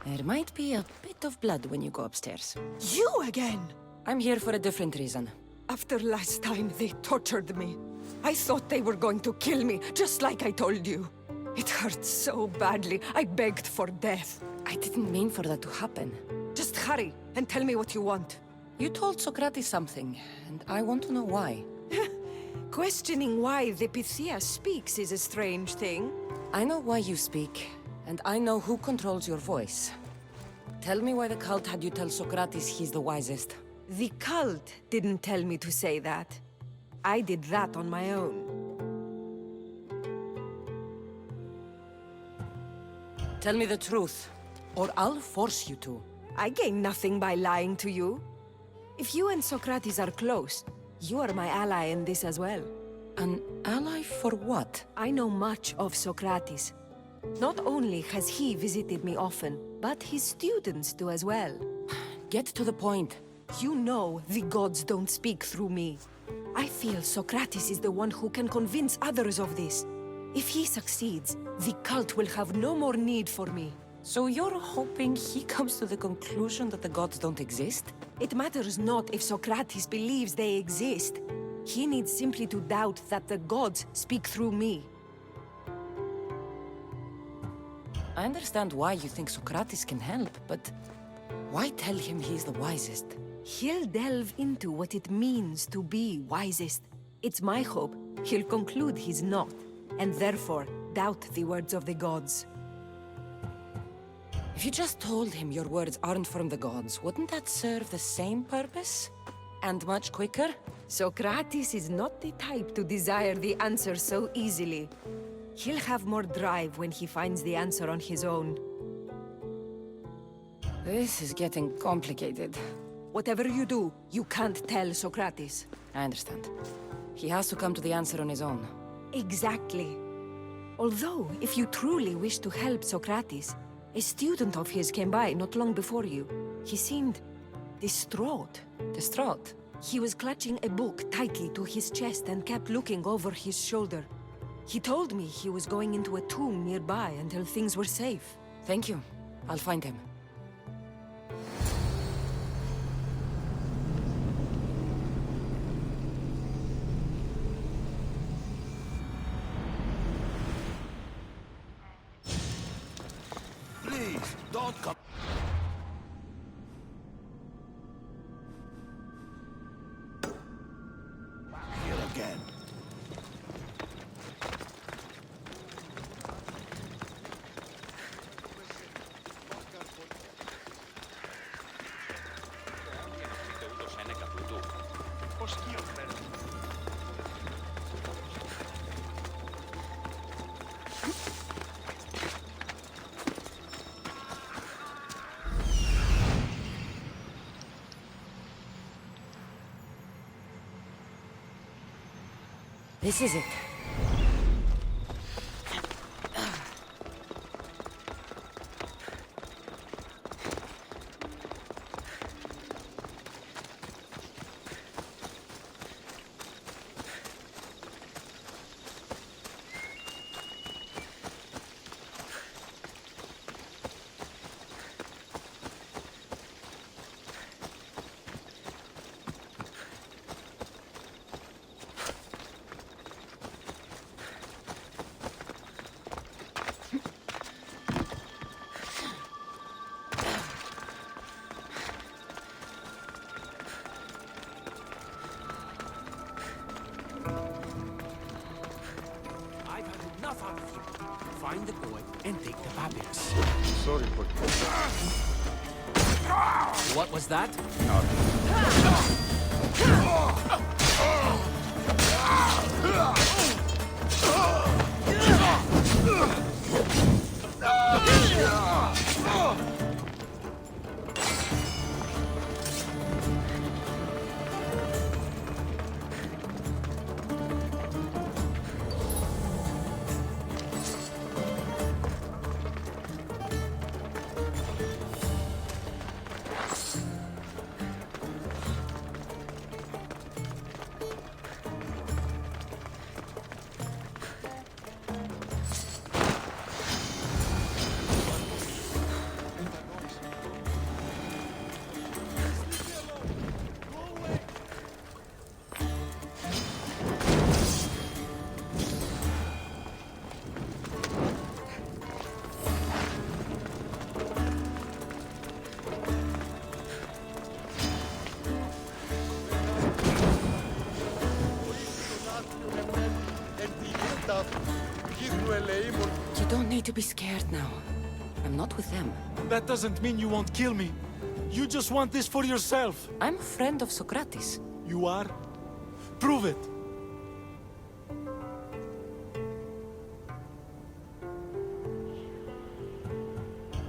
There might be a bit of blood when you go upstairs. You again? I'm here for a different reason. After last time, they tortured me. I thought they were going to kill me, just like I told you. It hurt so badly, I begged for death. I didn't mean for that to happen. Just hurry, and tell me what you want. You told Sokratis something, and I want to know why. Questioning why the Pythia speaks is a strange thing. I know why you speak, and I know who controls your voice. Tell me why the cult had you tell Sokratis he's the wisest. The cult didn't tell me to say that. I did that on my own. Tell me the truth, or I'll force you to. I gain nothing by lying to you. If you and Sokratis are close, you are my ally in this as well. An ally for what? I know much of Sokratis. Not only has he visited me often, but his students do as well. Get to the point. You know the gods don't speak through me. I feel Sokratis is the one who can convince others of this. If he succeeds, the cult will have no more need for me. So you're hoping he comes to the conclusion that the gods don't exist? It matters not if Sokratis believes they exist. He needs simply to doubt that the gods speak through me. I understand why you think Sokratis can help, but why tell him he's the wisest? He'll delve into what it means to be wisest. It's my hope he'll conclude he's not, and therefore doubt the words of the gods. If you just told him your words aren't from the gods, wouldn't that serve the same purpose? And much quicker? Sokratis is not the type to desire the answer so easily. He'll have more drive when he finds the answer on his own. This is getting complicated. Whatever you do, you can't tell Sokratis. I understand. He has to come to the answer on his own. Exactly. Although, if you truly wish to help Sokratis, a student of his came by not long before you. He seemed distraught. Distraught? He was clutching a book tightly to his chest and kept looking over his shoulder. He told me he was going into a tomb nearby until things were safe. Thank you. I'll find him. Please, don't come. Here again. This is it. I've had enough out of you. Find the boy and take the papyrus. Sorry, but... What was that? You don't need to be scared now. I'm not with them. That doesn't mean you won't kill me. You just want this for yourself. I'm a friend of Sokratis. You are? Prove it.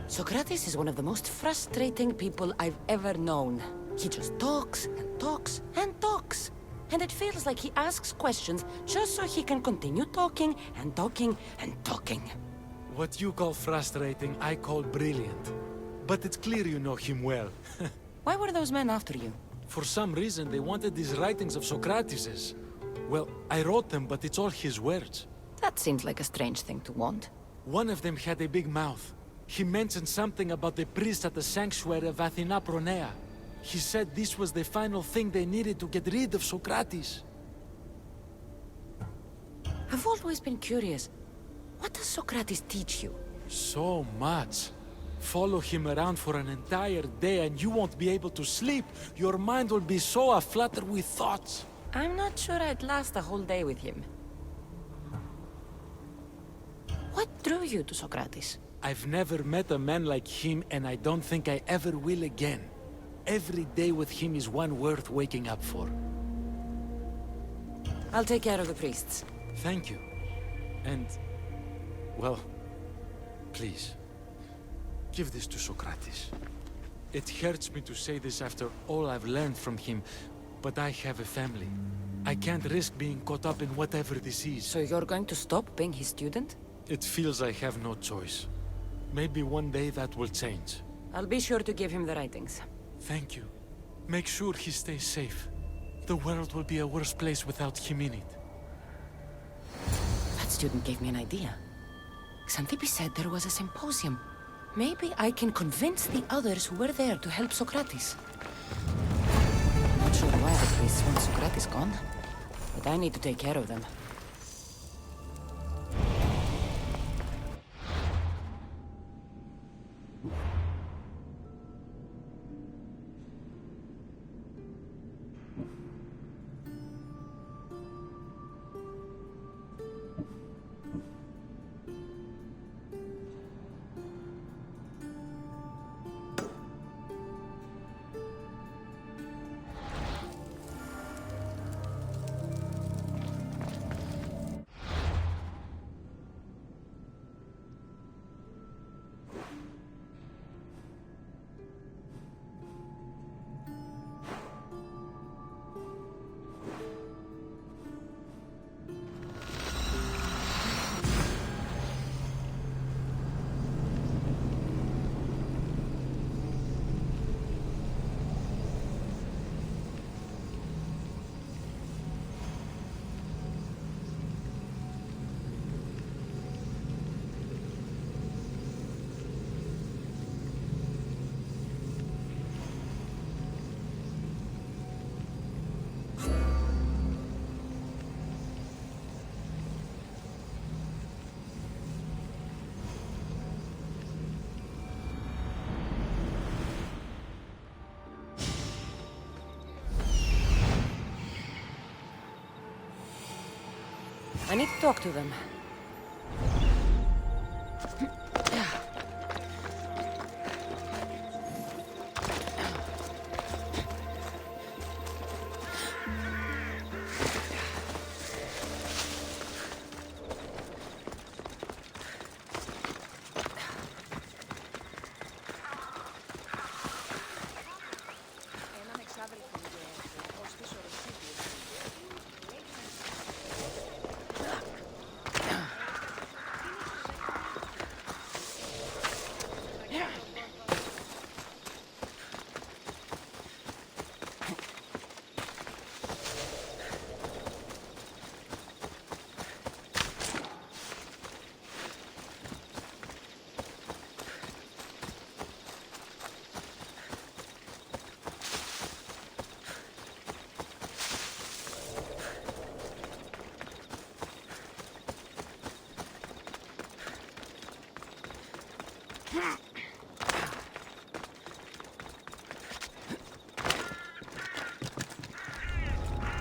Sokratis is one of the most frustrating people I've ever known. He just talks and talks and talks. And it feels like he asks questions just so he can continue talking and talking and talking. What you call frustrating, I call brilliant. But it's clear you know him well. Why were those men after you? For some reason, they wanted these writings of Socrates's. Well, I wrote them, but it's all his words. That seems like a strange thing to want. One of them had a big mouth. He mentioned something about the priest at the sanctuary of Athena Pronea. He said this was the final thing they needed to get rid of Socrates. I've always been curious. What does Socrates teach you? So much. Follow him around for an entire day and you won't be able to sleep. Your mind will be so aflutter with thoughts. I'm not sure I'd last a whole day with him. What drew you to Socrates? I've never met a man like him and I don't think I ever will again. Every day with him is one worth waking up for. I'll take care of the priests. Thank you. And, well, please, give this to Socrates. It hurts me to say this after all I've learned from him, but I have a family. I can't risk being caught up in whatever this is. So you're going to stop being his student? It feels I have no choice. Maybe one day that will change. I'll be sure to give him the writings. Thank you. Make sure he stays safe. The world will be a worse place without him in it. That student gave me an idea. Xanthippe said there was a symposium. Maybe I can convince the others who were there to help Socrates. Not sure why the priests want Socrates gone, but I need to take care of them. I need to talk to them.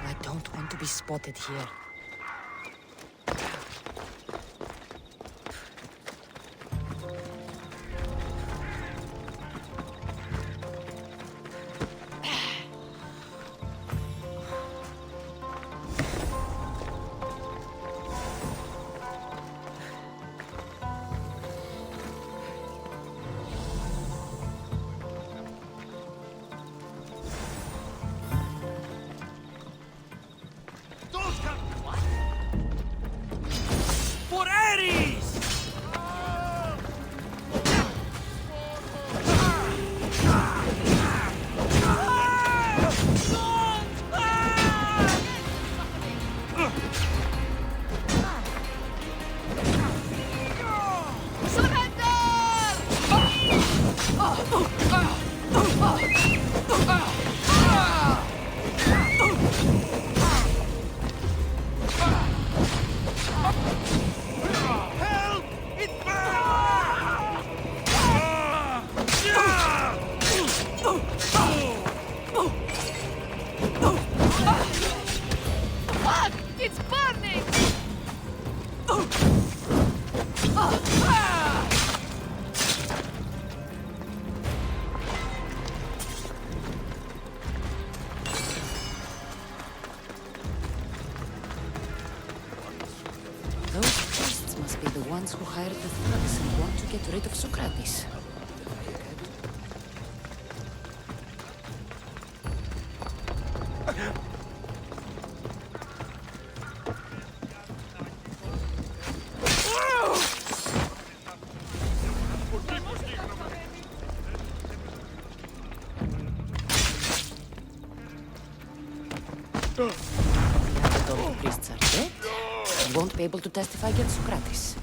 I don't want to be spotted here. For Ares! Fuck! It's burning! Those priests must be the ones who hired the thugs and want to get rid of Sokratis. Now that all the priests are dead, I won't be able to testify against Sokratis.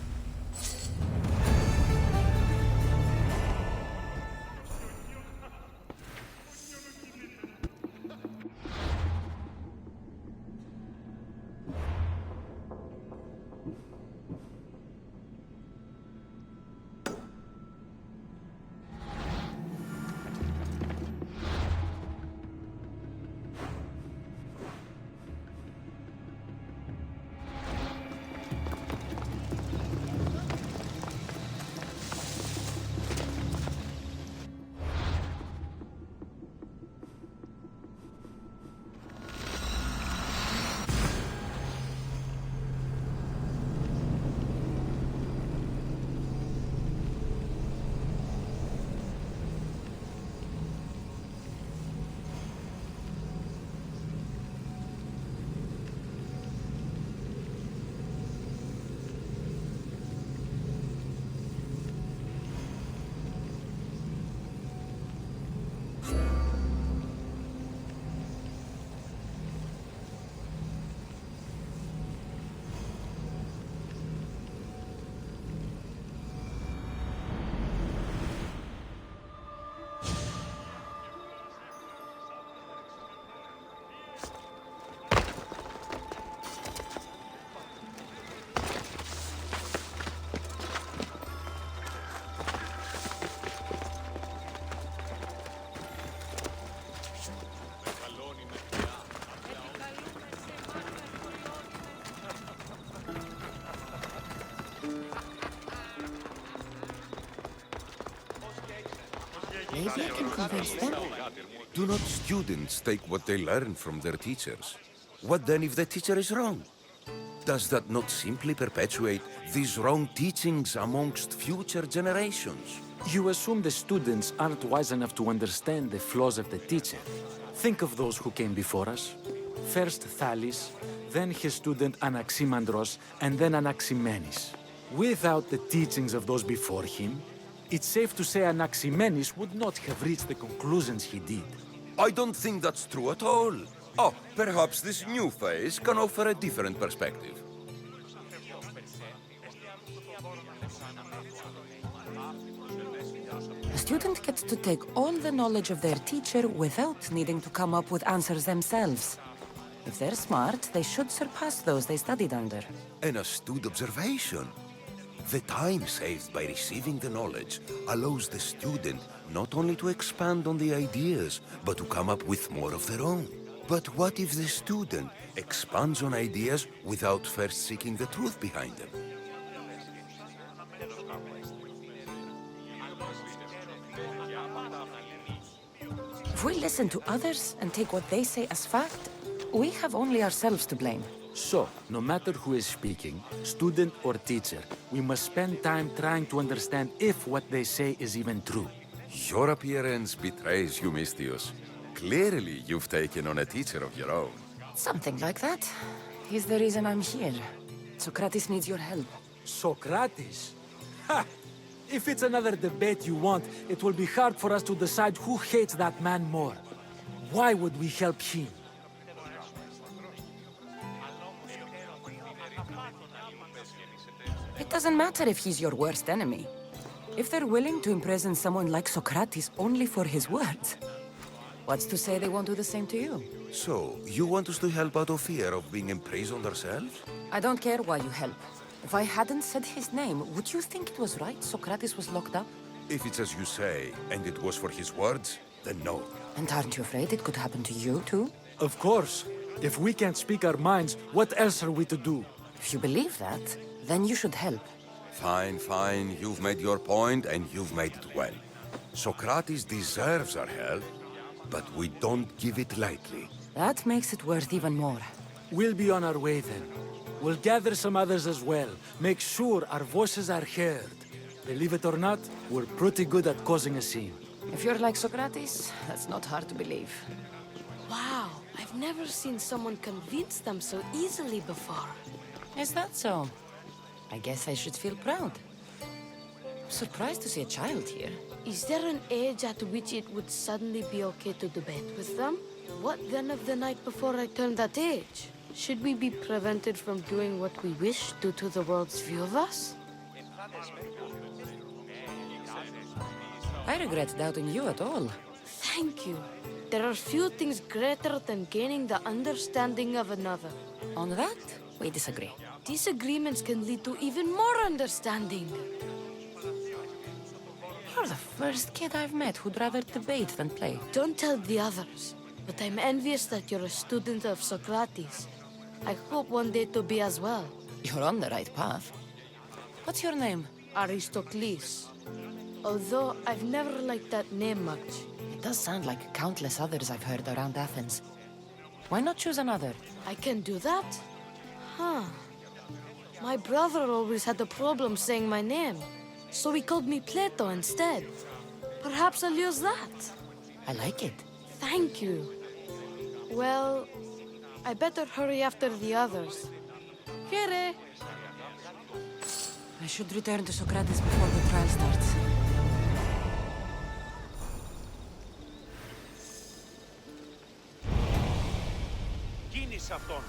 Maybe I can convince them. Do not students take what they learn from their teachers? What then if the teacher is wrong? Does that not simply perpetuate these wrong teachings amongst future generations? You assume the students aren't wise enough to understand the flaws of the teacher. Think of those who came before us. First Thales, then his student Anaximandros, and then Anaximenes. Without the teachings of those before him, it's safe to say Anaximenes would not have reached the conclusions he did. I don't think that's true at all. Oh, perhaps this new phase can offer a different perspective. A student gets to take all the knowledge of their teacher without needing to come up with answers themselves. If they're smart, they should surpass those they studied under. An astute observation. The time saved by receiving the knowledge allows the student not only to expand on the ideas, but to come up with more of their own. But what if the student expands on ideas without first seeking the truth behind them? If we listen to others and take what they say as fact, we have only ourselves to blame. So, no matter who is speaking, student or teacher, we must spend time trying to understand if what they say is even true. Your appearance betrays you, Mystios. Clearly, you've taken on a teacher of your own. Something like that. He's the reason I'm here. Sokratis needs your help. Sokratis? Ha! If it's another debate you want, it will be hard for us to decide who hates that man more. Why would we help him? It doesn't matter if he's your worst enemy. If they're willing to imprison someone like Sokratis only for his words, what's to say they won't do the same to you? So, you want us to help out of fear of being imprisoned ourselves? I don't care why you help. If I hadn't said his name, would you think it was right Sokratis was locked up? If it's as you say, and it was for his words, then no. And aren't you afraid it could happen to you, too? Of course. If we can't speak our minds, what else are we to do? If you believe that, then you should help. Fine, fine. You've made your point, and you've made it well. Sokratis deserves our help, but we don't give it lightly. That makes it worth even more. We'll be on our way then. We'll gather some others as well. Make sure our voices are heard. Believe it or not, we're pretty good at causing a scene. If you're like Sokratis, that's not hard to believe. Wow, I've never seen someone convince them so easily before. Is that so? I guess I should feel proud. I'm surprised to see a child here. Is there an age at which it would suddenly be okay to debate with them? What then of the night before I turned that age? Should we be prevented from doing what we wish due to the world's view of us? I regret doubting you at all. Thank you. There are few things greater than gaining the understanding of another. On that, we disagree. Disagreements can lead to even more understanding. You're the first kid I've met who'd rather debate than play. Don't tell the others, but I'm envious that you're a student of Sokratis. I hope one day to be as well. You're on the right path. What's your name? Aristocles. Although I've never liked that name much. It does sound like countless others I've heard around Athens. Why not choose another? I can do that? Huh. My brother always had a problem saying my name, so he called me Plato instead. Perhaps I'll use that. I like it. Thank you. Well, I better hurry after the others. Here. I should return to Sokratis before the trial starts. Κίνησε αυτόν.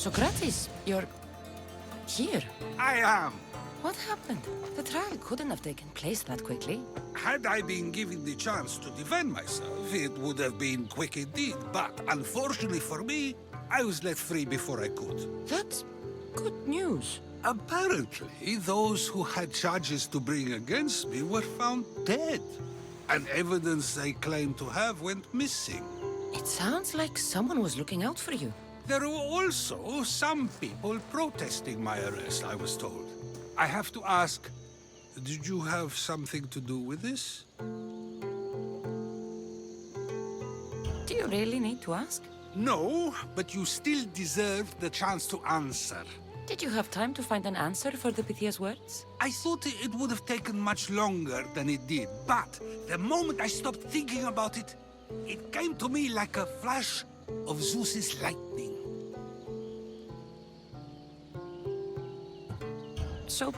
Sokrates, you're here. I am. What happened? The trial couldn't have taken place that quickly. Had I been given the chance to defend myself, it would have been quick indeed. But unfortunately for me, I was let free before I could. That's good news. Apparently, those who had charges to bring against me were found dead. And evidence they claimed to have went missing. It sounds like someone was looking out for you. There were also some people protesting my arrest, I was told. I have to ask, did you have something to do with this? Do you really need to ask? No, but you still deserve the chance to answer. Did you have time to find an answer for the Pythia's words? I thought it would have taken much longer than it did, but the moment I stopped thinking about it, it came to me like a flash of Zeus's lightning. So,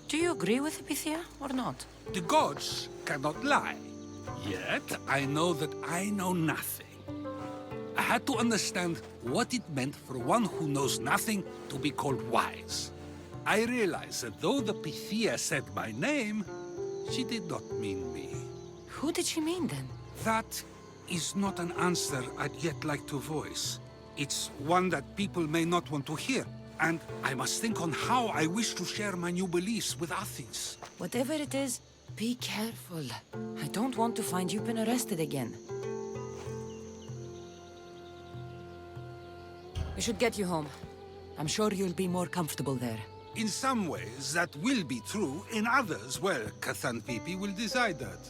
do you agree with Pythia or not? The gods cannot lie. Yet, I know that I know nothing. I had to understand what it meant for one who knows nothing to be called wise. I realized that though the Pythia said my name, she did not mean me. Who did she mean then? That is not an answer I'd yet like to voice. It's one that people may not want to hear. And I must think on how I wish to share my new beliefs with Athens. Whatever it is, be careful. I don't want to find you've been arrested again. We should get you home. I'm sure you'll be more comfortable there. In some ways, that will be true. In others, well, Xanthippe will decide that.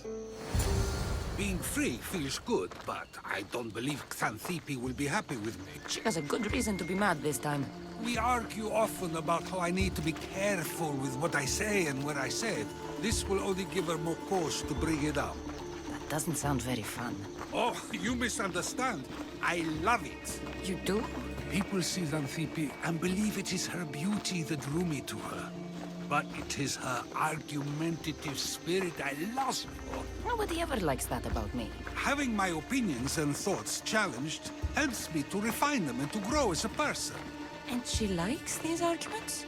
Being free feels good, but I don't believe Xanthippe will be happy with me. She has a good reason to be mad this time. We argue often about how I need to be careful with what I say and where I say it. This will only give her more cause to bring it up. That doesn't sound very fun. Oh, you misunderstand. I love it. You do? People see Xanthippe and believe it is her beauty that drew me to her. But it is her argumentative spirit I lust for. Nobody ever likes that about me. Having my opinions and thoughts challenged helps me to refine them and to grow as a person. And she likes these arguments?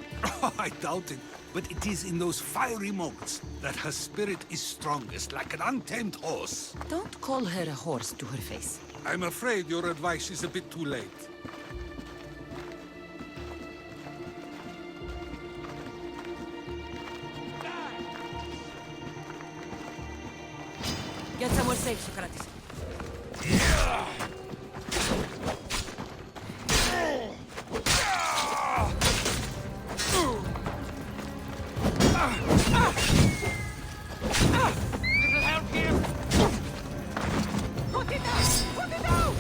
I doubt it, but it is in those fiery moments that her spirit is strongest, like an untamed horse. Don't call her a horse to her face. I'm afraid your advice is a bit too late. Get somewhere safe, Sokratis. Little help here! Put it down! Put it down!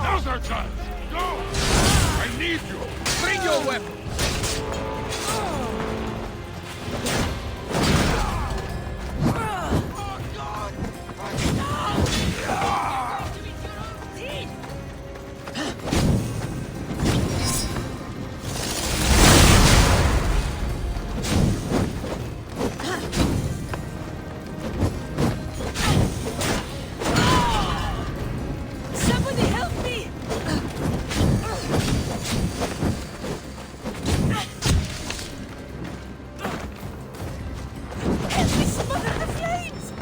Now's our chance! Go! I need you! Bring your weapon! Somebody help me! Help me smother the flames!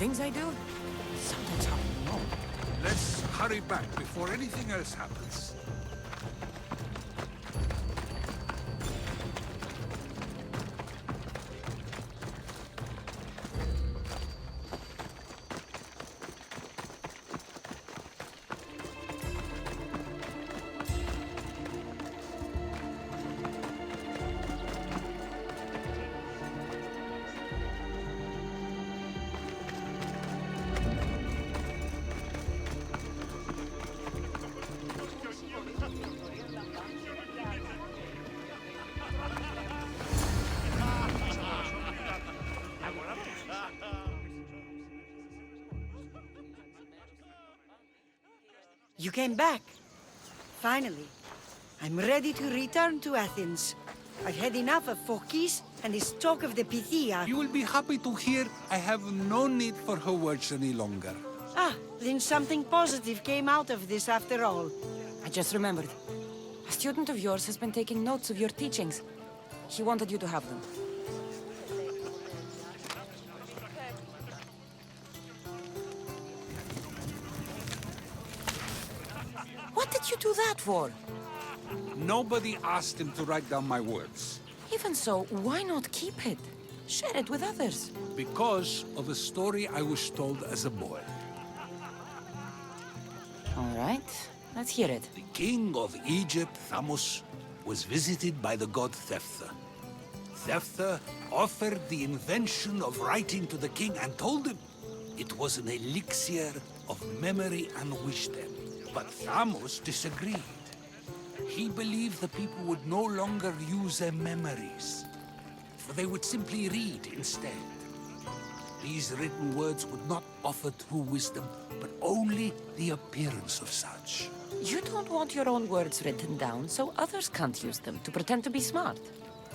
Things I do? Sometimes hard to know. Let's hurry back before anything else happens. You came back. Finally. I'm ready to return to Athens. I've had enough of Phokis and this talk of the Pythia. You will be happy to hear I have no need for her words any longer. Ah, then something positive came out of this after all. I just remembered. A student of yours has been taking notes of your teachings. He wanted you to have them. What did you do that for? Nobody asked him to write down my words. Even so, why not keep it? Share it with others. Because of a story I was told as a boy. All right, let's hear it. The king of Egypt, Thamos, was visited by the god Thefta. Thefta offered the invention of writing to the king and told him it was an elixir of memory and wisdom. But Thamos disagreed. He believed the people would no longer use their memories, for they would simply read instead. These written words would not offer true wisdom, but only the appearance of such. You don't want your own words written down, so others can't use them to pretend to be smart.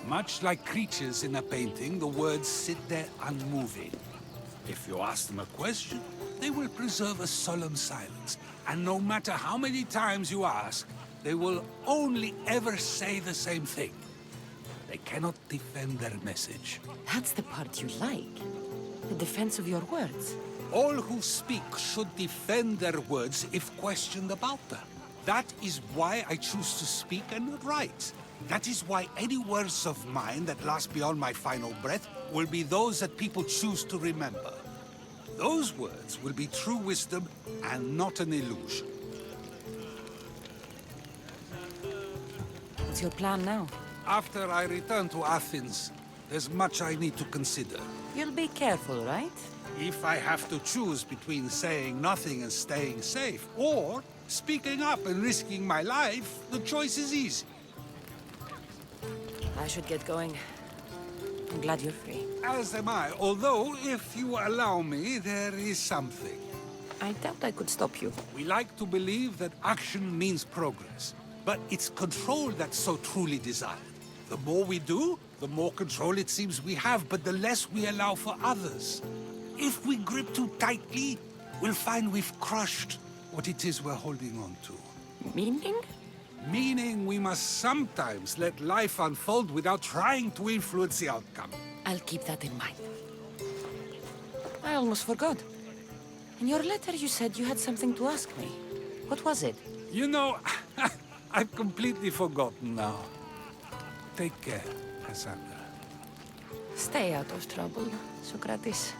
Much like creatures in a painting, the words sit there unmoving. If you ask them a question, they will preserve a solemn silence. And no matter how many times you ask, they will only ever say the same thing. They cannot defend their message. That's the part you like. The defense of your words. All who speak should defend their words if questioned about them. That is why I choose to speak and not write. That is why any words of mine that last beyond my final breath will be those that people choose to remember. Those words will be true wisdom and not an illusion. What's your plan now? After I return to Athens, there's much I need to consider. You'll be careful, right? If I have to choose between saying nothing and staying safe, or speaking up and risking my life, the choice is easy. I should get going. I'm glad you're free. As am I, although, if you allow me, there is something. I doubt I could stop you. We like to believe that action means progress, but it's control that's so truly desired. The more we do, the more control it seems we have, but the less we allow for others. If we grip too tightly, we'll find we've crushed what it is we're holding on to. Meaning? Meaning we must sometimes let life unfold without trying to influence the outcome. I'll keep that in mind. I almost forgot. In your letter you said you had something to ask me. What was it? You know, I've completely forgotten now. Take care, Cassandra. Stay out of trouble, Sokratis.